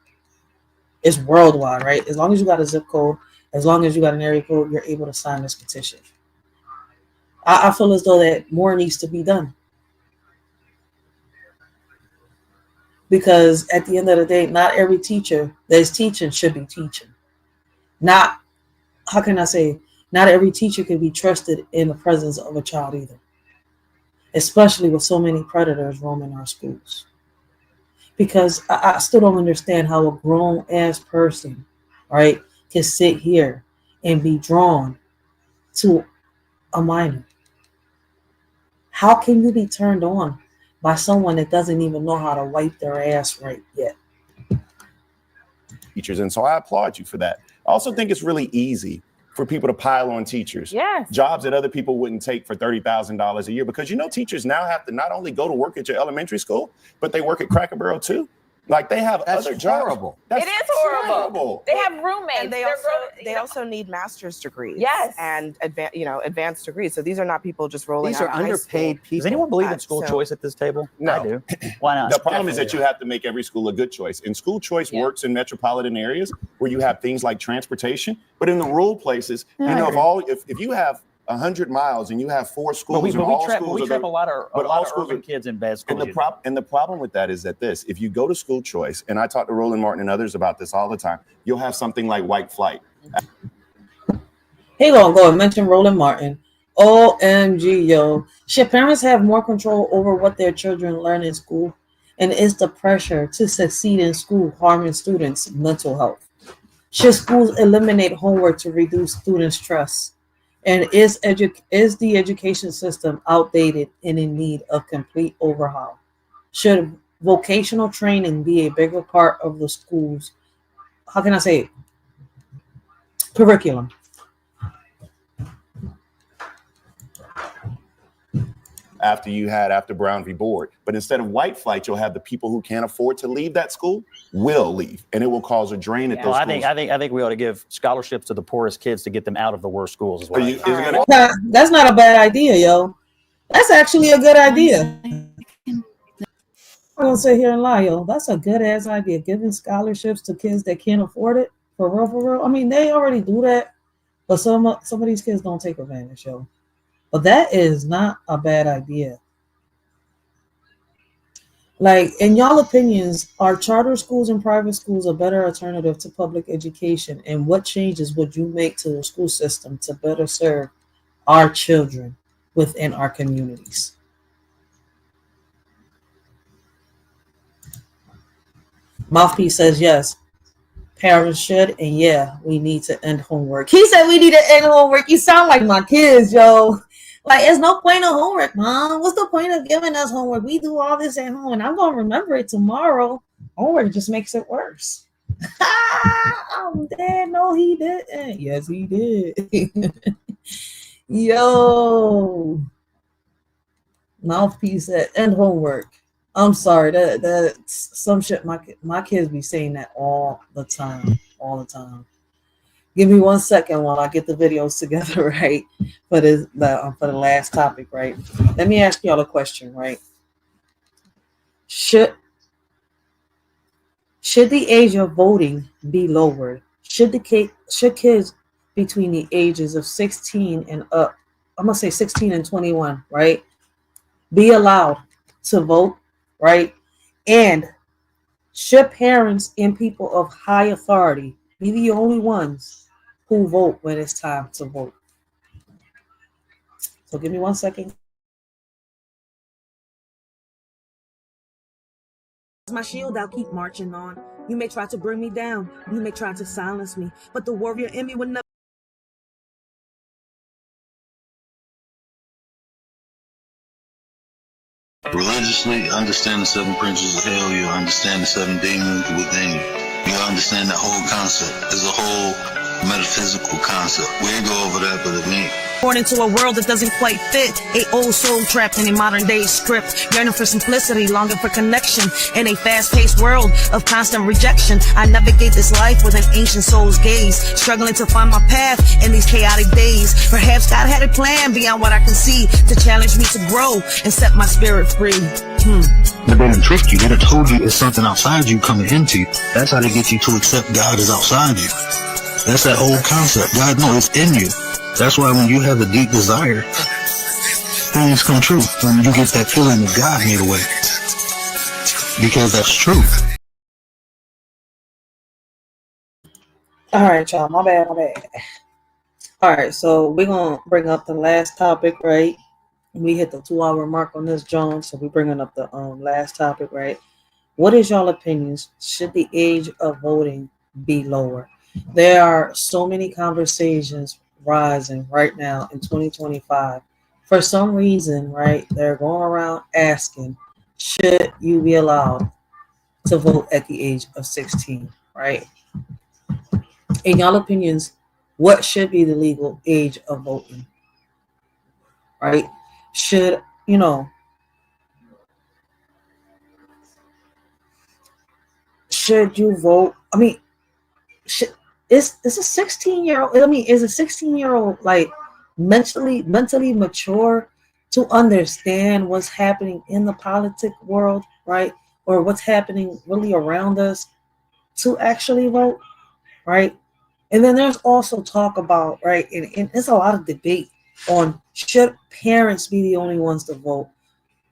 It's worldwide, right? As long as you got a zip code, as long as you got an area code, you're able to sign this petition. I feel as though that more needs to be done. Because at the end of the day, not every teacher that is teaching should be teaching. Not every teacher can be trusted in the presence of a child either. Especially with so many predators roaming our schools. Because I still don't understand how a grown-ass person, right, can sit here and be drawn to a minor. How can you be turned on by someone that doesn't even know how to wipe their ass right yet? Teachers, and so I applaud you for that. I also think it's really easy for people to pile on teachers. Yes. Jobs that other people wouldn't take for $30,000 a year, because teachers now have to not only go to work at your elementary school, but they work at Cracker Barrel too. Like, they have other horrible. jobs. It is horrible. They have roommates. And they also need master's degrees. Yes. And advanced degrees. So these are not people just rolling These out are of high underpaid school. people. Does anyone believe in school choice at this table? No. I do. Why not? The problem is that you have to make every school a good choice. And school choice works in metropolitan areas where you have things like transportation. But in the rural places, if you have 100 miles and you have 4 schools, we trap a lot of schools urban kids in bad schools. And the problem with that is that if you go to school choice, and I talk to Roland Martin and others about this all the time, you'll have something like white flight. He gonna go and mention Roland Martin. OMG, yo. Should parents have more control over what their children learn in school? And is the pressure to succeed in school harming students' mental health? Should schools eliminate homework to reduce student stress? And is the education system outdated and in need of complete overhaul? Should vocational training be a bigger part of the schools? How can I say it? Curriculum? After Brown v. Board. But instead of white flight, you'll have the people who can't afford to leave that school will leave, and it will cause a drain at those Well, schools. I think we ought to give scholarships to the poorest kids to get them out of the worst schools as well. That's not a bad idea, yo. That's actually a good idea. I'm gonna sit here and lie, yo. That's a good ass idea. Giving scholarships to kids that can't afford it, for real, for real. I mean, they already do that, but some of these kids don't take advantage, yo. But that is not a bad idea. Like, in y'all opinions, are charter schools and private schools a better alternative to public education? And what changes would you make to the school system to better serve our children within our communities? Mouthpiece says yes. Parents should, and yeah, we need to end homework. He said we need to end homework. You sound like my kids, yo. Like, there's no point of homework, Mom. What's the point of giving us homework? We do all this at home, and I'm going to remember it tomorrow. Homework just makes it worse. I'm dead. No, he didn't. Yes, he did. Yo. Mouthpiece said, end homework. I'm sorry. That's some shit. My kids be saying that all the time. All the time. Give me 1 second while I get the videos together, right? For the last topic, right? Let me ask y'all a question, right? Should the age of voting be lowered? Should kids between the ages of 16 and up, I'm gonna say 16 and 21, right, be allowed to vote, right? And should parents and people of high authority be the only ones who vote when it's time to vote? So give me 1 second. My shield, I'll keep marching on. You may try to bring me down, you may try to silence me, but the warrior in me would never. Religiously, understand the 7 principles of hell. You understand the 7 demons within you. You understand the whole concept. There's a whole metaphysical concept. We ain't go over that, but it means. Born into a world that doesn't quite fit, a old soul trapped in a modern day script, yearning for simplicity, longing for connection, in a fast-paced world of constant rejection. I navigate this life with an ancient soul's gaze, struggling to find my path in these chaotic days. Perhaps God had a plan beyond what I can see, to challenge me to grow and set my spirit free. But they done tricked you. They done told you it's something outside you coming into you. That's how they get you to accept God is outside you. That's that whole concept. God knows it's in you. That's why when you have a deep desire, things come true. When you get that feeling of God made away. Because that's true. All right, y'all. My bad. All right, so we're going to bring up the last topic, right? We hit the 2-hour mark on this, John, so we're bringing up the last topic, right? What is y'all opinions? Should the age of voting be lower? There are so many conversations rising right now in 2025. For some reason, right, they're going around asking, should you be allowed to vote at the age of 16, right? In y'all opinions, what should be the legal age of voting, right? Should you vote? I mean, is a 16-year-old? I mean, is a 16-year-old like mentally mature to understand what's happening in the politic world, right? Or what's happening really around us to actually vote, right? And then there's also talk about, right, and there's a lot of debate on should parents be the only ones to vote,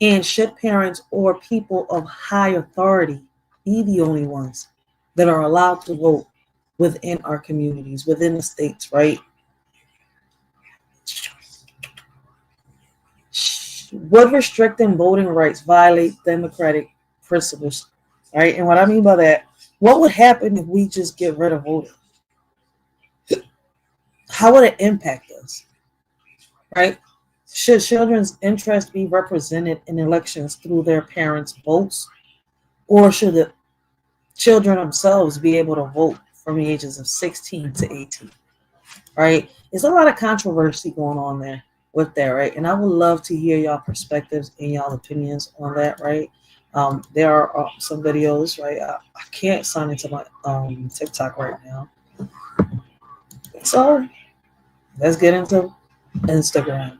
and should parents or people of high authority be the only ones that are allowed to vote within our communities, within the states, right? would restricting voting rights violate democratic principles? Right, and what I mean by that, what would happen if we just get rid of voting? How would it impact us? Right? Should children's interests be represented in elections through their parents' votes? Or should the children themselves be able to vote from the ages of 16 to 18? Right? There's a lot of controversy going on there with that, right? And I would love to hear y'all perspectives and y'all opinions on that, right? There are some videos, right? I can't sign into my TikTok right now. So let's get into Instagram.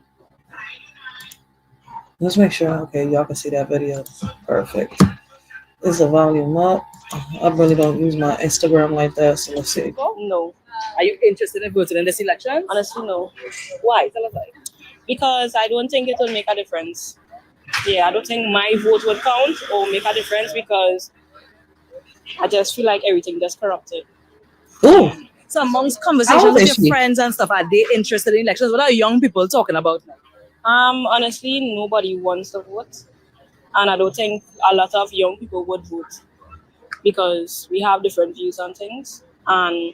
Let's make sure, okay, y'all can see that video. Perfect. Is the volume up? I really don't use my Instagram like that, so let's see. No. Are you interested in voting in this election? Honestly, no. Why? Tell us why. Because I don't think it will make a difference. Yeah, I don't think my vote would count or make a difference because I just feel like everything just corrupted. Ooh. So amongst conversations with your friends and stuff, are they interested in elections? What are young people talking about now? Honestly, nobody wants to vote. And I don't think a lot of young people would vote because we have different views on things. And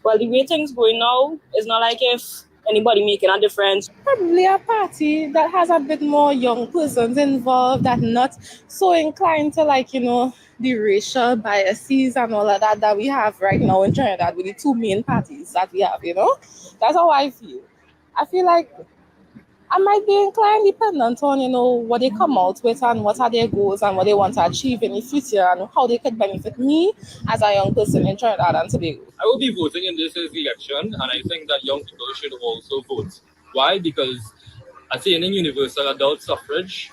well, the way things going now, it's not like if anybody making a difference. Probably a party that has a bit more young persons involved, that not so inclined to, like, you know, the racial biases and all of that that we have right now in Trinidad with the two main parties that we have, you know. That's how I feel. I feel like I might be inclined dependent on, you know, what they come out with and what are their goals and what they want to achieve in the future and how they could benefit me as a young person in Trinidad and Tobago. I will be voting in this election, and I think that young people should also vote. Why? Because attaining universal adult suffrage,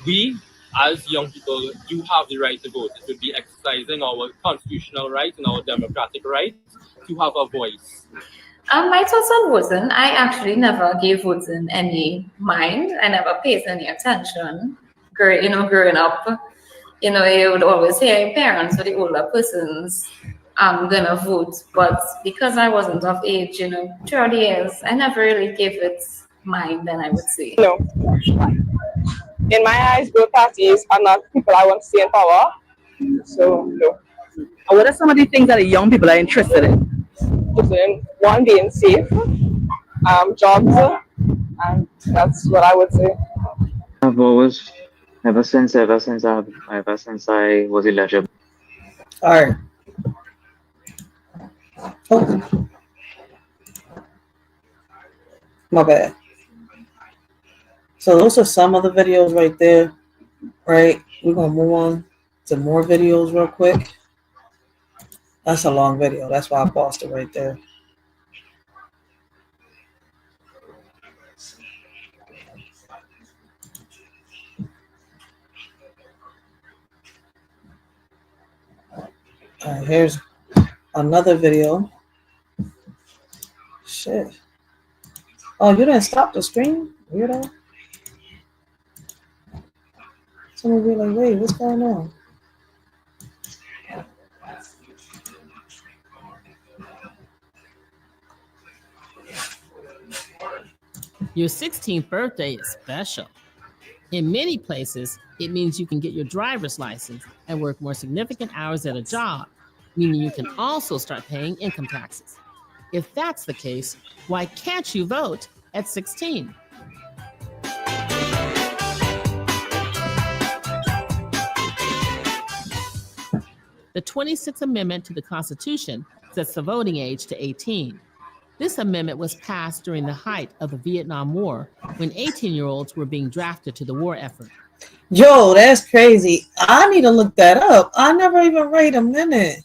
we as young people do have the right to vote. It would be exercising our constitutional right and our democratic right to have a voice. My thoughts on voting, I actually never gave voting any mind. I never paid any attention. Growing up, you know, you would always hear your parents or the older persons gonna vote. But because I wasn't of age, you know, throughout the years, I never really gave it mind, then I would say. No. In my eyes, both parties are not people I want to see in power. So, no. And what are some of the things that the young people are interested in? One, being safe, jobs, and that's what I would say. I've always, ever since I was eligible. All right. Oh. My bad. So those are some of the videos right there, right? We're gonna move on to more videos real quick. That's a long video. That's why I paused it right there. All right, here's another video. Shit. Oh, you didn't stop the stream? Weirdo. Someone be like, wait, what's going on? Your 16th birthday is special. In many places, it means you can get your driver's license and work more significant hours at a job, meaning you can also start paying income taxes. If that's the case, why can't you vote at 16? The 26th Amendment to the Constitution sets the voting age to 18. This amendment was passed during the height of the Vietnam War, when 18-year-olds were being drafted to the war effort. Yo, that's crazy. I need to look that up. I never even wait a minute.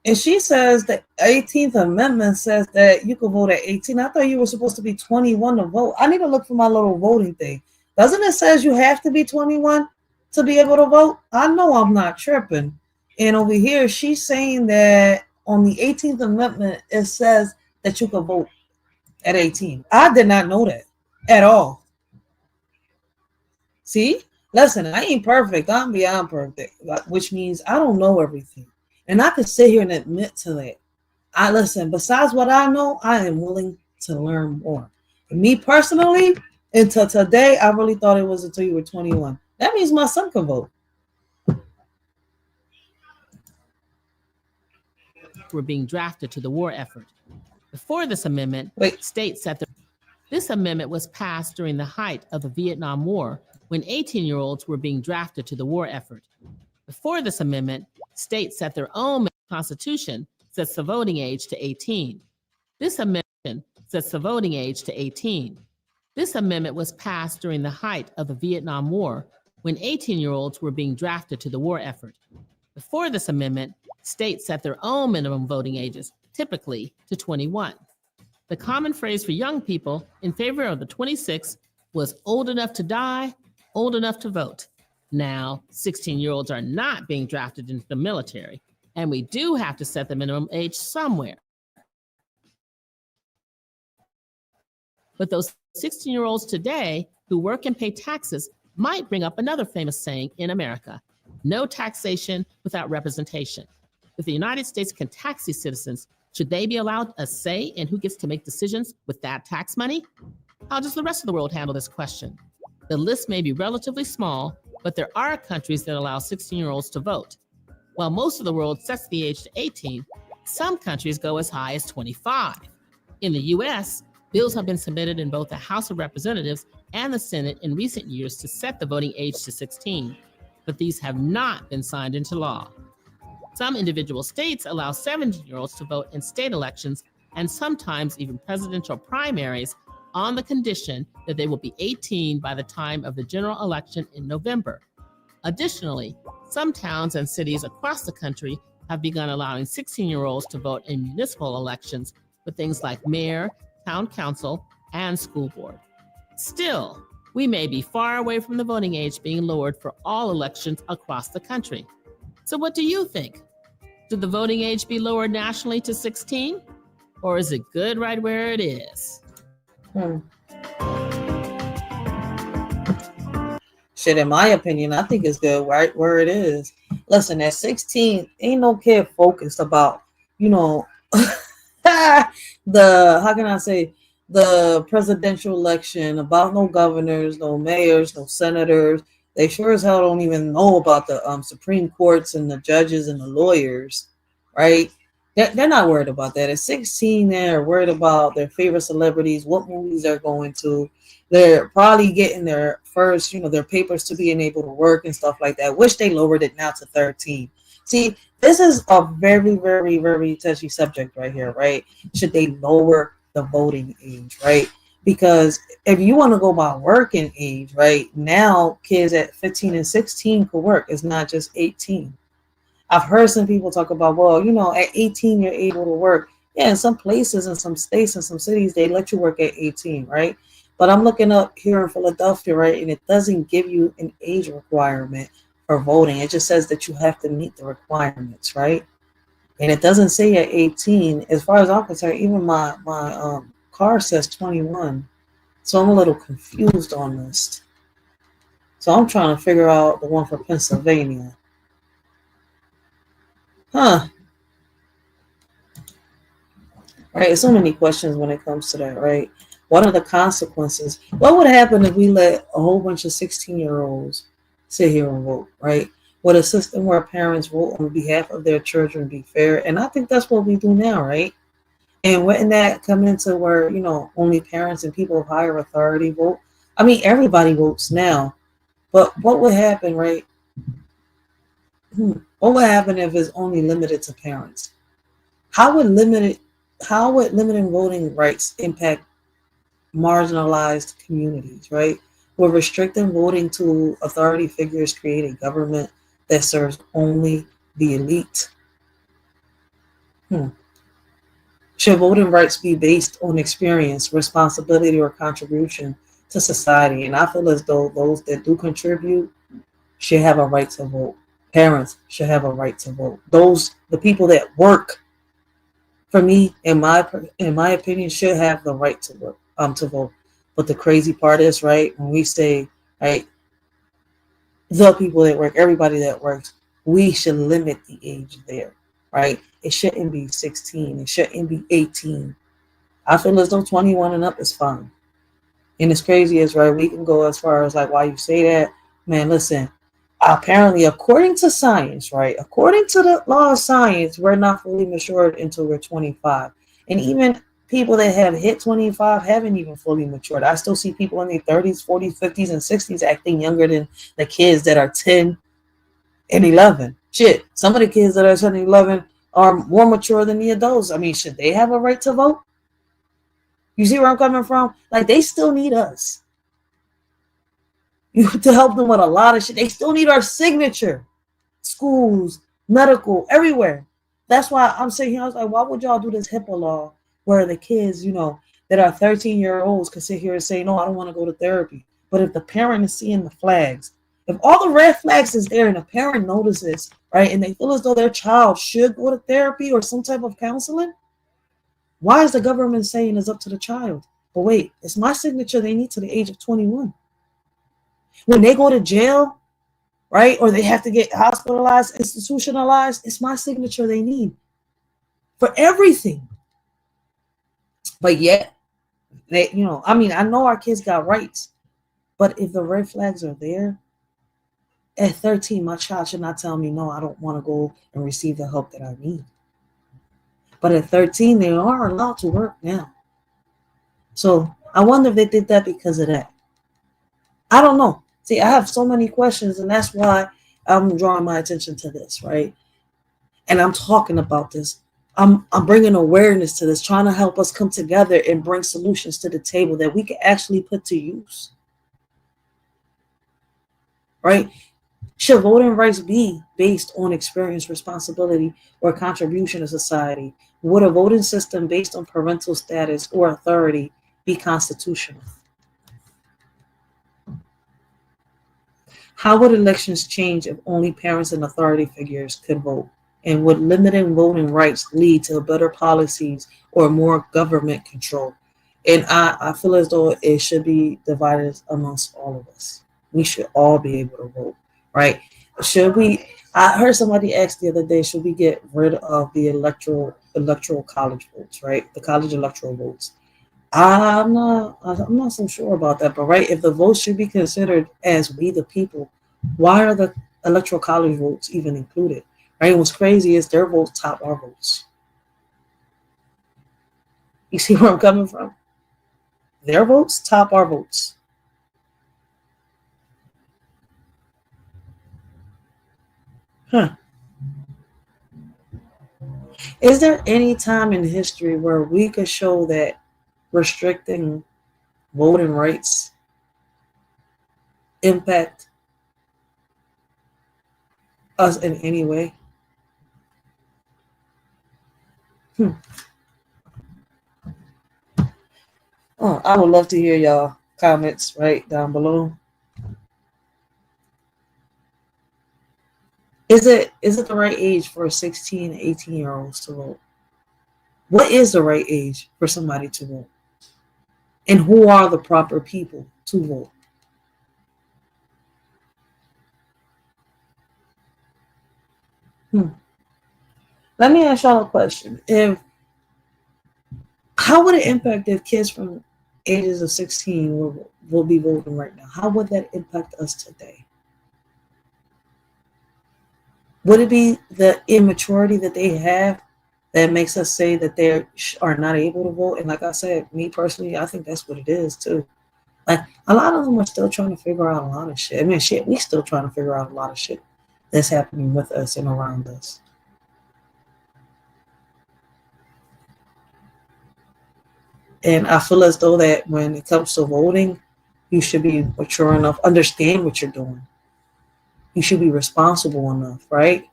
And she says the 18th Amendment says that you can vote at 18. I thought you were supposed to be 21 to vote. I need to look for my little voting thing. Doesn't it says you have to be 21 to be able to vote? I know I'm not tripping. And over here, she's saying that on the 18th Amendment, it says that you can vote at 18. I did not know that at all. See? Listen, I ain't perfect. I'm beyond perfect, which means I don't know everything. And I could sit here and admit to that. I listen, besides what I know, I am willing to learn more. And me personally, Until today, I really thought it was until you were 21. That means my son can vote. Were being drafted to the war effort. Before this amendment, states that this amendment was passed during the height of the Vietnam War when 18-year-olds were being drafted to the war effort. Before this amendment, states set their own constitution sets the voting age to 18. This amendment sets the voting age to 18. This amendment was passed during the height of the Vietnam War when 18-year-olds were being drafted to the war effort. Before this amendment, states set their own minimum voting ages, typically to 21. The common phrase for young people in favor of the 26 was old enough to die, old enough to vote. Now, 16-year-olds are not being drafted into the military, and we do have to set the minimum age somewhere. But those 16-year-olds today who work and pay taxes might bring up another famous saying in America: no taxation without representation. If the United States can tax these citizens, should they be allowed a say in who gets to make decisions with that tax money? How does the rest of the world handle this question? The list may be relatively small, but there are countries that allow 16-year-olds to vote. While most of the world sets the age to 18, some countries go as high as 25. In the US, bills have been submitted in both the House of Representatives and the Senate in recent years to set the voting age to 16, but these have not been signed into law. Some individual states allow 17-year-olds to vote in state elections and sometimes even presidential primaries on the condition that they will be 18 by the time of the general election in November. Additionally, some towns and cities across the country have begun allowing 16-year-olds to vote in municipal elections for things like mayor, town council, and school board. Still, we may be far away from the voting age being lowered for all elections across the country. So what do you think? Should the voting age be lowered nationally to 16? Or is it good right where it is? Shit, in my opinion, I think it's good right where it is. Listen, at 16, ain't no kid focused about, the presidential election, about no governors, no mayors, no senators. They sure as hell don't even know about the Supreme Courts and the judges and the lawyers, right? They're not worried about that. At 16, they're worried about their favorite celebrities, what movies they're going to. They're probably getting their first, their papers to being able to work and stuff like that. Wish they lowered it now to 13. See, this is a very, very, very touchy subject right here, right? Should they lower the voting age, right? Because if you want to go by working age, right, now kids at 15 and 16 could work. It's not just 18. I've heard some people talk about, well, at 18, you're able to work. Yeah, in some places, in some states, in some cities, they let you work at 18, right? But I'm looking up here in Philadelphia, right, and it doesn't give you an age requirement for voting. It just says that you have to meet the requirements, right? And it doesn't say at 18. As far as I'm concerned, even my car says 21. So I'm a little confused on this. So I'm trying to figure out the one for Pennsylvania. Right, so many questions when it comes to that, right? What are the consequences? What would happen if we let a whole bunch of 16-year-olds sit here and vote, right? Would a system where parents vote on behalf of their children be fair? And I think that's what we do now, right? And wouldn't that come into where, only parents and people of higher authority vote? I mean, everybody votes now. But what would happen, right? What would happen if it's only limited to parents? How would limiting voting rights impact marginalized communities, right? Will restricting voting to authority figures create a government that serves only the elite? Should voting rights be based on experience, responsibility, or contribution to society? And I feel as though those that do contribute should have a right to vote. Parents should have a right to vote. The people that work, for me, in my opinion, should have the right to work, to vote. But the crazy part is, right, when we say, right, the people that work, everybody that works, we should limit the age there, right? It shouldn't be 16. It shouldn't be 18. I feel as though 21 and up is fine. And it's crazy as right, we can go as far as like why you say that. Man, listen, apparently according to science, right? According to the law of science, we're not fully matured until we're 25. And even people that have hit 25 haven't even fully matured. I still see people in their 30s, 40s, 50s, and 60s acting younger than the kids that are 10 and 11. Shit, some of the kids that are 10 and 11 are more mature than the adults. I mean, should they have a right to vote? You see where I'm coming from? Like, they still need us to help them with a lot of shit. They still need our signature. Schools, medical, everywhere. That's why I'm sitting here. I was like, why would y'all do this HIPAA law where the kids, that are 13-year-olds can sit here and say, no, I don't want to go to therapy. But if the parent is seeing the flags, if all the red flags is there and the parent notices, right, and they feel as though their child should go to therapy or some type of counseling, why is the government saying it's up to the child? But wait, it's my signature they need to the age of 21. When they go to jail, right, or they have to get hospitalized, institutionalized, it's my signature they need for everything. But yet, they, I know our kids got rights, but if the red flags are there, at 13, my child should not tell me, no, I don't want to go and receive the help that I need. But at 13, they are allowed to work now. So I wonder if they did that because of that. I don't know. See, I have so many questions, and that's why I'm drawing my attention to this, right? And I'm talking about this. I'm bringing awareness to this, trying to help us come together and bring solutions to the table that we can actually put to use, right? Should voting rights be based on experience, responsibility, or contribution to society? Would a voting system based on parental status or authority be constitutional? How would elections change if only parents and authority figures could vote? And would limiting voting rights lead to better policies or more government control? And I feel as though it should be divided amongst all of us. We should all be able to vote, right? Should we? I heard somebody ask the other day, should we get rid of the electoral college votes, right? The college electoral votes. I'm not so sure about that, but right, if the votes should be considered as we the people, why are the electoral college votes even included? Right? What's crazy is their votes top our votes. You see where I'm coming from? Their votes top our votes. Huh. Is there any time in history where we could show that restricting voting rights impact us in any way? Oh, I would love to hear y'all comments right down below. Is it the right age for 16 and 18-year-olds to vote? What is the right age for somebody to vote? And who are the proper people to vote? Let me ask y'all a question. How would it impact if kids from ages of 16 will be voting right now? How would that impact us today? Would it be the immaturity that they have that makes us say that they are not able to vote? And like I said, me personally, I think that's what it is too. Like, a lot of them are still trying to figure out a lot of shit. I mean, shit, we still trying to figure out a lot of shit that's happening with us and around us. And I feel as though that when it comes to voting, you should be mature enough, understand what you're doing. You should be responsible enough, right?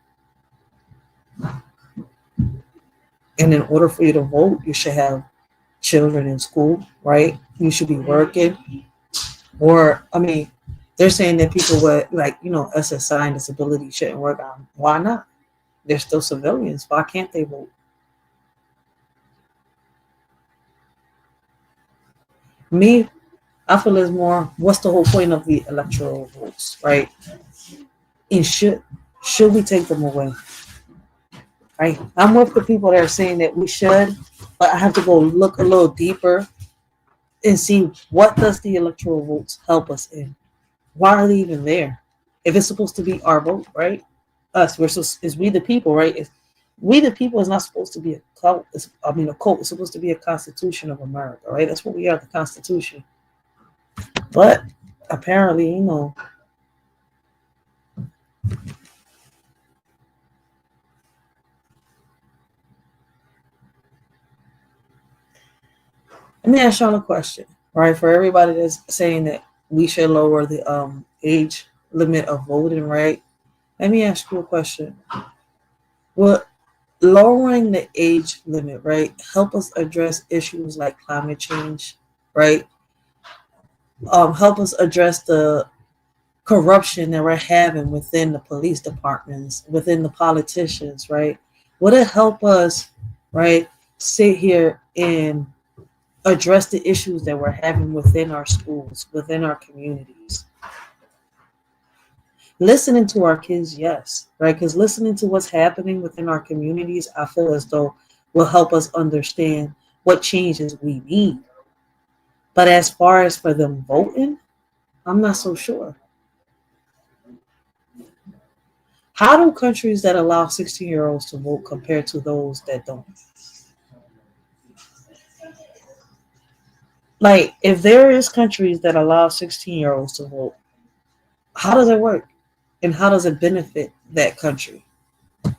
And in order for you to vote, you should have children in school, right? You should be working. Or, I mean, they're saying that people with, like, SSI and disability shouldn't work on. Why not? They're still civilians. Why can't they vote? Me, I feel it's more, what's the whole point of the electoral votes, right? And should we take them away? Right? I'm with the people that are saying that we should, but I have to go look a little deeper and see what does the electoral votes help us in. Why are they even there? If it's supposed to be our vote, right? Us versus is we the people, right? We the people is not supposed to be a cult. A cult. It's supposed to be a constitution of America, right? That's what we are, the Constitution. But apparently, let me ask y'all a question, right? For everybody that's saying that we should lower the age limit of voting, right? Let me ask you a question. Well, lowering the age limit, right, help us address issues like climate change, right? Help us address the corruption that we're having within the police departments, within the politicians, right? Would it help us, right, sit here and address the issues that we're having within our schools, within our communities? Listening to our kids, yes, right? Because listening to what's happening within our communities, I feel as though will help us understand what changes we need. But as far as for them voting, I'm not so sure. How do countries that allow 16-year-olds to vote compare to those that don't? Like, if there is countries that allow 16-year-olds to vote, how does it work? And how does it benefit that country? All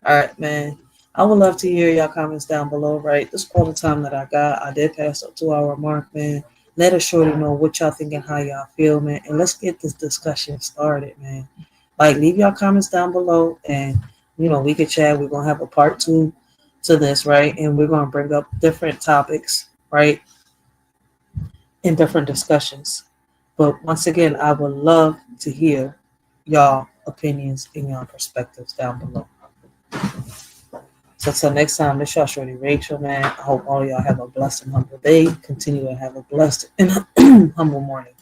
right, man. I would love to hear y'all comments down below, right? This is all the time that I got. I did pass the 2-hour mark, man. Let us shorty know what y'all think and how y'all feel, man. And let's get this discussion started, man. Like, leave y'all comments down below, and, we could chat. We're going to have a part 2 to this, right? And we're going to bring up different topics, right? In different discussions. But once again, I would love to hear y'all opinions and y'all perspectives down below. So until next time, this y'all shorty Racheal, man. I hope all of y'all have a blessed and humble day. Continue to have a blessed and humble morning.